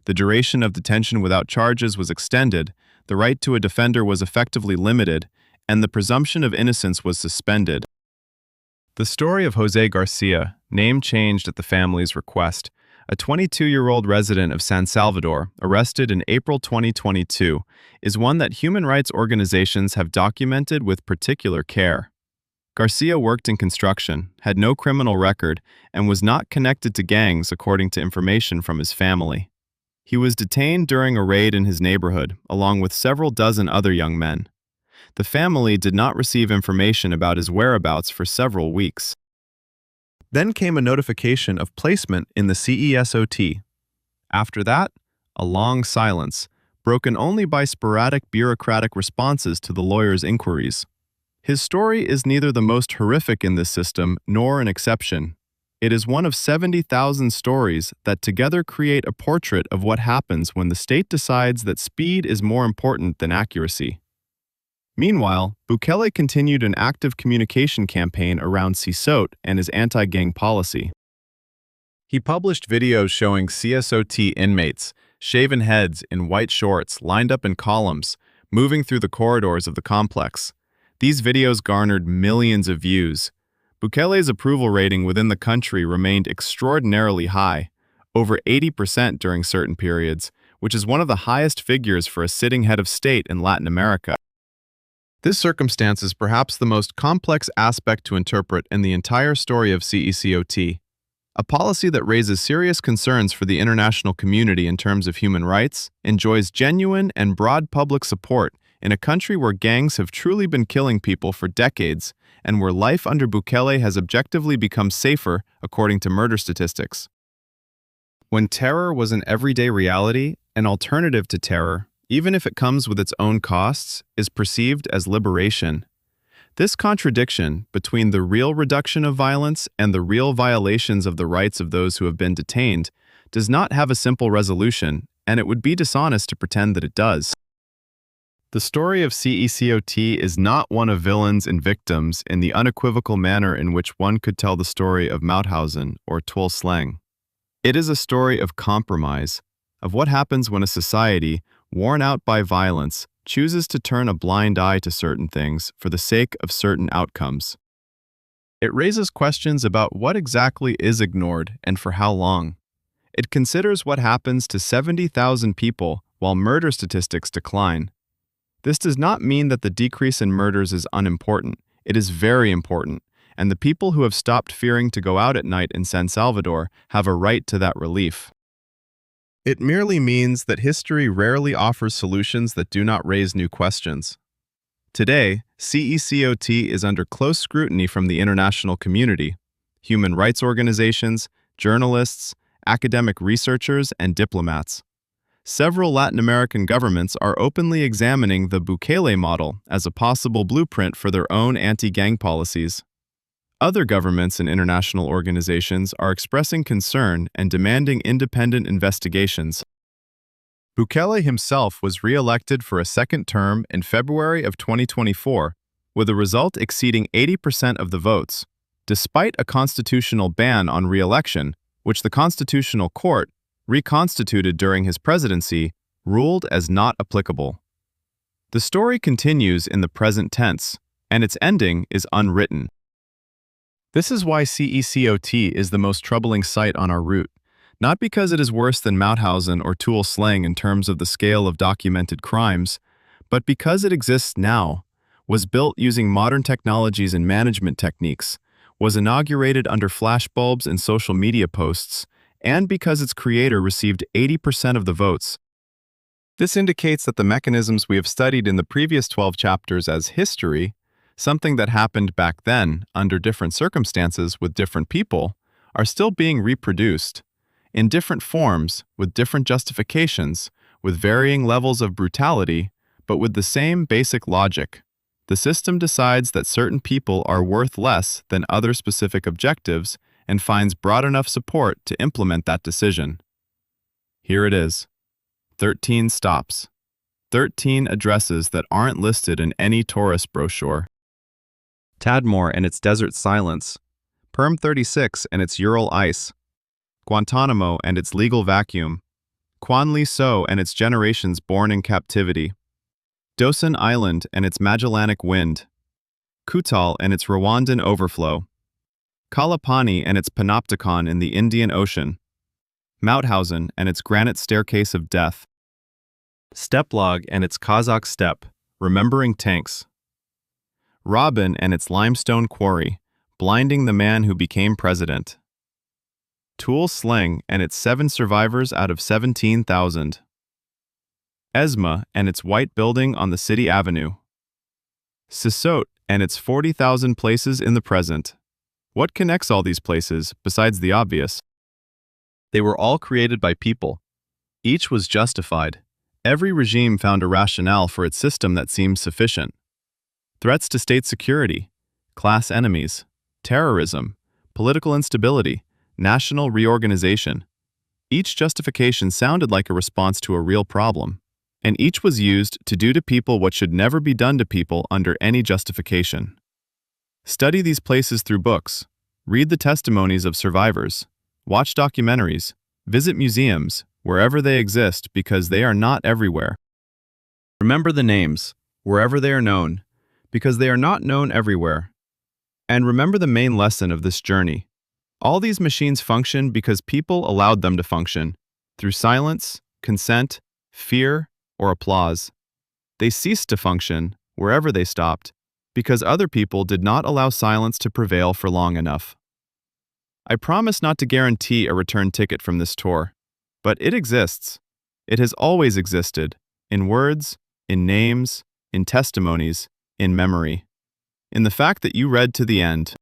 The duration of detention without charges was extended, the right to a defender was effectively limited, and the presumption of innocence was suspended. The story of Jose Garcia, name changed at the family's request, a 22-year-old resident of San Salvador, arrested in April 2022, is one that human rights organizations have documented with particular care. Garcia worked in construction, had no criminal record, and was not connected to gangs according to information from his family. He was detained during a raid in his neighborhood, along with several dozen other young men. The family did not receive information about his whereabouts for several weeks. Then came a notification of placement in the CESOT. After that, a long silence, broken only by sporadic bureaucratic responses to the lawyer's inquiries. His story is neither the most horrific in this system nor an exception. It is one of 70,000 stories that together create a portrait of what happens when the state decides that speed is more important than accuracy. Meanwhile, Bukele continued an active communication campaign around CESOT and his anti-gang policy. He published videos showing CSOT inmates, shaven heads in white shorts lined up in columns, moving through the corridors of the complex. These videos garnered millions of views. Bukele's approval rating within the country remained extraordinarily high, over 80% during certain periods, which is one of the highest figures for a sitting head of state in Latin America. This circumstance is perhaps the most complex aspect to interpret in the entire story of CECOT, a policy that raises serious concerns for the international community in terms of human rights, enjoys genuine and broad public support in a country where gangs have truly been killing people for decades, and where life under Bukele has objectively become safer according to murder statistics. When terror was an everyday reality, an alternative to terror, even if it comes with its own costs, is perceived as liberation. This contradiction between the real reduction of violence and the real violations of the rights of those who have been detained does not have a simple resolution, and it would be dishonest to pretend that it does. The story of CECOT is not one of villains and victims in the unequivocal manner in which one could tell the story of Mauthausen or Tuol Sleng. It is a story of compromise, of what happens when a society, worn out by violence, chooses to turn a blind eye to certain things for the sake of certain outcomes. It raises questions about what exactly is ignored and for how long. It considers what happens to 70,000 people while murder statistics decline. This does not mean that the decrease in murders is unimportant. It is very important, and the people who have stopped fearing to go out at night in San Salvador have a right to that relief. It merely means that history rarely offers solutions that do not raise new questions. Today, CECOT is under close scrutiny from the international community, human rights organizations, journalists, academic researchers, and diplomats. Several Latin American governments are openly examining the Bukele model as a possible blueprint for their own anti-gang policies. Other governments and international organizations are expressing concern and demanding independent investigations. Bukele himself was re-elected for a second term in February of 2024, with a result exceeding 80% of the votes, despite a constitutional ban on re-election, which the Constitutional Court, reconstituted during his presidency, ruled as not applicable. The story continues in the present tense, and its ending is unwritten. This is why CECOT is the most troubling site on our route, not because it is worse than Mauthausen or Tuol Sleng in terms of the scale of documented crimes, But because it exists now, was built using modern technologies and management techniques, was inaugurated under flashbulbs and social media posts, and because its creator received 80% of the votes. This indicates that the mechanisms we have studied in the previous 12 chapters as history, something that happened back then under different circumstances with different people, are still being reproduced, in different forms, with different justifications, with varying levels of brutality, but with the same basic logic. The system decides that certain people are worth less than other specific objectives and finds broad enough support to implement that decision. Here it is. 13 stops. 13 addresses that aren't listed in any tourist brochure. Tadmor and its desert silence. Perm 36 and its Ural ice. Guantánamo and its legal vacuum. Kwanliso and its generations born in captivity. Dawson Island and its Magellanic wind. Tuol and its Rwandan overflow. Kalapani and its panopticon in the Indian Ocean. Mauthausen and its granite staircase of death. Steplag and its Kazakh steppe, remembering tanks. Robben and its limestone quarry, blinding the man who became president. Tuol Sleng and its 7 survivors out of 17,000. ESMA and its white building on the city avenue. Sisot and its 40,000 places in the present. What connects all these places, besides the obvious? They were all created by people. Each was justified. Every regime found a rationale for its system that seemed sufficient. Threats to state security, class enemies, terrorism, political instability, national reorganization. Each justification sounded like a response to a real problem, and each was used to do to people what should never be done to people under any justification. Study these places through books, read the testimonies of survivors, watch documentaries, visit museums, wherever they exist because they are not everywhere. Remember the names, wherever they are known, because they are not known everywhere. And remember the main lesson of this journey. All these machines function because people allowed them to function, through silence, consent, fear, or applause. They ceased to function, wherever they stopped, because other people did not allow silence to prevail for long enough. I promise not to guarantee a return ticket from this tour, but it exists. It has always existed, in words, in names, in testimonies, in memory. In the fact that you read to the end.